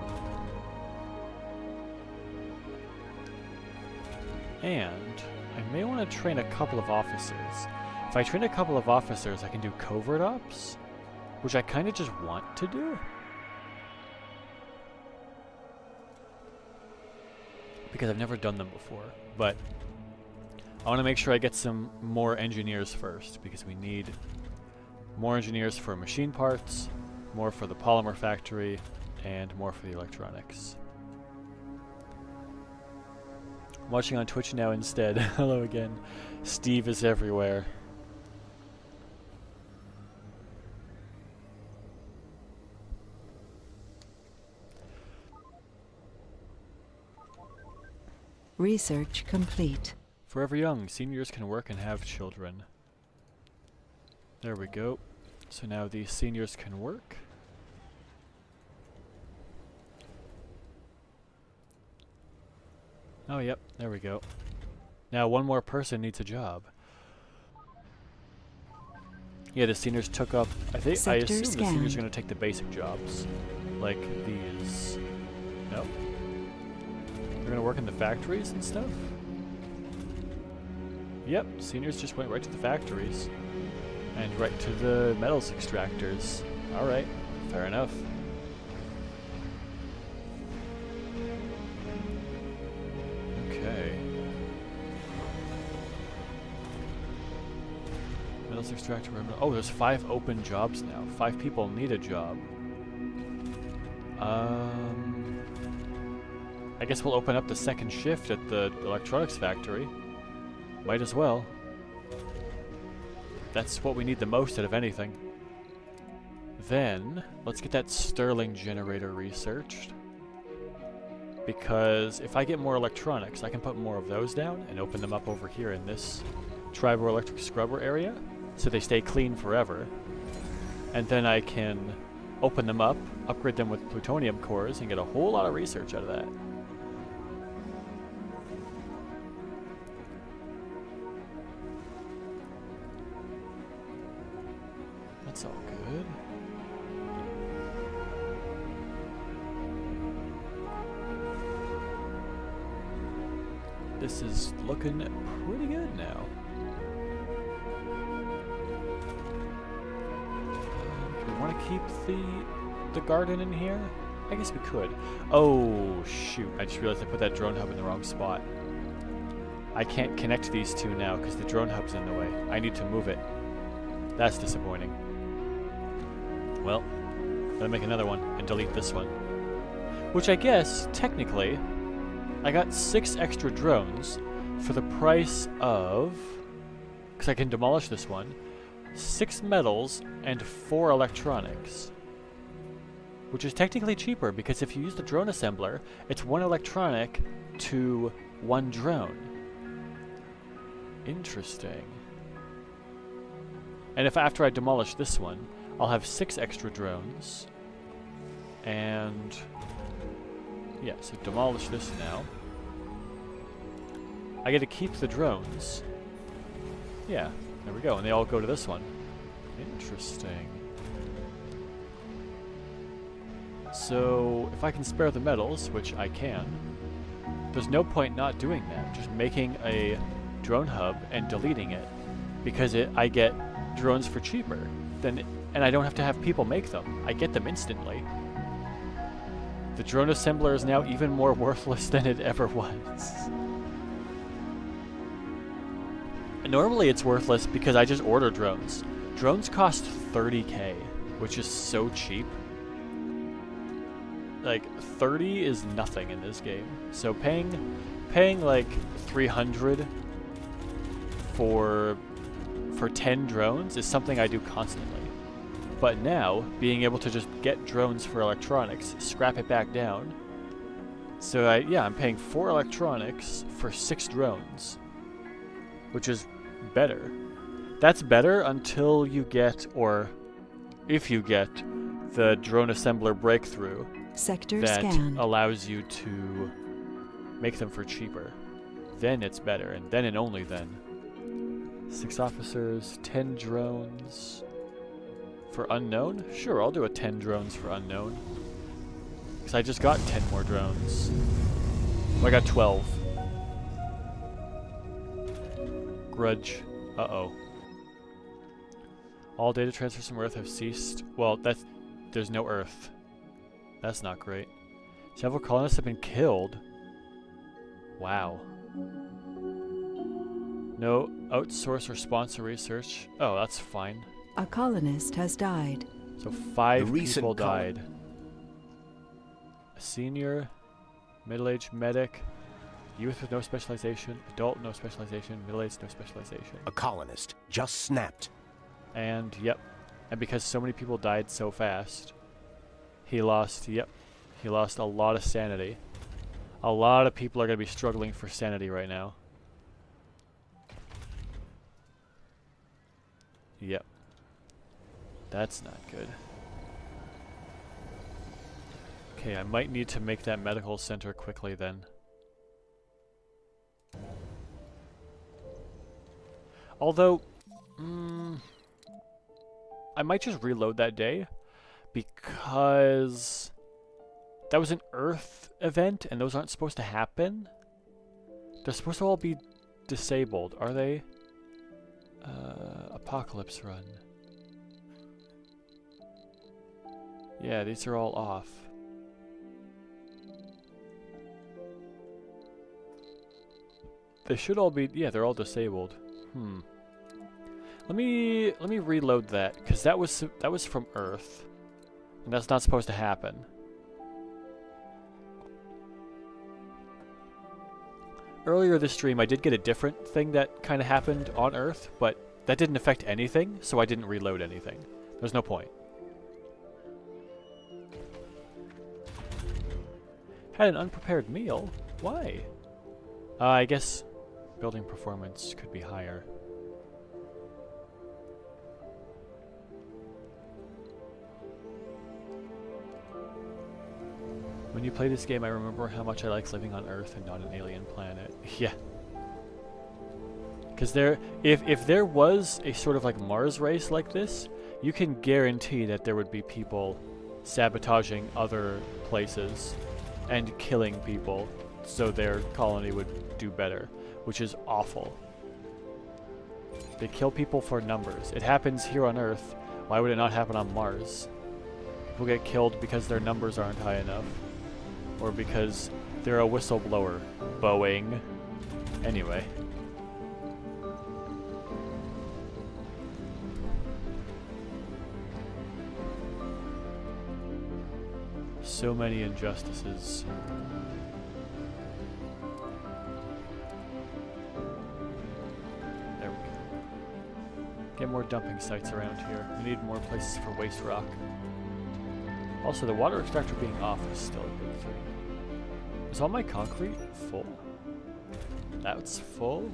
And I may want to train a couple of officers. If I train a couple of officers, I can do covert ops, which I kind of just want to do. Because I've never done them before, but I want to make sure I get some more engineers first, because we need more engineers for machine parts, more for the polymer factory, and more for the electronics. I'm watching on Twitch now instead. Hello again. Steve is everywhere. Research complete. Forever young, seniors can work and have children. There we go. So now these seniors can work. Oh, yep, there we go. Now one more person needs a job. Yeah, the seniors took up, I think, I assume the seniors are going to take the basic jobs. Like these. No? They're going to work in the factories and stuff? Yep, seniors just went right to the factories. And right to the metals extractors. Alright, fair enough. Okay. Metals extractor. Oh, there's 5 open jobs now. 5 people need a job. I guess we'll open up the second shift at the electronics factory. Might as well. That's what we need the most out of anything. Then, let's get that Stirling generator researched. Because if I get more electronics, I can put more of those down and open them up over here in this Tribor Electric Scrubber area, so they stay clean forever. And then I can open them up, upgrade them with plutonium cores, and get a whole lot of research out of that. That's all good. This is looking pretty good now. Do we want to keep the garden in here? I guess we could. Oh, shoot. I just realized I put that drone hub in the wrong spot. I can't connect these two now because the drone hub's in the way. I need to move it. That's disappointing. Well, gotta make another one and delete this one. Which I guess, technically, I got 6 extra drones for the price of, because I can demolish this one, 6 metals and 4 electronics. Which is technically cheaper because if you use the drone assembler, it's 1 electronic to 1 drone. Interesting. And if after I demolish this one, I'll have 6 extra drones. And yeah, so demolish this now. I get to keep the drones. Yeah, there we go. And they all go to this one. Interesting. So, if I can spare the metals, which I can, there's no point not doing that. Just making a drone hub and deleting it. Because I get drones for cheaper. And I don't have to have people make them. I get them instantly. The drone assembler is now even more worthless than it ever was. Normally it's worthless because I just order drones. Drones cost 30k, which is so cheap. Like 30 is nothing in this game. So paying like 300 for 10 drones is something I do constantly. But now, being able to just get drones for electronics, scrap it back down. So I'm paying 4 electronics for 6 drones, which is better. That's better until you get, or if you get, the drone assembler breakthrough Sector that scanned. allows you to make them for cheaper. Then it's better, and then and only then. 6 officers, 10 drones. For unknown? Sure, I'll do a 10 drones for unknown. Because I just got 10 more drones. Oh, I got 12. Grudge. Uh-oh. All data transfers from Earth have ceased. Well, there's no Earth. That's not great. Several colonists have been killed. Wow. No outsource or sponsor research. Oh, that's fine. A colonist has died. So 5 recent people died. A senior, middle-aged medic, youth with no specialization, adult no specialization, middle-aged no specialization. A colonist just snapped. And yep. And because so many people died so fast, he lost a lot of sanity. A lot of people are going to be struggling for sanity right now. Yep. That's not good. Okay, I might need to make that medical center quickly then. Although, I might just reload that day because that was an Earth event and those aren't supposed to happen. They're supposed to all be disabled, are they? Apocalypse run. Yeah, these are all off. They should all be, yeah, they're all disabled. Let me reload that, because that was from Earth. And that's not supposed to happen. Earlier this stream I did get a different thing that kind of happened on Earth, but that didn't affect anything, so I didn't reload anything. There's no point. Had an unprepared meal? Why? I guess building performance could be higher. When you play this game, I remember how much I like living on Earth and not an alien planet. Yeah. Because if there was a sort of like Mars race like this, you can guarantee that there would be people sabotaging other places and killing people so their colony would do better, which is awful. They kill people for numbers. It happens here on Earth. Why would it not happen on Mars? People get killed because their numbers aren't high enough. Or because they're a whistleblower. Boeing. Anyway. So many injustices. There we go. Get more dumping sites around here. We need more places for waste rock. Also, the water extractor being off is still a good thing. Is all my concrete full? That's full.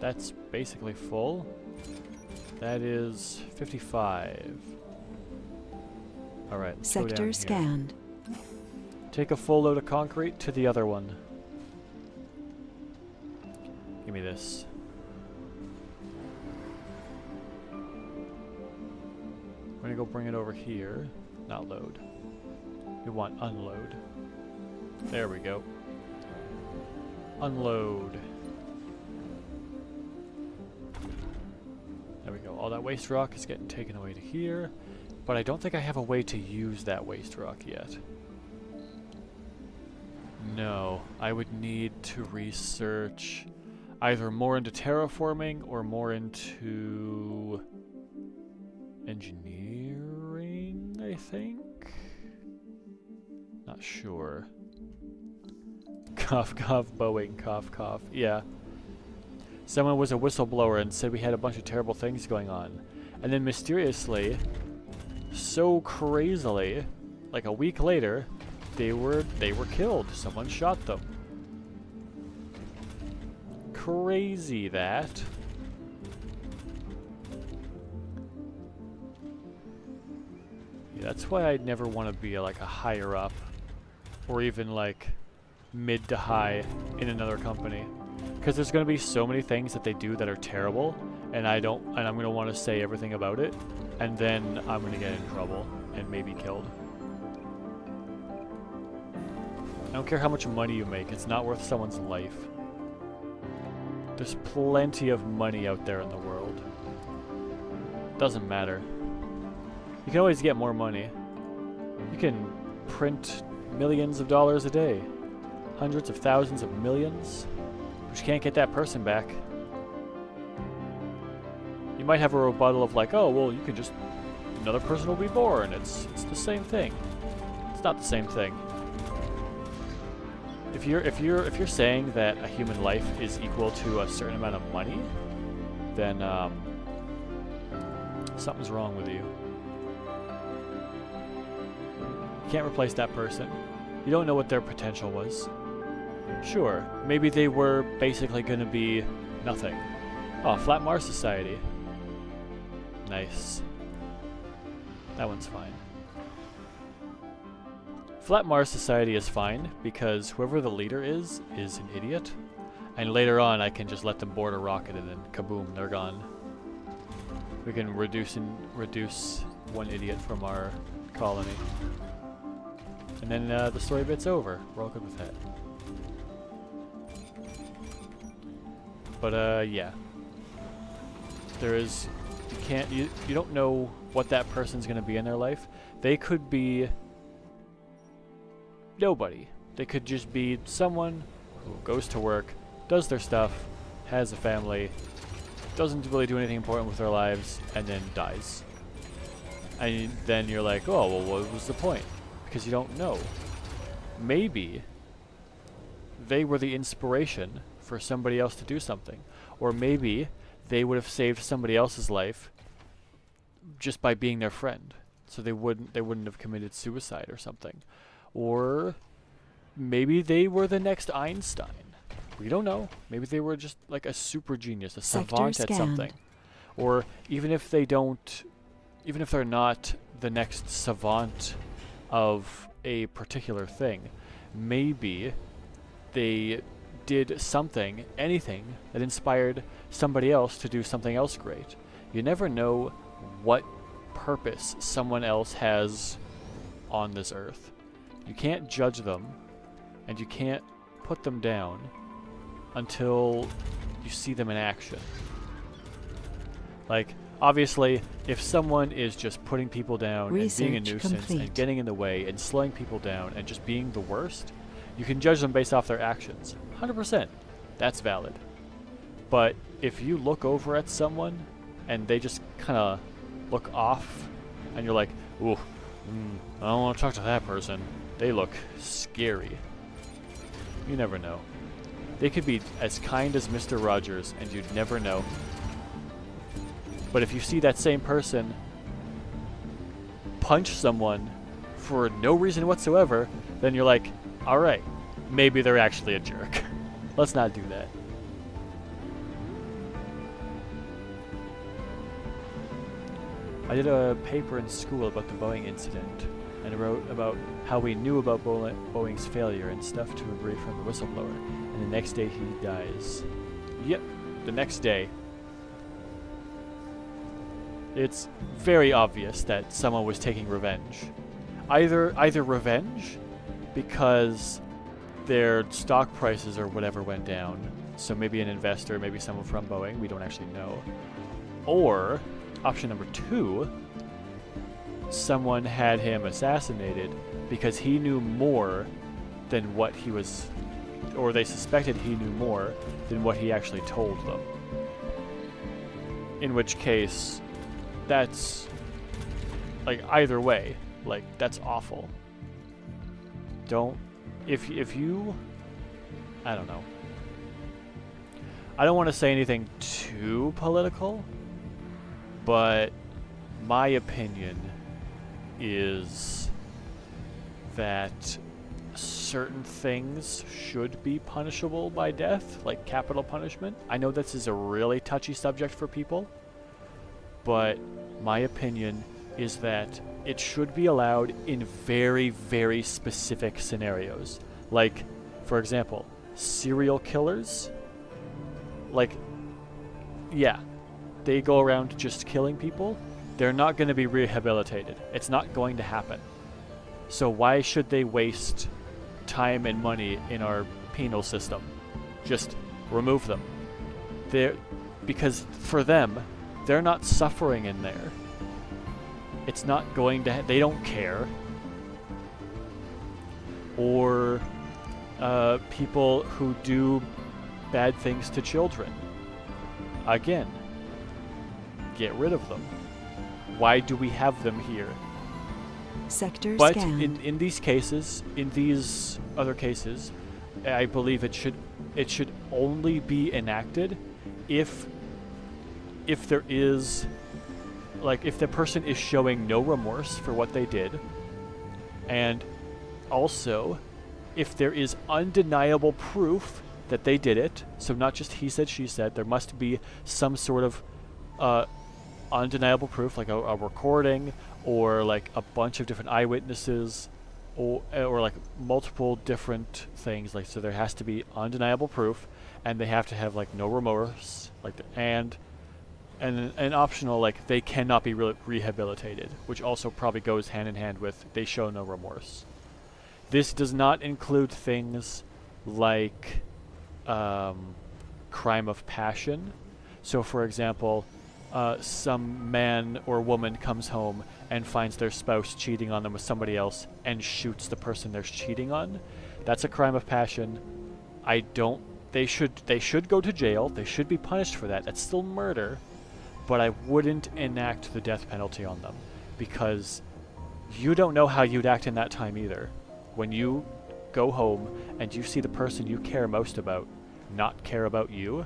That's basically full. That is 55. Alright, let's go down Sector here. scanned. Take a full load of concrete to the other one. Give me this. We're gonna go bring it over here. Not load. We want unload. There we go. Unload. There we go. All that waste rock is getting taken away to here. But I don't think I have a way to use that waste rock yet. No. I would need to research either more into terraforming or more into engineering, I think? Not sure. Cough, cough, Boeing, cough, cough. Yeah. Someone was a whistleblower and said we had a bunch of terrible things going on. And then mysteriously, so crazily, like a week later, they were killed. Someone shot them. Crazy that. Yeah, that's why I'd never want to be like a higher up or even like mid to high in another company. Because there's going to be so many things that they do that are terrible, and I'm going to want to say everything about it, and then I'm going to get in trouble and maybe killed. I don't care how much money you make, it's not worth someone's life. There's plenty of money out there in the world. Doesn't matter. You can always get more money. You can print millions of dollars a day. Hundreds of thousands of millions. But you can't get that person back. You might have a rebuttal of like, oh, well, you can just... another person will be born. It's the same thing. It's not the same thing. If you're saying that a human life is equal to a certain amount of money, then something's wrong with you. You can't replace that person. You don't know what their potential was. Sure, maybe they were basically going to be nothing. Oh, Flat Mars Society. Nice. That one's fine. Flat Mars Society is fine because whoever the leader is an idiot. And later on I can just let them board a rocket and then kaboom, they're gone. We can reduce one idiot from our colony. And then the story bit's over. We're all good with that. But yeah. You don't know what that person's gonna be in their life. They could be nobody. They could just be someone who goes to work, does their stuff, has a family, doesn't really do anything important with their lives, and then dies. And then you're like, oh, well, what was the point? Because you don't know. Maybe they were the inspiration for somebody else to do something. Or maybe they would have saved somebody else's life just by being their friend. So they wouldn't have committed suicide or something. Or maybe they were the next Einstein. We don't know. Maybe they were just like a super genius, a savant at something. Or even if they're not the next savant of a particular thing, maybe they did something, anything, that inspired somebody else to do something else great. You never know what purpose someone else has on this earth. You can't judge them, and you can't put them down until you see them in action. Like, obviously, if someone is just putting people down and being a nuisance and getting in the way and slowing people down and just being the worst, you can judge them based off their actions. 100%. That's valid. But if you look over at someone and they just kind of look off and you're like, ooh, I don't want to talk to that person. They look scary. You never know. They could be as kind as Mr. Rogers and you'd never know. But if you see that same person punch someone for no reason whatsoever, then you're like, alright, maybe they're actually a jerk. Let's not do that. I did a paper in school about the Boeing incident, and I wrote about how we knew about Boeing's failure and stuff to agree from the whistleblower, and the next day he dies. Yep, the next day. It's very obvious that someone was taking revenge. Either revenge because their stock prices or whatever went down, so maybe an investor, maybe someone from Boeing, we don't actually know. Or, option number 2, someone had him assassinated because he knew more than what he was, or they suspected he knew more than what he actually told them. In which case, that's, like, either way, like, that's awful. Don't, if you, I don't know. I don't want to say anything too political, but my opinion is that certain things should be punishable by death, like capital punishment. I know this is a really touchy subject for people, but my opinion is that it should be allowed in very, very specific scenarios. Like, for example, serial killers. Like, yeah, they go around just killing people. They're not going to be rehabilitated. It's not going to happen. So why should they waste time and money in our penal system? Just remove them. Because for them, they're not suffering in there. It's not going to... they don't care. Or people who do bad things to children. Again, get rid of them. Why do we have them here? Sector But scanned. in these cases, in these other cases, I believe it should only be enacted if there is, like, if the person is showing no remorse for what they did, and also if there is undeniable proof that they did it, so not just he said, she said, there must be some sort of undeniable proof, like a recording, or like a bunch of different eyewitnesses, or like multiple different things. Like, so there has to be undeniable proof, and they have to have like no remorse, like and an optional, like, they cannot be rehabilitated, which also probably goes hand in hand with they show no remorse. This does not include things like crime of passion. So, for example, some man or woman comes home and finds their spouse cheating on them with somebody else and shoots the person they're cheating on. That's a crime of passion. They should go to jail. They should be punished for that. That's still murder. But I wouldn't enact the death penalty on them, because you don't know how you'd act in that time either. When you go home and you see the person you care most about not care about you,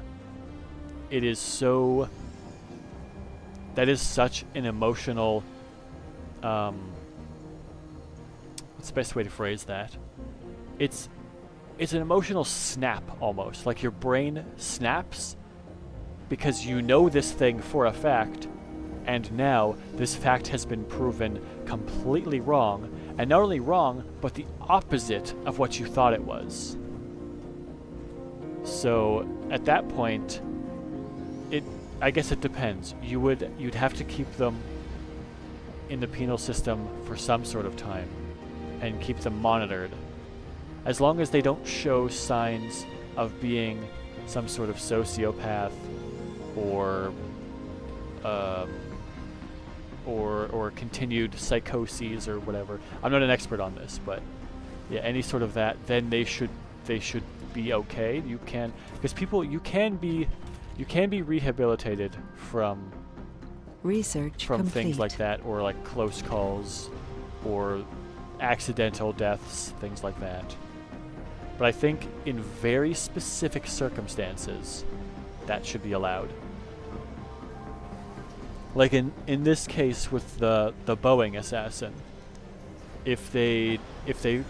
it is so... that is such an emotional... what's the best way to phrase that? It's an emotional snap, almost. Like, your brain snaps because you know this thing for a fact, and now this fact has been proven completely wrong, and not only wrong, but the opposite of what you thought it was. So, at that point, I guess it depends. You'd have to keep them in the penal system for some sort of time, and keep them monitored. As long as they don't show signs of being some sort of sociopath, or continued psychoses or whatever. I'm not an expert on this, but yeah, any sort of that, then they should be okay. You can, because you can be rehabilitated from Research things complete. like that, or like close calls, or accidental deaths, things like that. But I think in very specific circumstances, that should be allowed. Like in this case with the Boeing assassin, if they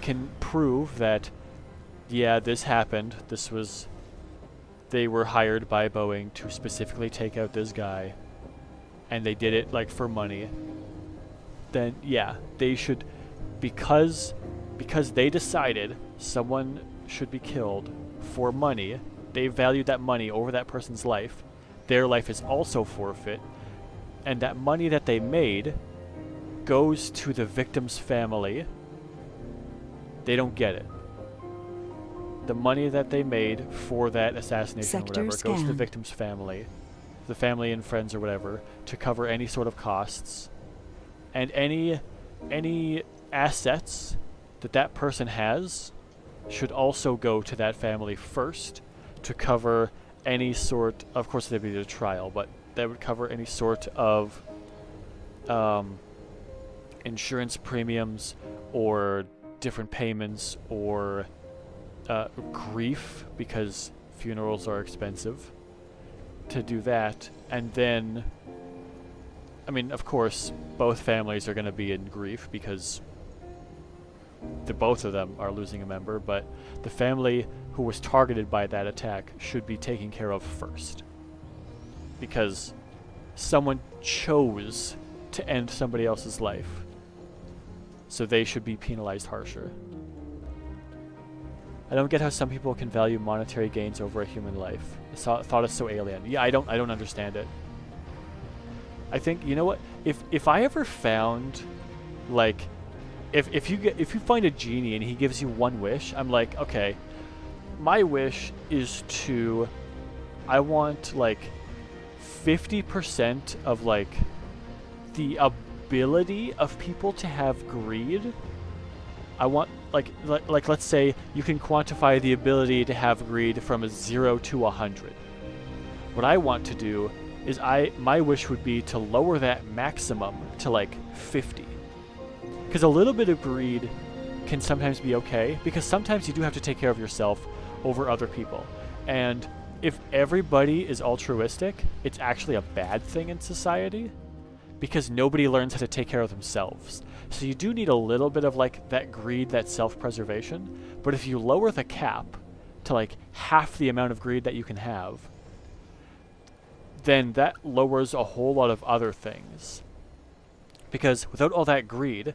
can prove that, yeah, this happened, they were hired by Boeing to specifically take out this guy, and they did it like for money, then yeah, they should, because they decided someone should be killed for money, they value that money over that person's life, their life is also forfeit, and that money that they made goes to the victim's family. They don't get it. The money that they made for that assassination or Sector whatever goes to the scan. victim's family, the family and friends or whatever, to cover any sort of costs. And any assets that that person has should also go to that family first to cover any sort, of course there'd be a trial, but that would cover any sort of insurance premiums or different payments or grief, because funerals are expensive, to do that. And then, I mean, of course, both families are going to be in grief because both of them are losing a member, but the family who was targeted by that attack should be taken care of first. Because someone chose to end somebody else's life. So they should be penalized harsher. I don't get how some people can value monetary gains over a human life. I thought it's so alien. Yeah, I don't understand it. I think, you know what? If I ever found, like, if you find a genie and he gives you one wish, I'm like, okay, my wish is to, I want like 50% of like the ability of people to have greed. I want like let's say you can quantify the ability to have greed from a 0 to 100. What I want to do is my wish would be to lower that maximum to like 50. Because a little bit of greed can sometimes be okay, because sometimes you do have to take care of yourself over other people. And if everybody is altruistic, it's actually a bad thing in society, because nobody learns how to take care of themselves. So you do need a little bit of like that greed, that self-preservation. But if you lower the cap to like half the amount of greed that you can have, then that lowers a whole lot of other things. Because without all that greed,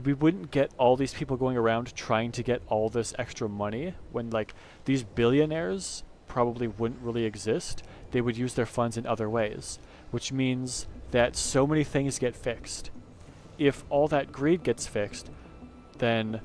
we wouldn't get all these people going around trying to get all this extra money when like these billionaires probably wouldn't really exist. They would use their funds in other ways, which means that so many things get fixed. If all that greed gets fixed, then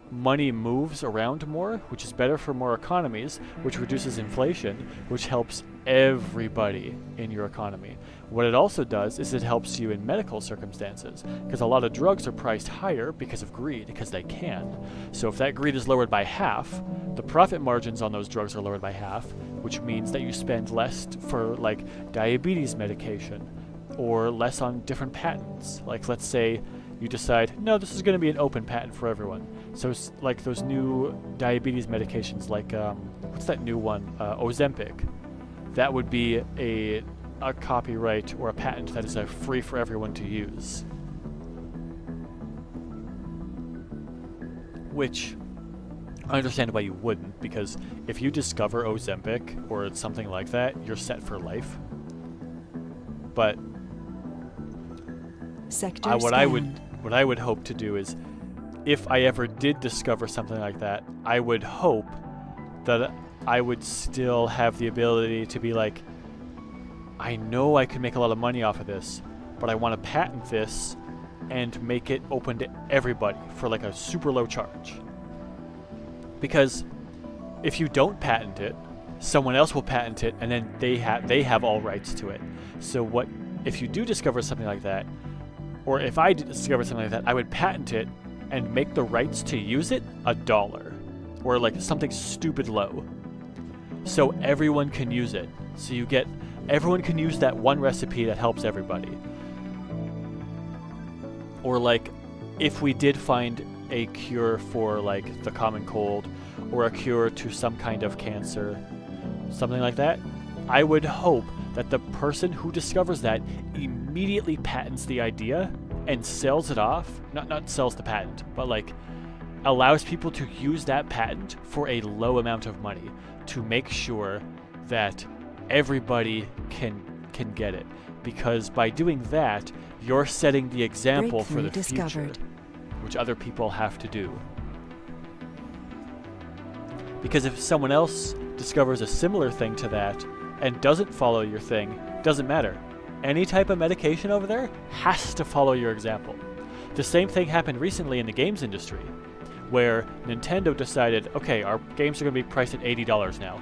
money moves around more, which is better for more economies, which reduces inflation, which helps everybody in your economy. What it also does is it helps you in medical circumstances, because a lot of drugs are priced higher because of greed, because they can. So if that greed is lowered by half, the profit margins on those drugs are lowered by half, which means that you spend less for like diabetes medication, or less on different patents. Like let's say you decide, no, this is going to be an open patent for everyone. So like those new diabetes medications, like what's that new one, Ozempic, that would be a copyright or a patent that is free for everyone to use. Which I understand why you wouldn't, because if you discover Ozempic or something like that, you're set for life. But Sector what scanned. I would hope to do is, if I ever did discover something like that, I would hope that I would still have the ability to be like, I know I could make a lot of money off of this, but I want to patent this and make it open to everybody for like a super low charge. Because if you don't patent it, someone else will patent it, and then they have all rights to it. So what if you do discover something like that, or if I did discover something like that, I would patent it and make the rights to use it $1, or like something stupid low, so everyone can use it. So everyone can use that one recipe that helps everybody. Or like, if we did find a cure for like the common cold, or a cure to some kind of cancer, something like that, I would hope that the person who discovers that immediately patents the idea and sells it off. Not sells the patent, but like allows people to use that patent for a low amount of money to make sure that everybody can get it. Because by doing that, you're setting the example for the future, which other people have to do. Because if someone else discovers a similar thing to that and doesn't follow your thing, doesn't matter. Any type of medication over there has to follow your example. The same thing happened recently in the games industry, where Nintendo decided, okay, our games are going to be priced at $80 now.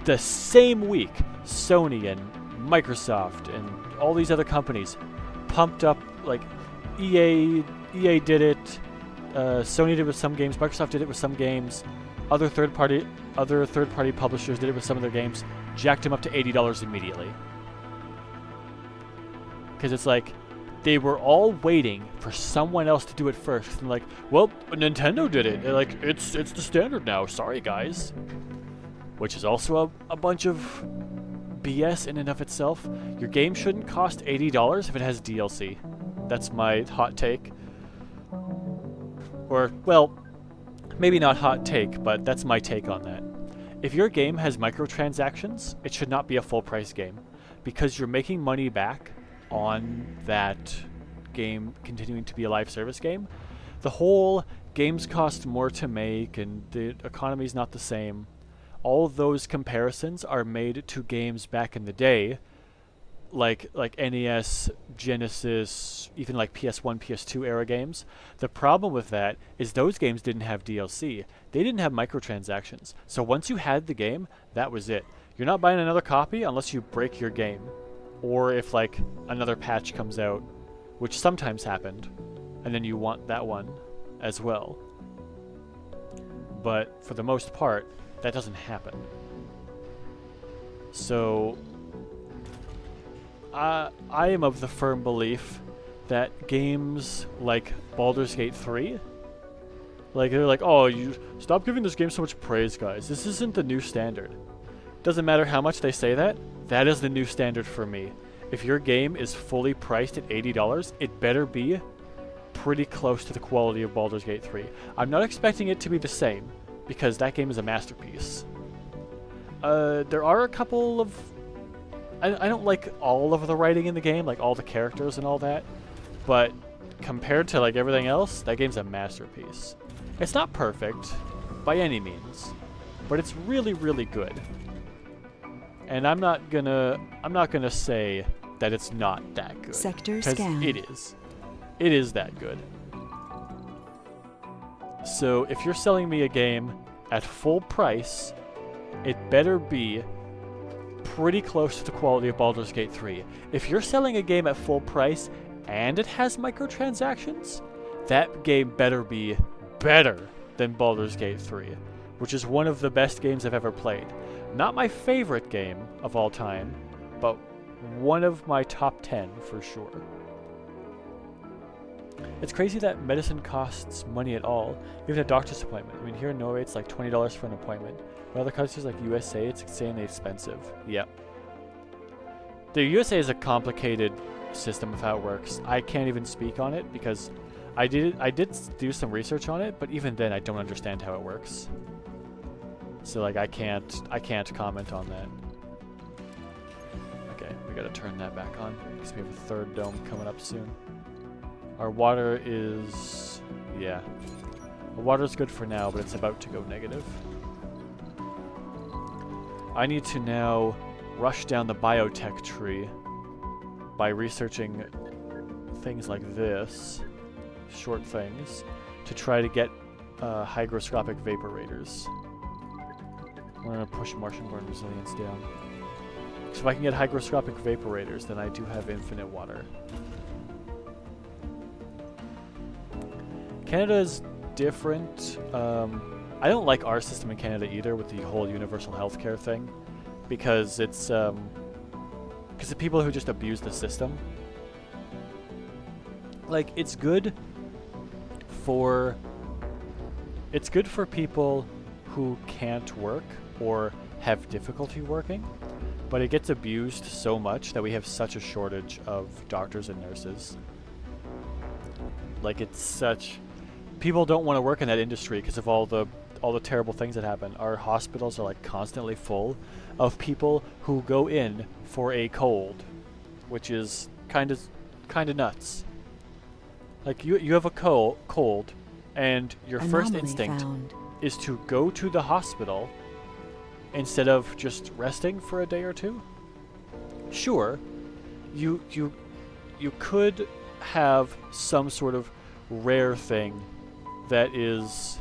The same week, Sony and Microsoft and all these other companies pumped up, like EA did it, Sony did it with some games, Microsoft did it with some games, other third-party publishers did it with some of their games, jacked them up to $80 immediately. Because it's like, they were all waiting for someone else to do it first. And like, well, Nintendo did it. They're like, it's the standard now. Sorry, guys. Which is also a bunch of BS in and of itself. Your game shouldn't cost $80 if it has DLC. That's my hot take. Or, well, maybe not hot take, but that's my take on that. If your game has microtransactions, it should not be a full-price game. Because you're making money back on that game continuing to be a live service game. The whole games cost more to make and the economy's not the same. All those comparisons are made to games back in the day, like NES, Genesis, even like PS1, PS2 era games. The problem with that is those games didn't have DLC. They didn't have microtransactions. So once you had the game, that was it. You're not buying another copy unless you break your game. Or if like another patch comes out, which sometimes happened, and then you want that one as well. But for the most part, that doesn't happen. So I am of the firm belief that games like Baldur's Gate 3, like they're like, oh, you stop giving this game so much praise, guys. This isn't the new standard. Doesn't matter how much they say that. That is the new standard for me. If your game is fully priced at $80, it better be pretty close to the quality of Baldur's Gate 3. I'm not expecting it to be the same, because that game is a masterpiece. There are a couple of... I don't like all of the writing in the game, like all the characters and all that, but compared to like everything else, that game's a masterpiece. It's not perfect, by any means, but it's really, really good. And I'm not gonna say that it's not that good. Sector 'cause scan. it is. It is that good. So if you're selling me a game at full price, it better be pretty close to the quality of Baldur's Gate 3. If you're selling a game at full price and it has microtransactions, that game better be better than Baldur's Gate 3, which is one of the best games I've ever played. Not my favorite game of all time, but one of my top 10 for sure. It's crazy that medicine costs money at all, even a doctor's appointment. I mean, here in Norway it's like $20 for an appointment. In other countries like USA, it's insanely expensive. Yep. The USA is a complicated system of how it works. I can't even speak on it because I did do some research on it, but even then I don't understand how it works. So like I can't comment on that. Okay, we gotta turn that back on because we have a third dome coming up soon. Our water is, yeah. The water's good for now, but it's about to go negative. I need to now rush down the biotech tree by researching things like this, short things, to try to get hygroscopic vaporators. We're going to push Martian-born resilience down. So if I can get hygroscopic vaporators, then I do have infinite water. Canada is different. I don't like our system in Canada either with the whole universal healthcare thing, because it's because the people who just abuse the system. Like it's good for people who can't work or have difficulty working, but it gets abused so much that we have such a shortage of doctors and nurses. Like it's such... People don't want to work in that industry because of all the terrible things that happen. Our hospitals are like constantly full of people who go in for a cold, which is kind of nuts. Like you have a cold and your first Anomaly instinct found. is to go to the hospital instead of just resting for a day or two. Sure, you could have some sort of rare thing that is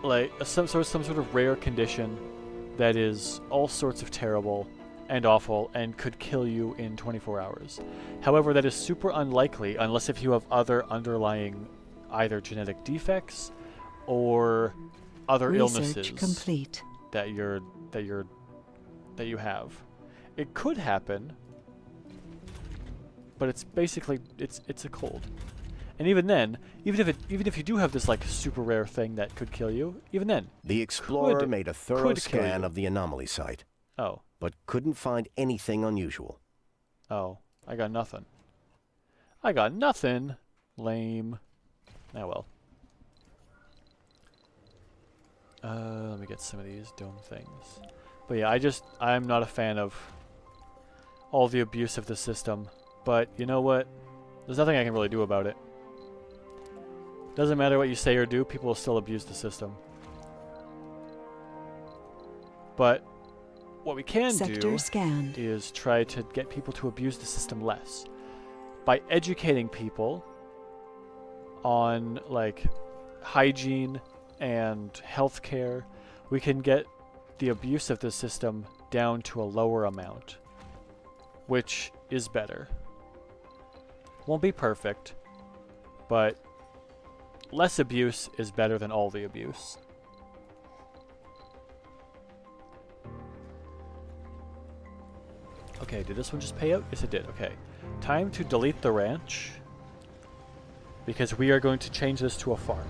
like some sort of rare condition that is all sorts of terrible and awful and could kill you in 24 hours. However, that is super unlikely unless if you have other underlying either genetic defects or other Research illnesses complete. that you have. It could happen, but it's basically it's a cold. And even then, even if you do have this like super rare thing that could kill you, even then, The explorer made a thorough kill scan you. of the anomaly site, oh, but couldn't find anything unusual. oh, I got nothing. I got nothing. Lame. Ah well. Let me get some of these dome things. But yeah, I'm not a fan of all the abuse of the system. But you know what? There's nothing I can really do about it. Doesn't matter what you say or do, people will still abuse the system. But what we can Sector do scanned. is try to get people to abuse the system less. By educating people on like hygiene and healthcare, we can get the abuse of the system down to a lower amount, which is better. Won't be perfect, but less abuse is better than all the abuse. Okay, did this one just pay out? Yes, it did. Okay. Time to delete the ranch, because we are going to change this to a farm.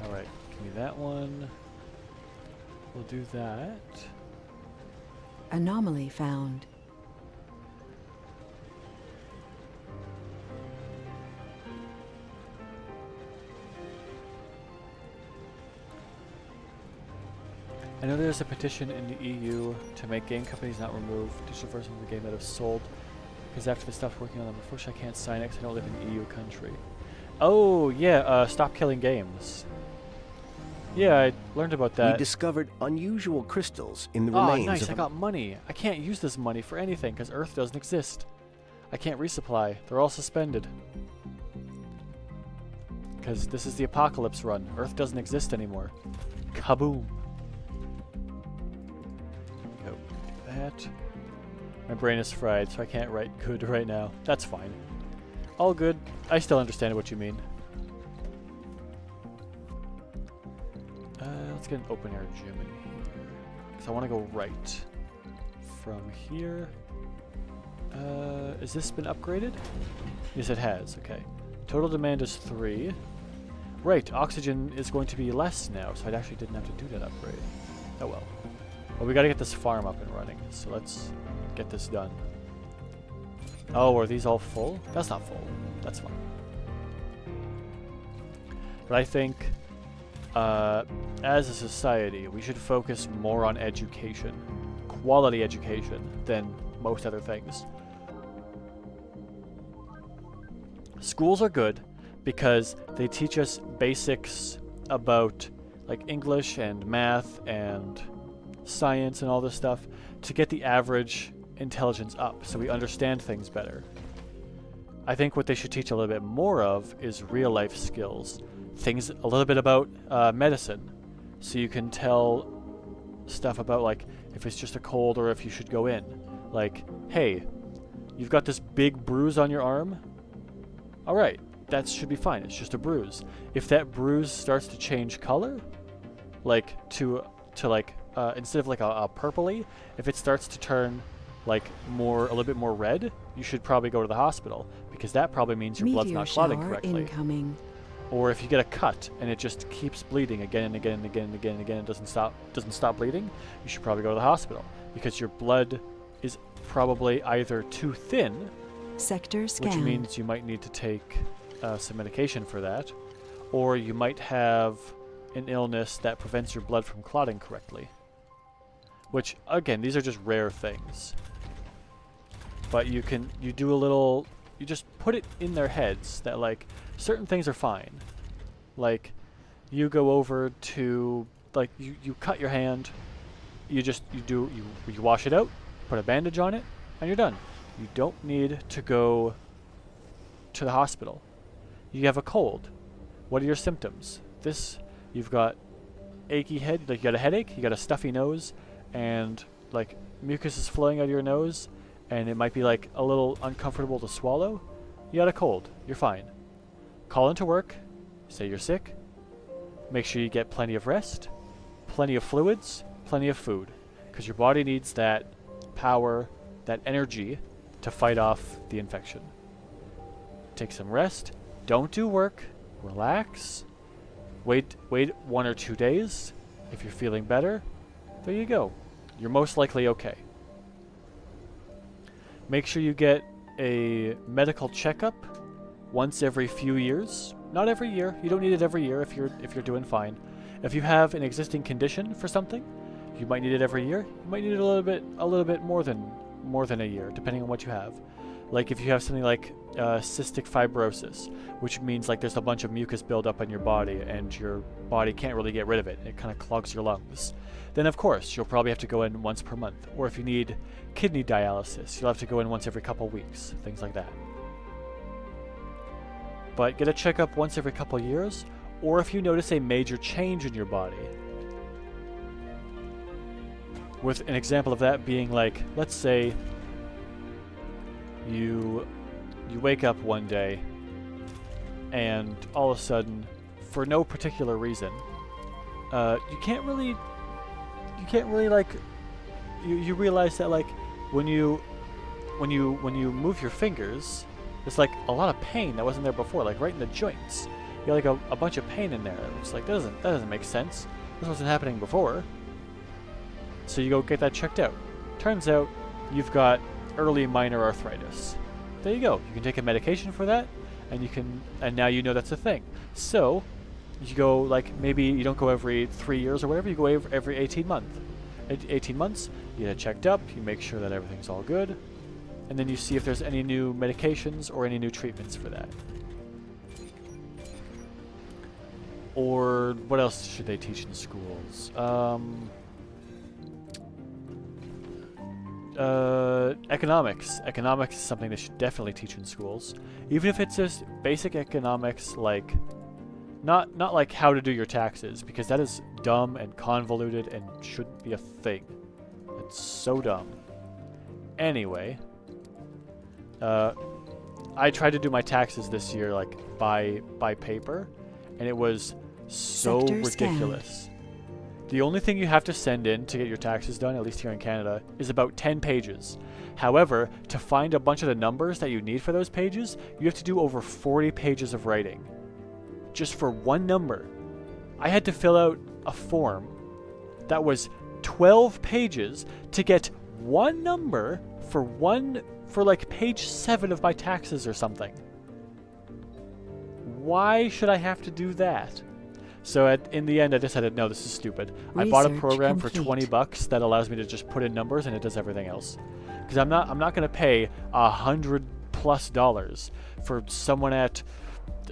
Alright, give me that one. We'll do that. Anomaly found. I know there's a petition in the EU to make game companies not remove digital versions of the game that have sold, because after they stopped working on them. Unfortunately, I can't sign it because I don't live in an EU country. Oh, yeah, stop killing games. Yeah, I learned about that. We discovered unusual crystals in the Oh, remains nice, of I got money. I can't use this money for anything because Earth doesn't exist. I can't resupply. They're all suspended. Because this is the apocalypse run. Earth doesn't exist anymore. Kaboom. Go do that. My brain is fried, so I can't write good right now. That's fine. All good. I still understand what you mean. Let's get an open air gym in here. Because I want to go right. From here. Has this been upgraded? Yes, it has. Okay. Total demand is 3. Right, oxygen is going to be less now, so I actually didn't have to do that upgrade. Oh well. Well, we gotta get this farm up and running, so let's get this done. Oh, are these all full? That's not full. That's fine. But I think, as a society, we should focus more on education. Quality education than most other things. Schools are good because they teach us basics about like English and math and science and all this stuff to get the average intelligence up so we understand things better. I think what they should teach a little bit more of is real life skills. Things a little bit about medicine, so you can tell stuff about like if it's just a cold or if you should go in. Like, hey, you've got this big bruise on your arm. Alright, that should be fine. It's just a bruise. If that bruise starts to change color, like to like instead of like a purpley, if it starts to turn like a little bit more red, you should probably go to the hospital because that probably means your blood's Meteor not clotting shower correctly. incoming. Or if you get a cut and it just keeps bleeding again and again and again and again and again, it doesn't stop bleeding, you should probably go to the hospital because your blood is probably either too thin, Sector which scanned. means you might need to take some medication for that, or you might have an illness that prevents your blood from clotting correctly. Which, again, these are just rare things. but you do a little, you just put it in their heads that like certain things are fine. Like you go over to, like you cut your hand, you wash it out, put a bandage on it, and you're done. You don't need to go to the hospital. You have a cold. What are your symptoms? You've got achy head, like you got a headache, you got a stuffy nose, and like mucus is flowing out of your nose, and it might be like a little uncomfortable to swallow. You got a cold. You're fine. Call into work, say you're sick, make sure you get plenty of rest, plenty of fluids, plenty of food, because your body needs that power, that energy to fight off the infection. Take some rest, don't do work, relax, wait 1 or 2 days. If you're feeling better, there you go. You're most likely okay. Make sure you get a medical checkup once every few years. Not every year. You don't need it every year if you're doing fine. If you have an existing condition for something, you might need it every year. You might need it a little bit more than a year, depending on what you have. Like if you have something like cystic fibrosis, which means like there's a bunch of mucus buildup in your body and your body can't really get rid of it. It kind of clogs your lungs. Then of course you'll probably have to go in once per month. Or if you need kidney dialysis, you'll have to go in once every couple weeks, things like that. But get a checkup once every couple years, or if you notice a major change in your body. With an example of that being like, let's say you wake up one day and all of a sudden, for no particular reason, you can't really like, you realize that like when you move your fingers, there's like a lot of pain that wasn't there before, like right in the joints. You got like a bunch of pain in there. It's like that doesn't make sense. This wasn't happening before. So you go get that checked out. Turns out you've got early minor arthritis. There you go. You can take a medication for that, and now you know that's a thing. So you go, like, maybe you don't go every 3 years or whatever, you go every 18 months. 18 months, you get it checked up, you make sure that everything's all good, and then you see if there's any new medications or any new treatments for that. Or what else should they teach in schools? Economics. Economics is something they should definitely teach in schools. Even if it's just basic economics, like not like how to do your taxes, because that is dumb and convoluted and shouldn't be a thing. It's so dumb. Anyway, I tried to do my taxes this year like by paper, and it was so ridiculous. The only thing you have to send in to get your taxes done, at least here in Canada, is about 10 pages. However, to find a bunch of the numbers that you need for those pages, you have to do over 40 pages of writing. Just for one number. I had to fill out a form that was 12 pages to get one number for like page 7 of my taxes or something. Why should I have to do that? So in the end, I decided, no, this is stupid. I bought a program for $20 that allows me to just put in numbers and it does everything else. Because I'm not going to pay $100+ for someone at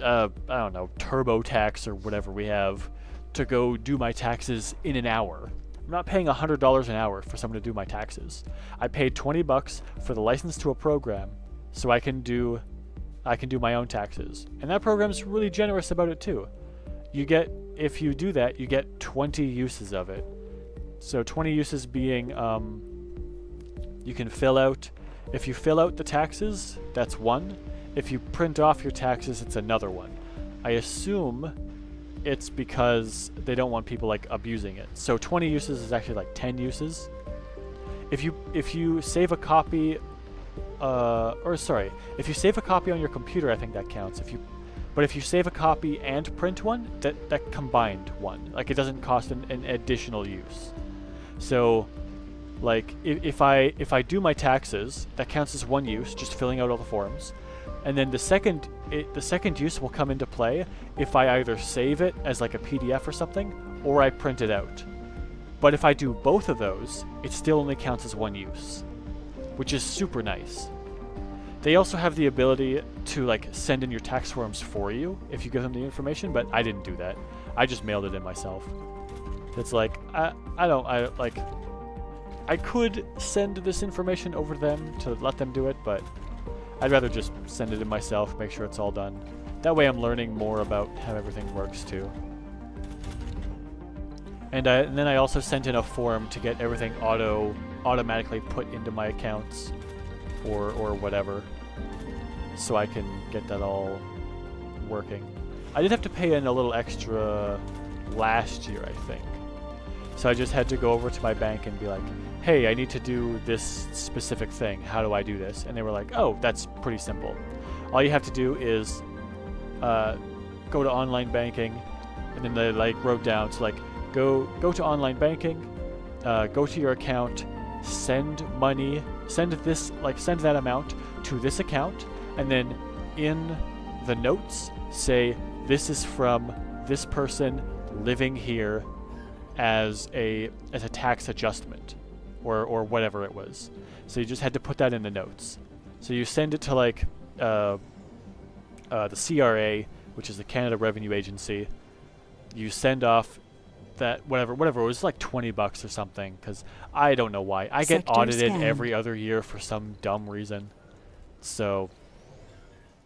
I don't know, TurboTax or whatever we have to go do my taxes in an hour. I'm not paying $100 an hour for someone to do my taxes. I paid $20 for the license to a program so I can do my own taxes. And that program's really generous about it too. If you do that, you get 20 uses of it. So 20 uses being, you can if you fill out the taxes, that's one. If you print off your taxes, it's another one. I assume it's because they don't want people like abusing it. So 20 uses is actually like 10 uses. If you save a copy, if you save a copy on your computer, I think that counts. But if you save a copy and print one, that combined one. Like it doesn't cost an additional use. So like if I do my taxes, that counts as one use, just filling out all the forms. And then the second use will come into play if I either save it as like a PDF or something, or I print it out. But if I do both of those, it still only counts as one use, which is super nice. They also have the ability to like send in your tax forms for you if you give them the information, but I didn't do that. I just mailed it in myself. It's like I could send this information over to them to let them do it, but I'd rather just send it in myself, make sure it's all done. That way I'm learning more about how everything works too. And then I also sent in a form to get everything automatically put into my accounts or whatever, so I can get that all working. I did have to pay in a little extra last year, I think. So I just had to go over to my bank and be like, hey, I need to do this specific thing. How do I do this? And they were like, oh, that's pretty simple. All you have to do is go to online banking, and then they like wrote down, so like go to online banking, go to your account, send money, send that amount to this account, and then in the notes say this is from this person living here as a tax adjustment or whatever it was. So you just had to put that in the notes. So you send it to like the CRA, which is the Canada Revenue Agency. You send off that whatever it was, like $20 or something, because I don't know why. I get audited every other year for some dumb reason. So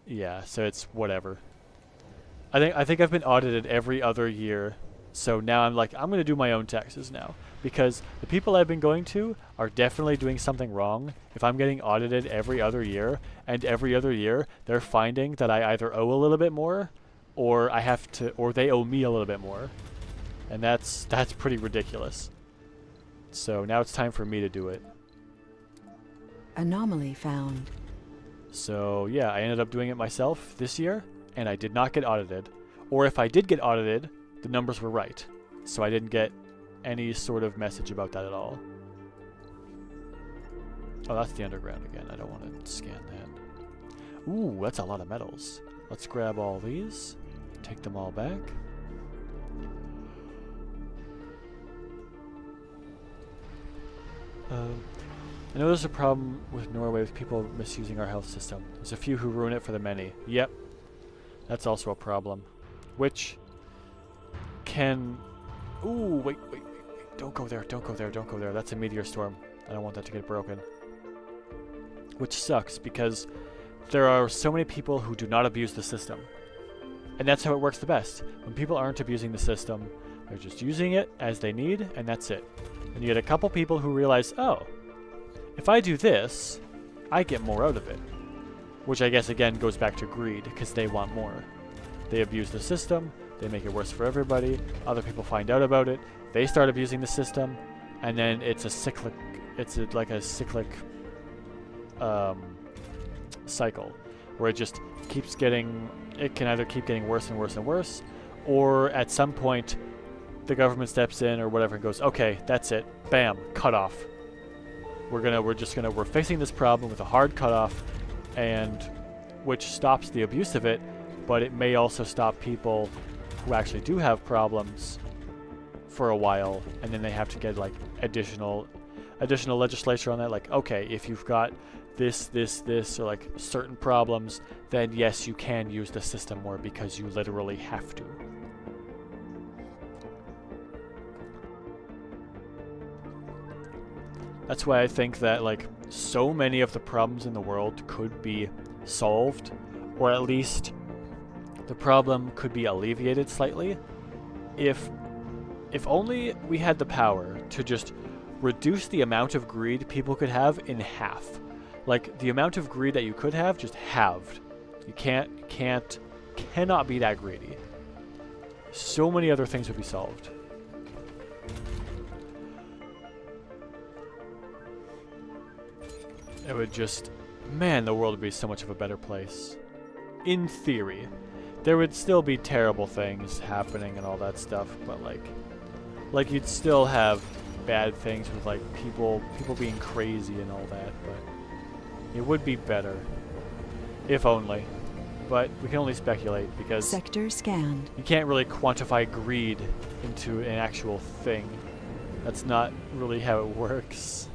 yeah, so it's whatever. I think I've been audited every other year, so now I'm like, I'm gonna do my own taxes now, because the people I've been going to are definitely doing something wrong if I'm getting audited every other year, and every other year they're finding that I either owe a little bit more or they owe me a little bit more. And that's pretty ridiculous. So now it's time for me to do it. Anomaly found. So yeah, I ended up doing it myself this year, and I did not get audited. Or if I did get audited, the numbers were right. So I didn't get any sort of message about that at all. Oh, that's the underground again. I don't want to scan that. Ooh, that's a lot of metals. Let's grab all these. Take them all back. I know there's a problem with Norway with people misusing our health system. There's a few who ruin it for the many. Yep. That's also a problem. Which can... Ooh, wait. Don't go there. That's a meteor storm. I don't want that to get broken. Which sucks, because there are so many people who do not abuse the system. And that's how it works the best. When people aren't abusing the system, they're just using it as they need, and that's it. And you get a couple people who realize, oh, if I do this, I get more out of it. Which I guess again goes back to greed, because they want more. They abuse the system, they make it worse for everybody, other people find out about it, they start abusing the system, and then it's a cyclic cycle, where it just keeps getting, it can either keep getting worse and worse and worse, or at some point the government steps in or whatever and goes, okay, that's it, bam, cut off. We're facing this problem with a hard cutoff, and which stops the abuse of it, but it may also stop people who actually do have problems for a while, and then they have to get like additional legislation on that, like, okay, if you've got this, or like certain problems, then yes, you can use the system more because you literally have to. That's why I think that like so many of the problems in the world could be solved, or at least the problem could be alleviated slightly if only we had the power to just reduce the amount of greed people could have in half. Like the amount of greed that you could have just halved. You cannot be that greedy. So many other things would be solved. It would just, man, the world would be so much of a better place. In theory. There would still be terrible things happening and all that stuff, but like you'd still have bad things with like people being crazy and all that, but it would be better. If only. But we can only speculate because Sector scanned. you can't really quantify greed into an actual thing. That's not really how it works.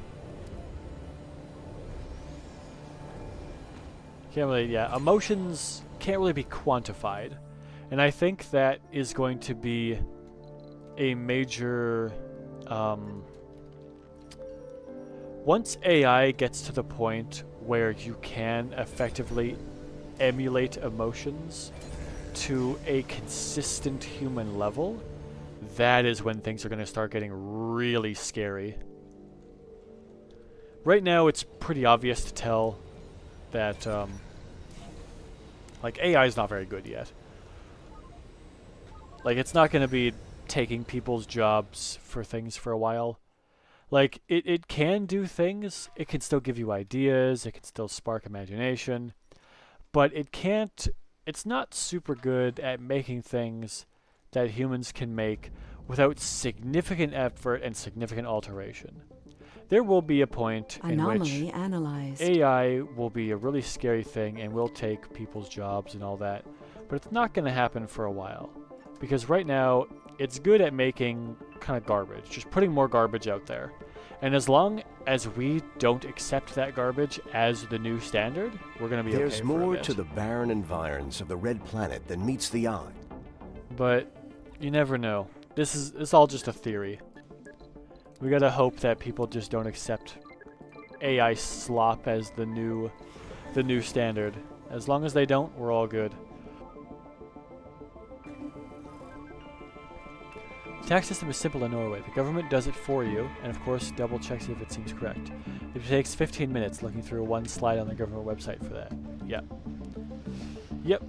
Can't really, yeah, emotions can't really be quantified. And I think that is going to be a major, once AI gets to the point where you can effectively emulate emotions to a consistent human level, that is when things are going to start getting really scary. Right now, it's pretty obvious to tell that, like, AI is not very good yet. Like, it's not going to be taking people's jobs for things for a while. Like, it can do things, it can still give you ideas, it can still spark imagination, but it's not super good at making things that humans can make without significant effort and significant alteration. There will be a point in Anomaly which analyzed. AI will be a really scary thing and will take people's jobs and all that, but it's not going to happen for a while. Because right now, it's good at making kind of garbage, just putting more garbage out there. And as long as we don't accept that garbage as the new standard, we're going to be okay There's for a more bit. to the barren environs of the Red Planet than meets the eye. But you never know. It's all just a theory. We gotta hope that people just don't accept AI slop as the new standard. As long as they don't, we're all good. The tax system is simple in Norway. The government does it for you, and of course double checks if it seems correct. It takes 15 minutes looking through one slide on the government website for that. Yep. Yep.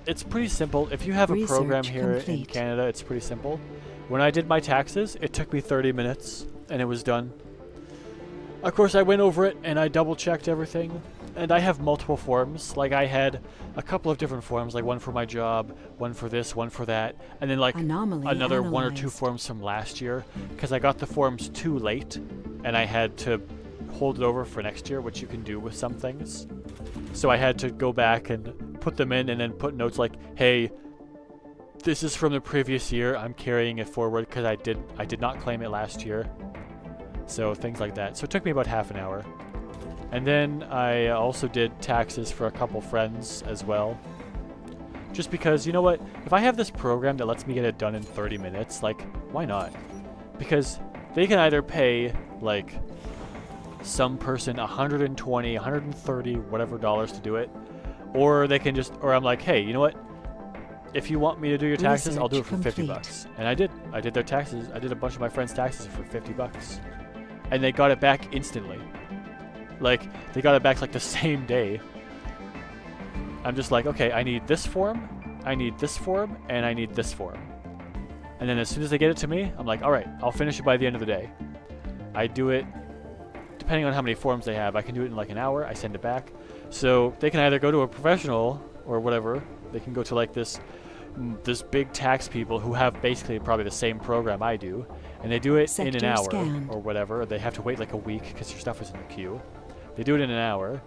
It's pretty simple. If you have a program Research here in complete. Canada, it's pretty simple. When I did my taxes, it took me 30 minutes, and it was done. Of course, I went over it, and I double-checked everything. And I have multiple forms. Like, I had a couple of different forms, like one for my job, one for this, one for that, and then, like, Anomaly another one or two analyzed. forms from last year, because I got the forms too late, and I had to hold it over for next year, which you can do with some things. So I had to go back and put them in, and then put notes like, hey, this is from the previous year, I'm carrying it forward, because I did not claim it last year. So things like that. So it took me about half an hour. And then I also did taxes for a couple friends as well. Just because, you know what, if I have this program that lets me get it done in 30 minutes, like, why not? Because they can either pay, like, some person 120, 130, whatever dollars to do it, or they can just, or I'm like, hey, you know what? If you want me to do your taxes, I'll do it for Research 50 complete. bucks. And I did. I did their taxes. I did a bunch of my friends' taxes for 50 bucks. And they got it back instantly. Like, they got it back like the same day. I'm just like, okay, I need this form, I need this form, and I need this form. And then as soon as they get it to me, I'm like, alright, I'll finish it by the end of the day. I do it, depending on how many forms they have, I can do it in like an hour, I send it back. So they can either go to a professional, or whatever, they can go to like this big tax people who have basically probably the same program I do, and they do it in an Sector hour, scanned. or whatever. They have to wait like a week because your stuff is in the queue. They do it in an hour,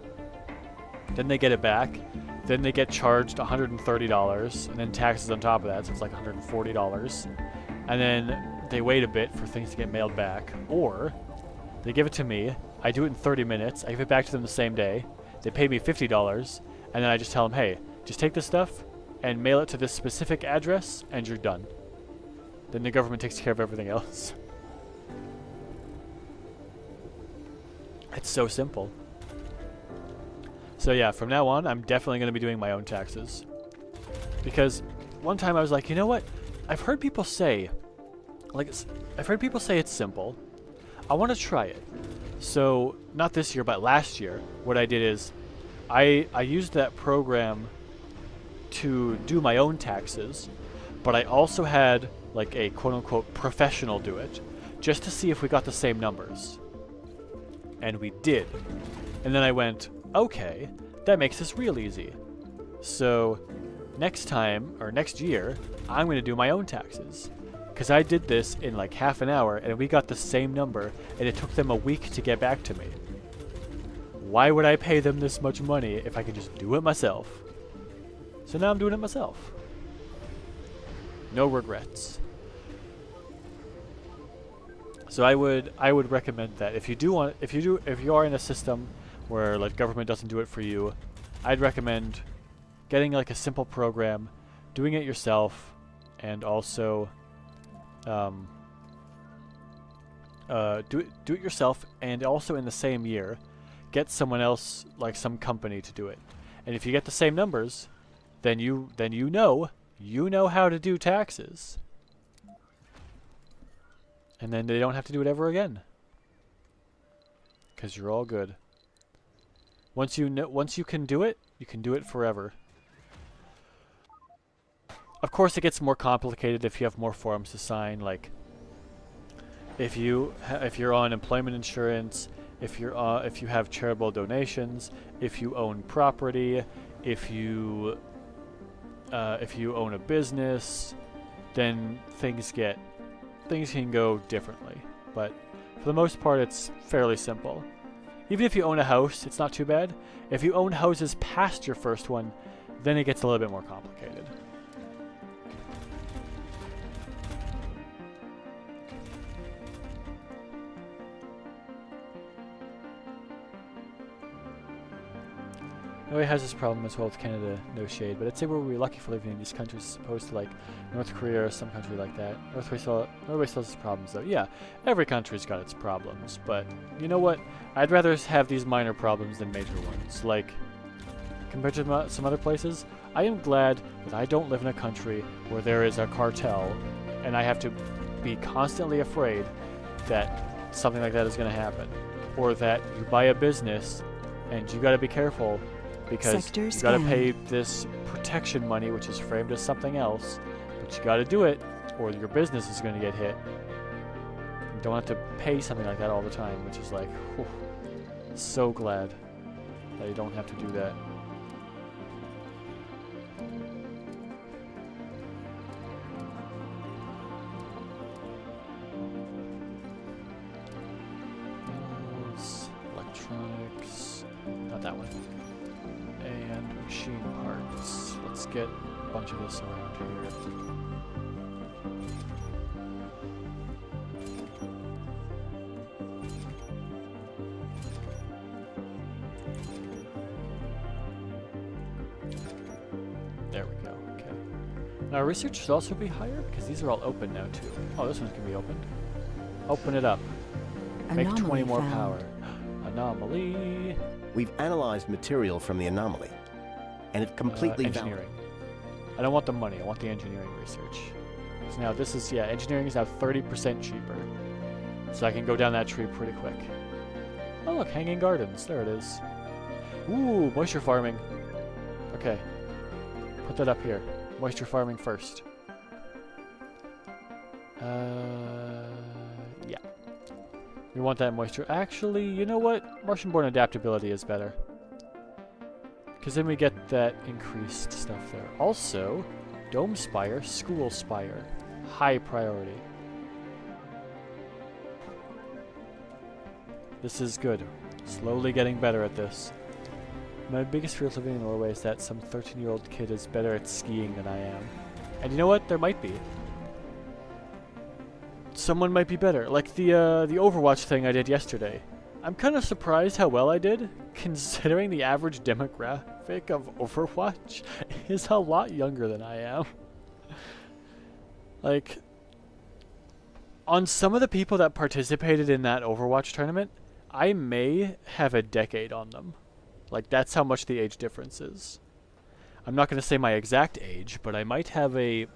then they get it back, then they get charged $130, and then taxes on top of that, so it's like $140. And then they wait a bit for things to get mailed back, or they give it to me, I do it in 30 minutes, I give it back to them the same day, they pay me $50, and then I just tell them, hey, just take this stuff and mail it to this specific address, and you're done. Then the government takes care of everything else. It's so simple. So yeah, from now on, I'm definitely going to be doing my own taxes. Because one time I was like, you know what? I've heard people say, I've heard people say it's simple. I want to try it. So, not this year, but last year, what I did is, I used that program to do my own taxes, but I also had like a quote-unquote professional do it, just to see if we got the same numbers. And we did. And then I went, okay, that makes this real easy. So next time, or next year, I'm going to do my own taxes. Because I did this in like half an hour, and we got the same number, and it took them a week to get back to me. Why would I pay them this much money if I could just do it myself? So now I'm doing it myself. No regrets. So I would recommend that if you are in a system where like government doesn't do it for you, I'd recommend getting like a simple program, doing it yourself, and also do it yourself, and also in the same year, get someone else, like some company, to do it. And if you get the same numbers, then you know how to do taxes, and then they don't have to do it ever again, because you're all good. Once you can do it, you can do it forever. Of course, it gets more complicated if you have more forms to sign, like if you're on employment insurance, if you have charitable donations, if you own property, if you own a business, then things can go differently. But for the most part, it's fairly simple. Even if you own a house, it's not too bad. If you own houses past your first one, then it gets a little bit more complicated. Norway has this problem as well with Canada, no shade, but I'd say we're lucky for living in these countries as opposed to like North Korea or some country like that. Norway still has its problems though. Yeah, every country's got its problems, but you know what? I'd rather have these minor problems than major ones. Like, compared to some other places, I am glad that I don't live in a country where there is a cartel and I have to be constantly afraid that something like that is going to happen. Or that you buy a business and you got to be careful because you got to pay this protection money, which is framed as something else, but you got to do it, or your business is going to get hit. You don't have to pay something like that all the time, which is like, whew, so glad that you don't have to do that. Electronics, not that one. And machine parts. Let's get a bunch of this around here. There we go, okay. Now research should also be higher because these are all open now too. Oh, this one's gonna be opened. Open it up. Make 20 more power. Anomaly. We've analyzed material from the anomaly, and it completely engineering. I don't want the money, I want the engineering research. So now this is, yeah, engineering is now 30% cheaper. So I can go down that tree pretty quick. Oh look, hanging gardens, there it is. Ooh, moisture farming. Okay, put that up here. Moisture farming first. Yeah. We want that moisture. Actually, you know what? Martian-born adaptability is better. Because then we get that increased stuff there. Also, Dome Spire, School Spire. High priority. This is good. Slowly getting better at this. My biggest fear of living in Norway is that some 13-year-old kid is better at skiing than I am. And you know what? There might be. Someone might be better. Like the Overwatch thing I did yesterday. I'm kind of surprised how well I did, considering the average demographic of Overwatch is a lot younger than I am. Like, on some of the people that participated in that Overwatch tournament, I may have a decade on them. Like, that's how much the age difference is. I'm not going to say my exact age, but I might have a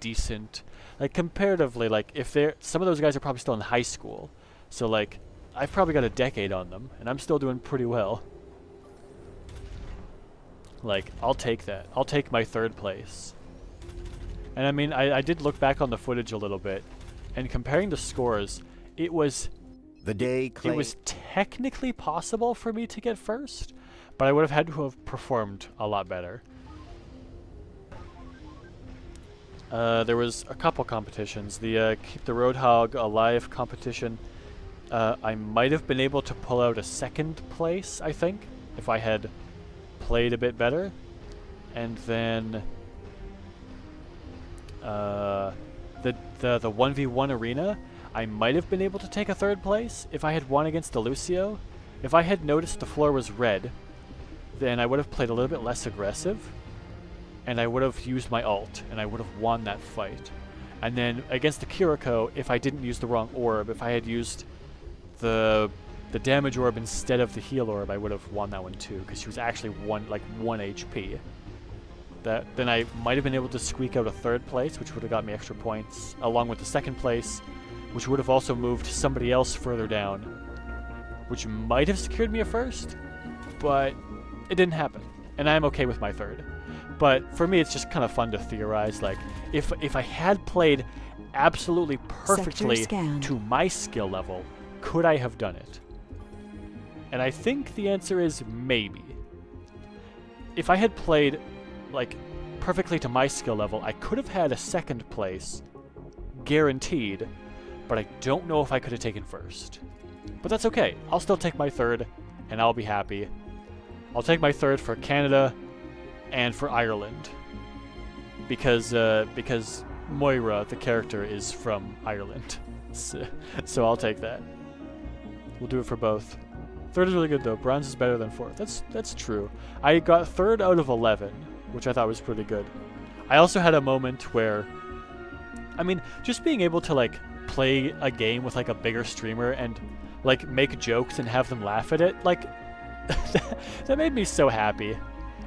decent, like, comparatively, like, if they're, some of those guys are probably still in high school, so, like, I've probably got a decade on them, and I'm still doing pretty well. Like, I'll take that. I'll take my 3rd place. And I mean, I did look back on the footage a little bit, and comparing the scores, it was technically possible for me to get 1st, but I would have had to have performed a lot better. There was a couple competitions. The Keep the Roadhog Alive competition, I might have been able to pull out a 2nd place, I think, if I had played a bit better. And then the 1v1 arena, I might have been able to take a 3rd place if I had won against Delucio. If I had noticed the floor was red, then I would have played a little bit less aggressive, and I would have used my ult, and I would have won that fight. And then against the Kiriko, if I didn't use the wrong orb, if I had used the damage orb instead of the heal orb, I would have won that one too, because she was actually one HP. Then I might have been able to squeak out a 3rd place, which would have got me extra points, along with the 2nd place, which would have also moved somebody else further down, which might have secured me a 1st, but it didn't happen, and I'm okay with my 3rd. But for me, it's just kind of fun to theorize, like, if I had played absolutely perfectly to my skill level, could I have done it? And I think the answer is maybe. If I had played, like, perfectly to my skill level, I could have had a 2nd place, guaranteed, but I don't know if I could have taken 1st. But that's okay. I'll still take my 3rd, and I'll be happy. I'll take my 3rd for Canada and for Ireland, because Moira, the character, is from Ireland. So I'll take that. We'll do it for both. 3rd is really good though. Bronze is better than 4th. That's true. I got 3rd out of 11, which I thought was pretty good. I also had a moment where, I mean, just being able to like play a game with like a bigger streamer and like make jokes and have them laugh at it, like that made me so happy.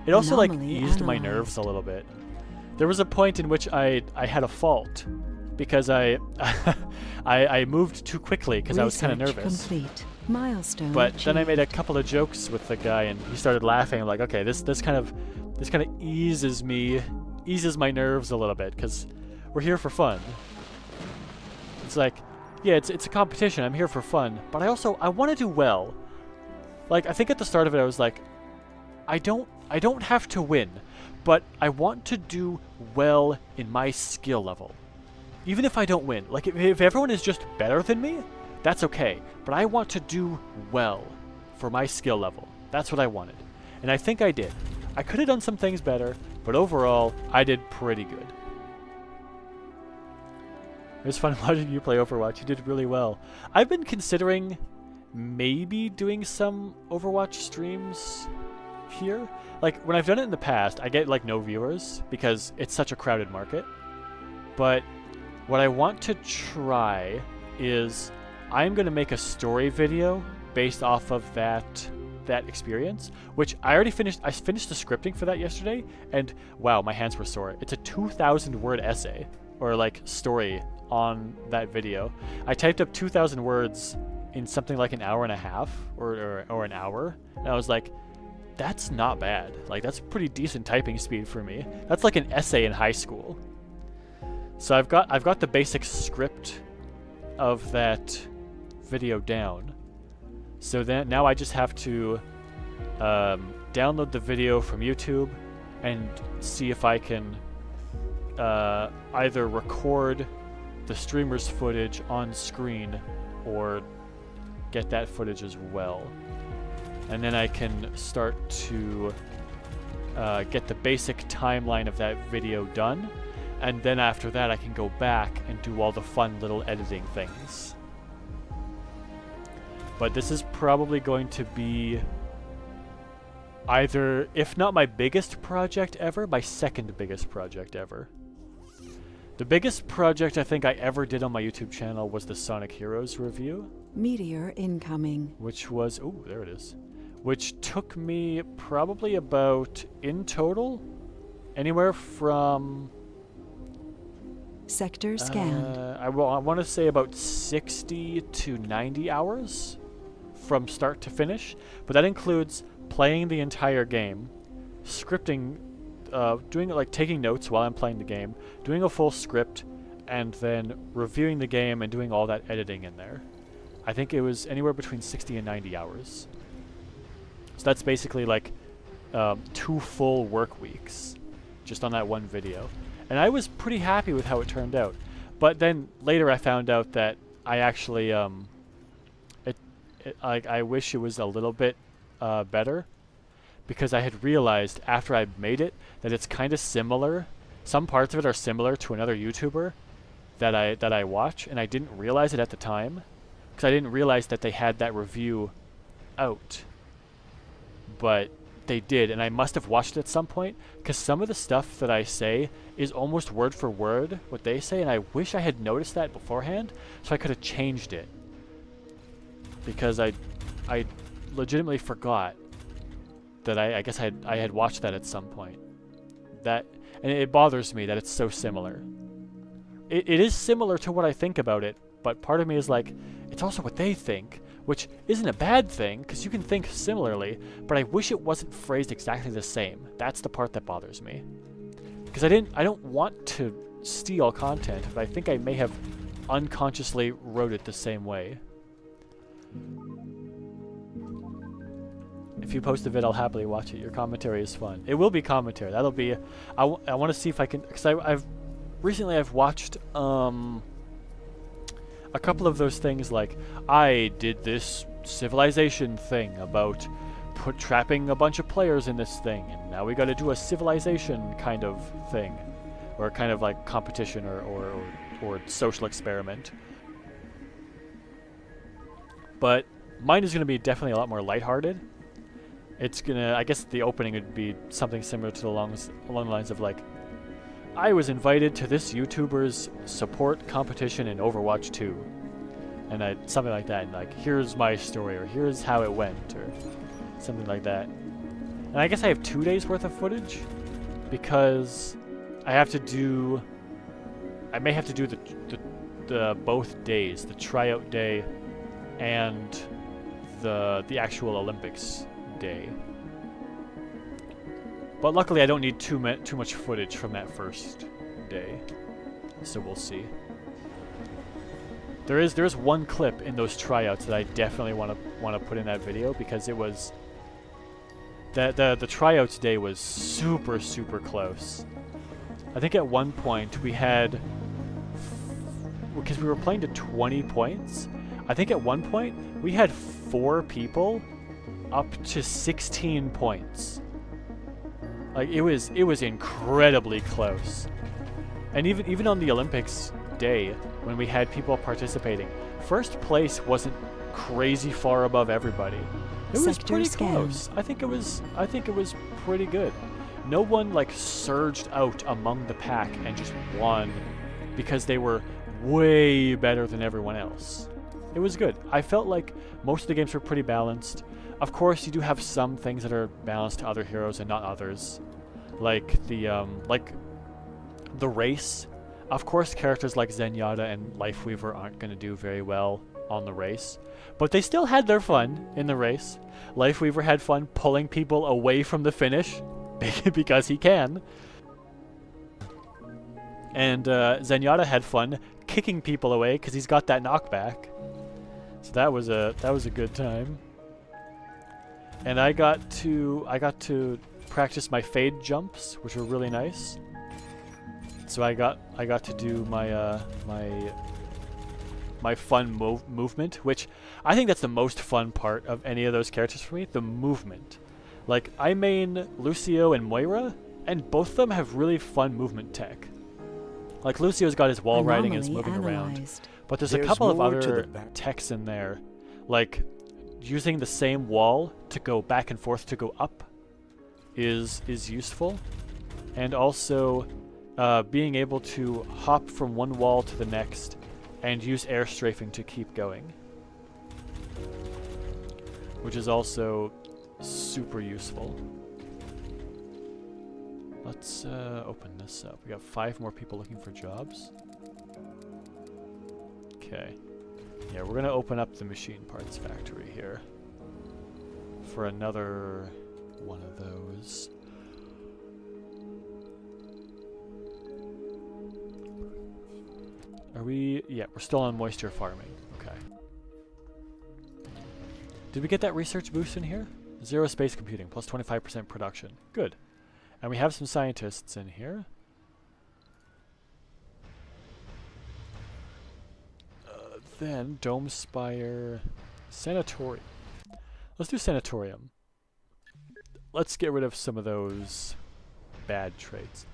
It also like eased my nerves a little bit. There was a point in which I had a fault because I moved too quickly because I was kind of nervous. Complete. Milestone but achieved. then I made a couple of jokes with the guy and he started laughing. I'm like, okay, this kind of eases my nerves a little bit because we're here for fun. It's like, yeah, it's a competition. I'm here for fun, but I want to do well. Like, I think at the start of it I was like, I don't have to win, but I want to do well in my skill level. Even if I don't win, like if everyone is just better than me, that's okay, but I want to do well for my skill level. That's what I wanted, and I think I did. I could have done some things better, but overall, I did pretty good. It was fun watching you play Overwatch. You did really well. I've been considering maybe doing some Overwatch streams here. Like, when I've done it in the past, I get like no viewers because it's such a crowded market. But what I want to try is I'm going to make a story video based off of that experience, which I already finished. I finished the scripting for that yesterday, and wow, my hands were sore. It's a 2,000 word essay or like story on that video. I typed up 2,000 words in something like an hour and a half or an hour, and I was like, that's not bad. Like, that's pretty decent typing speed for me. That's like an essay in high school. So I've got the basic script of that video down. So then now I just have to download the video from YouTube and see if I can either record the streamer's footage on screen or get that footage as well. And then I can start to get the basic timeline of that video done. And then after that, I can go back and do all the fun little editing things. But this is probably going to be either, if not my biggest project ever, my second biggest project ever. The biggest project I think I ever did on my YouTube channel was the Sonic Heroes review. Meteor incoming. Which was, oh, there it is. Which took me probably about, in total, anywhere from... Sector scanned. I want to say about 60 to 90 hours from start to finish, but that includes playing the entire game, scripting, doing like taking notes while I'm playing the game, doing a full script, and then reviewing the game and doing all that editing in there. I think it was anywhere between 60 and 90 hours. So that's basically like 2 full work weeks just on that one video. And I was pretty happy with how it turned out. But then later I found out that I actually, I wish it was a little bit better, because I had realized after I made it that it's kind of similar. Some parts of it are similar to another YouTuber that I watch, and I didn't realize it at the time, because I didn't realize that they had that review out. But they did, and I must have watched it at some point, because some of the stuff that I say is almost word for word what they say, and I wish I had noticed that beforehand, so I could have changed it. Because I legitimately forgot that I guess I had watched that at some point. And it bothers me that it's so similar. It is similar to what I think about it, but part of me is like, it's also what they think, which isn't a bad thing, because you can think similarly, but I wish it wasn't phrased exactly the same. That's the part that bothers me. Because I don't want to steal content, but I think I may have unconsciously wrote it the same way. If you post a vid, I'll happily watch it. Your commentary is fun. It will be commentary. That'll be... I want to see if I can... Because recently I've watched a couple of those things, like I did this civilization thing about trapping a bunch of players in this thing, and now we got to do a civilization kind of thing, or kind of like competition or social experiment. But mine is going to be definitely a lot more lighthearted. It's gonna... I guess the opening would be something similar to along the lines of like, I was invited to this YouTuber's support competition in Overwatch 2. And something like that, and like, here's my story, or here's how it went, or something like that. And I guess I have 2 days worth of footage, because I may have to do the both days, the tryout day and the actual Olympics day. But luckily I don't need too much footage from that first day, so we'll see. There is one clip in those tryouts that I definitely want to put in that video, because it was the tryouts day was super close. I think at one point we had, because we were playing to 20 points, I think at one point we had 4 people up to 16 points. Like, it was incredibly close. And even on the Olympics day, when we had people participating, first place wasn't crazy far above everybody. It was pretty close. I think it was pretty good. No one like surged out among the pack and just won because they were way better than everyone else. It was good. I felt like most of the games were pretty balanced. Of course, you do have some things that are balanced to other heroes and not others, like the race. Of course, characters like Zenyatta and Lifeweaver aren't going to do very well on the race, but they still had their fun in the race. Lifeweaver had fun pulling people away from the finish because he can, and Zenyatta had fun kicking people away because he's got that knockback. So that was a good time. And I got to practice my fade jumps, which were really nice. So I got to do my my fun movement, which I think that's the most fun part of any of those characters for me, the movement. Like, I main Lucio and Moira, and both of them have really fun movement tech. Like, Lucio's got his wall riding and is moving around. But there's a couple of other techs in there, like using the same wall to go back and forth to go up is useful, and also being able to hop from one wall to the next and use air strafing to keep going, which is also super useful. Let's open this up. We got 5 more people looking for jobs. Okay. Yeah, we're gonna open up the machine parts factory here for another one of those. Are we... Yeah, we're still on moisture farming. Okay. Did we get that research boost in here? 0 space computing, plus 25% production. Good. And we have some scientists in here. Then, Dome Spire... Sanatorium. Let's do Sanatorium. Let's get rid of some of those bad traits.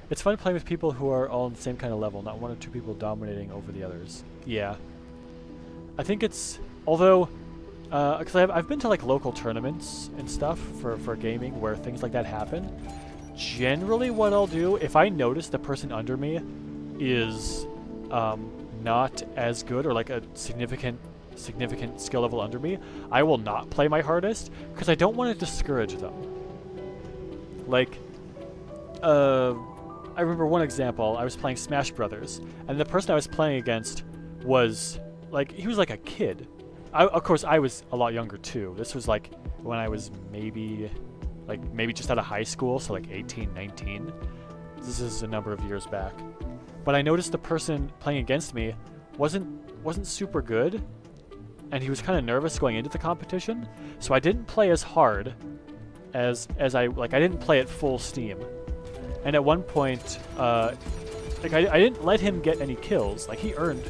It's fun playing with people who are all on the same kind of level, not 1 or 2 people dominating over the others. Yeah. I think it's... Although, Because I've been to like local tournaments and stuff for gaming where things like that happen. Generally, what I'll do if I notice the person under me is not as good or like a significant skill level under me, I will not play my hardest because I don't want to discourage them. Like, I remember one example. I was playing Smash Brothers, and the person I was playing against was like he was like a kid. Of course, I was a lot younger too. This was like when I was maybe just out of high school, so like 18, 19. This is a number of years back. But I noticed the person playing against me wasn't super good, and he was kind of nervous going into the competition. So I didn't play as hard as I didn't play at full steam. And at one point, I didn't let him get any kills. Like he earned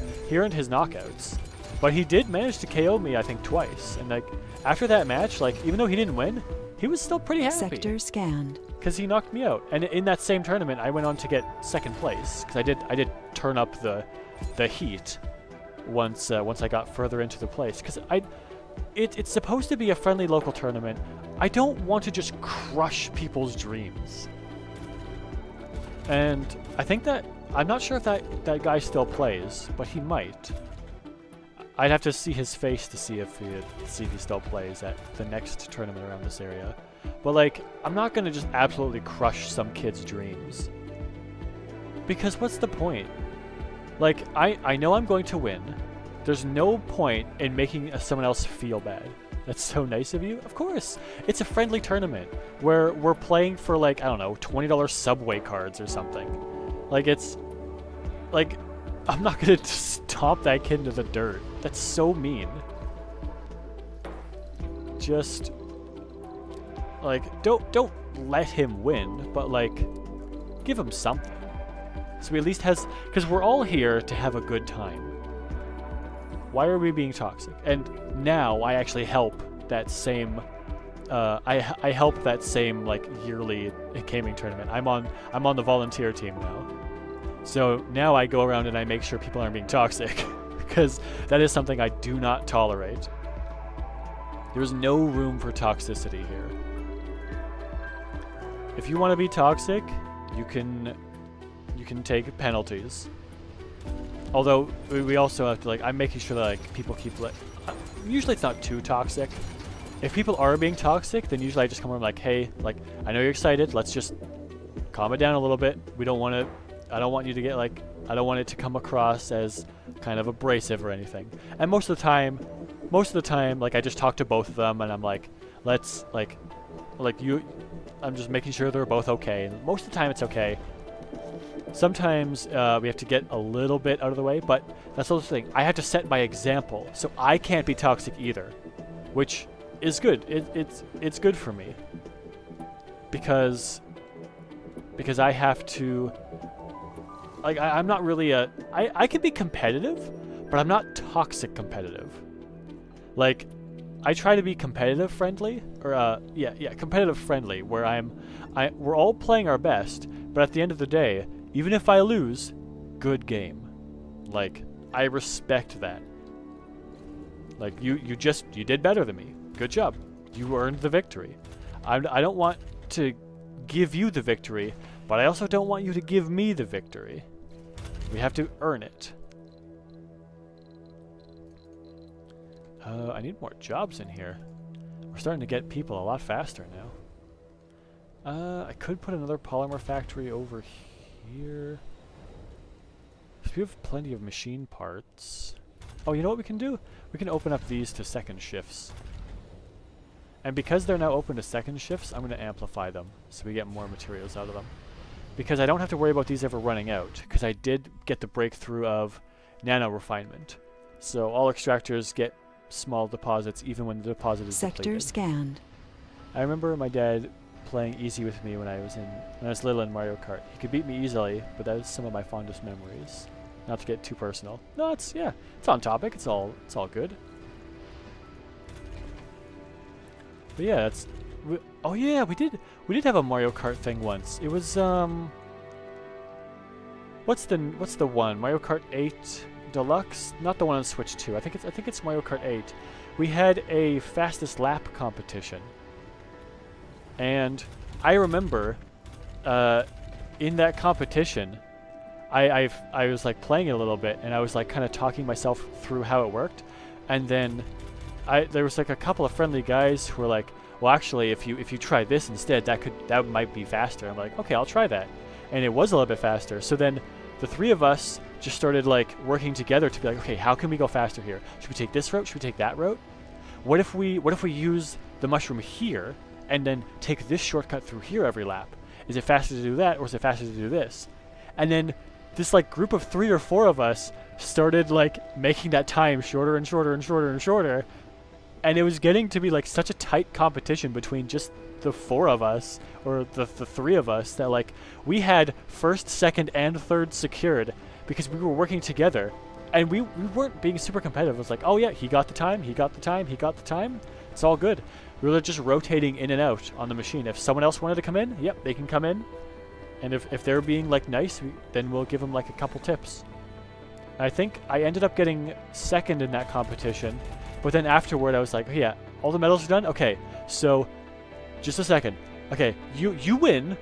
his knockouts, but he did manage to KO me I think twice. And like after that match, like even though he didn't win, he was still pretty happy. Sector scanned. Because he knocked me out. And in that same tournament, I went on to get second place because I did turn up the heat once I got further into the place. Because it's supposed to be a friendly local tournament. I don't want to just crush people's dreams. And I think that I'm not sure if that guy still plays, but he might. I'd have to see his face to see if he still plays at the next tournament around this area. But like, I'm not gonna just absolutely crush some kid's dreams. Because what's the point? Like, I know I'm going to win. There's no point in making someone else feel bad. That's so nice of you. Of course, it's a friendly tournament where we're playing for like, I don't know, $20 Subway cards or something. Like it's, like, I'm not gonna stomp that kid into the dirt. That's so mean. Just, like, don't let him win, but like, give him something. So he at least has, because we're all here to have a good time. Why are we being toxic? And now I actually help that same, I help that same like yearly gaming tournament. I'm on the volunteer team now. So now I go around and I make sure people aren't being toxic, because that is something I do not tolerate. There's no room for toxicity here. If you want to be toxic, you can take penalties. Although we also have to, like, I'm making sure that like people keep usually it's not too toxic. If people are being toxic, then usually I just come around like, hey, like, I know you're excited, let's just calm it down a little bit. I don't want you to get like, I don't want it to come across as kind of abrasive or anything. And most of the time, like, I just talk to both of them and I'm like, let's I'm just making sure they're both okay. And most of the time it's okay. Sometimes we have to get a little bit out of the way, but that's the other thing. I have to set my example, so I can't be toxic either, which is good. It's good for me because I have to, like, I'm not really I can be competitive, but I'm not toxic competitive. Like, I try to be competitive friendly, or competitive friendly, where we're all playing our best, but at the end of the day, even if I lose, good game. Like, I respect that. Like, you did better than me. Good job. You earned the victory. I don't want to give you the victory, but I also don't want you to give me the victory. We have to earn it. I need more jobs in here. We're starting to get people a lot faster now. I could put another polymer factory over here. We have plenty of machine parts. Oh, you know what we can do? We can open up these to second shifts. And because they're now open to second shifts, I'm going to amplify them so we get more materials out of them. Because I don't have to worry about these ever running out, because I did get the breakthrough of nano refinement. So all extractors get small deposits even when the deposit is Sector depleted. scanned. I remember my dad playing easy with me when I was little in Mario Kart. He could beat me easily, but that was some of my fondest memories. Not to get too personal. No, it's on topic. It's all good. But yeah, oh yeah, we did have a Mario Kart thing once. It was what's the one? Mario Kart 8 Deluxe, not the one on Switch 2. I think it's Mario Kart 8. We had a fastest lap competition, and I remember in that competition, I was like playing it a little bit, and I was like kind of talking myself through how it worked, and then there was like a couple of friendly guys who were like, well, actually, if you try this instead, that might be faster. I'm like, okay, I'll try that, and it was a little bit faster. So then the three of us just started like working together to be like, okay, how can we go faster here? Should we take this route? Should we take that route? What if we use the mushroom here and then take this shortcut through here every lap? Is it faster to do that, or is it faster to do this? And then this like group of 3 or 4 of us started like making that time shorter and shorter and shorter and shorter, and it was getting to be like such a tight competition between just the 4 of us, or the 3 of us, that like we had first, second, and third secured because we were working together, and we weren't being super competitive. It was like, oh yeah, he got the time, he got the time, he got the time. It's all good. We were just rotating in and out on the machine. If someone else wanted to come in, yep, they can come in. And if they're being like nice, then we'll give them like a couple tips. I think I ended up getting second in that competition, but then afterward I was like, oh, yeah, all the medals are done? Okay, so just a second. Okay, you win,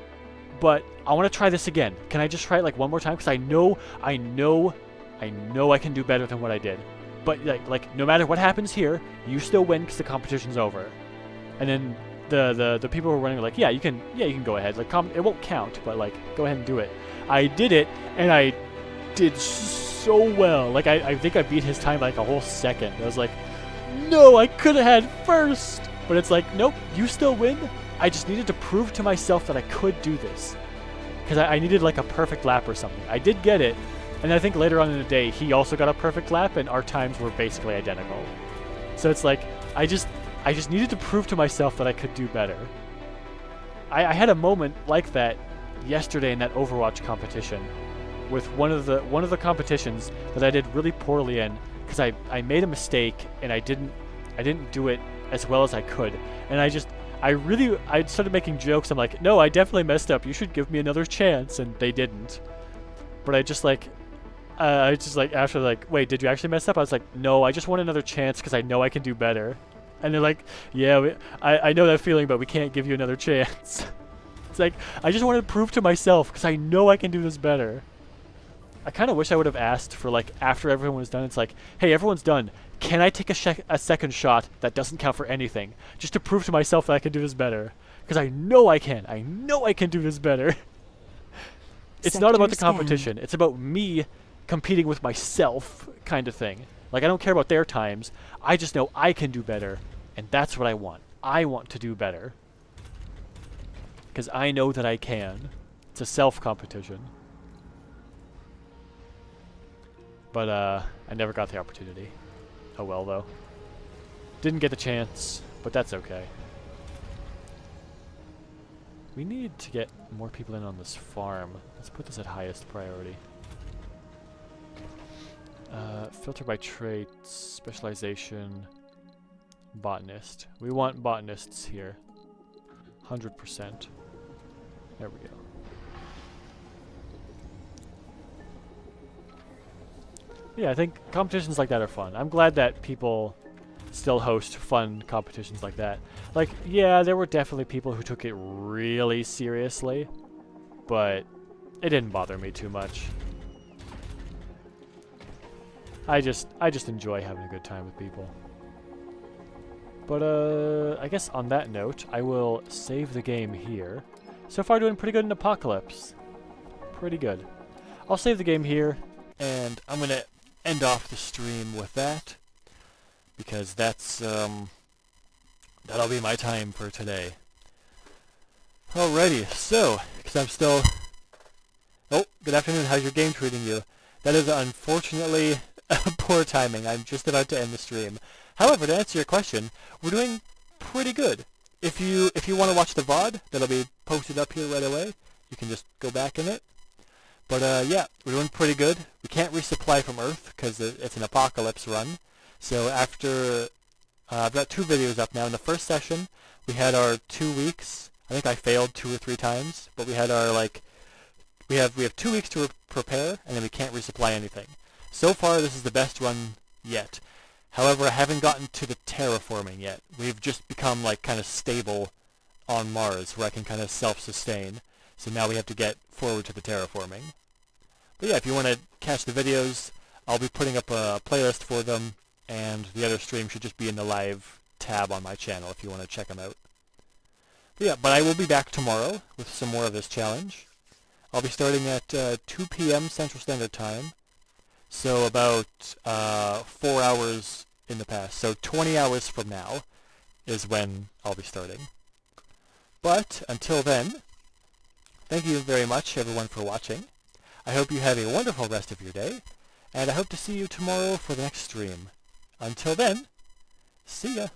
but I want to try this again. Can I just try it like one more time? Because I know I can do better than what I did. But like no matter what happens here, you still win because the competition's over. And then the people who were running were like, yeah, you can go ahead. Like it won't count, but like go ahead and do it. I did it, and I did so well. Like I think I beat his time by like a whole second. I was like, no, I could have had first. But it's like, nope, you still win. I just needed to prove to myself that I could do this. Because I needed like a perfect lap or something. I did get it, and I think later on in the day, he also got a perfect lap, and our times were basically identical. So it's like, I just needed to prove to myself that I could do better. I had a moment like that yesterday in that Overwatch competition, with one of the competitions that I did really poorly in, because I made a mistake and I didn't do it as well as I could, and I started making jokes. I'm like, no, I definitely messed up. You should give me another chance, and they didn't. But after like, wait, did you actually mess up? I was like, no, I just want another chance because I know I can do better. And they're like, yeah, I know that feeling, but we can't give you another chance. It's like, I just want to prove to myself because I know I can do this better. I kind of wish I would have asked for like, after everyone was done, it's like, hey, everyone's done. Can I take a second shot that doesn't count for anything? Just to prove to myself that I can do this better. Because I know I can. I know I can do this better. It's not about the competition. It's about me competing with myself, kind of thing. Like, I don't care about their times. I just know I can do better. And that's what I want. I want to do better. Because I know that I can. It's a self-competition. But, I never got the opportunity. Oh well, though. Didn't get the chance, but that's okay. We need to get more people in on this farm. Let's put this at highest priority. Filter by traits, specialization, botanist. We want botanists here. 100%. There we go. Yeah, I think competitions like that are fun. I'm glad that people still host fun competitions like that. Like, yeah, there were definitely people who took it really seriously, but it didn't bother me too much. I just enjoy having a good time with people. But, I guess on that note, I will save the game here. So far doing pretty good in Apocalypse. Pretty good. I'll save the game here, and I'm gonna end off the stream with that, because that's, that'll be my time for today. Alrighty, so, because I'm still... Oh, good afternoon, how's your game treating you? That is unfortunately poor timing. I'm just about to end the stream. However, to answer your question, we're doing pretty good. If you want to watch the VOD, that'll be posted up here right away. You can just go back in it. But yeah, we're doing pretty good. We can't resupply from Earth because it's an apocalypse run. So after I've got 2 videos up now. In the first session, we had our 2 weeks. I think I failed 2 or 3 times, but we had our we have 2 weeks to prepare, and then we can't resupply anything. So far, this is the best run yet. However, I haven't gotten to the terraforming yet. We've just become like kind of stable on Mars, where I can kind of self-sustain. So now we have to get forward to the terraforming. But yeah, if you want to catch the videos, I'll be putting up a playlist for them, and the other stream should just be in the live tab on my channel if you want to check them out. But yeah, but I will be back tomorrow with some more of this challenge. I'll be starting at 2 p.m. Central Standard Time, so about 4 hours in the past. So 20 hours from now is when I'll be starting. But until then, thank you very much, everyone, for watching. I hope you have a wonderful rest of your day, and I hope to see you tomorrow for the next stream. Until then, see ya!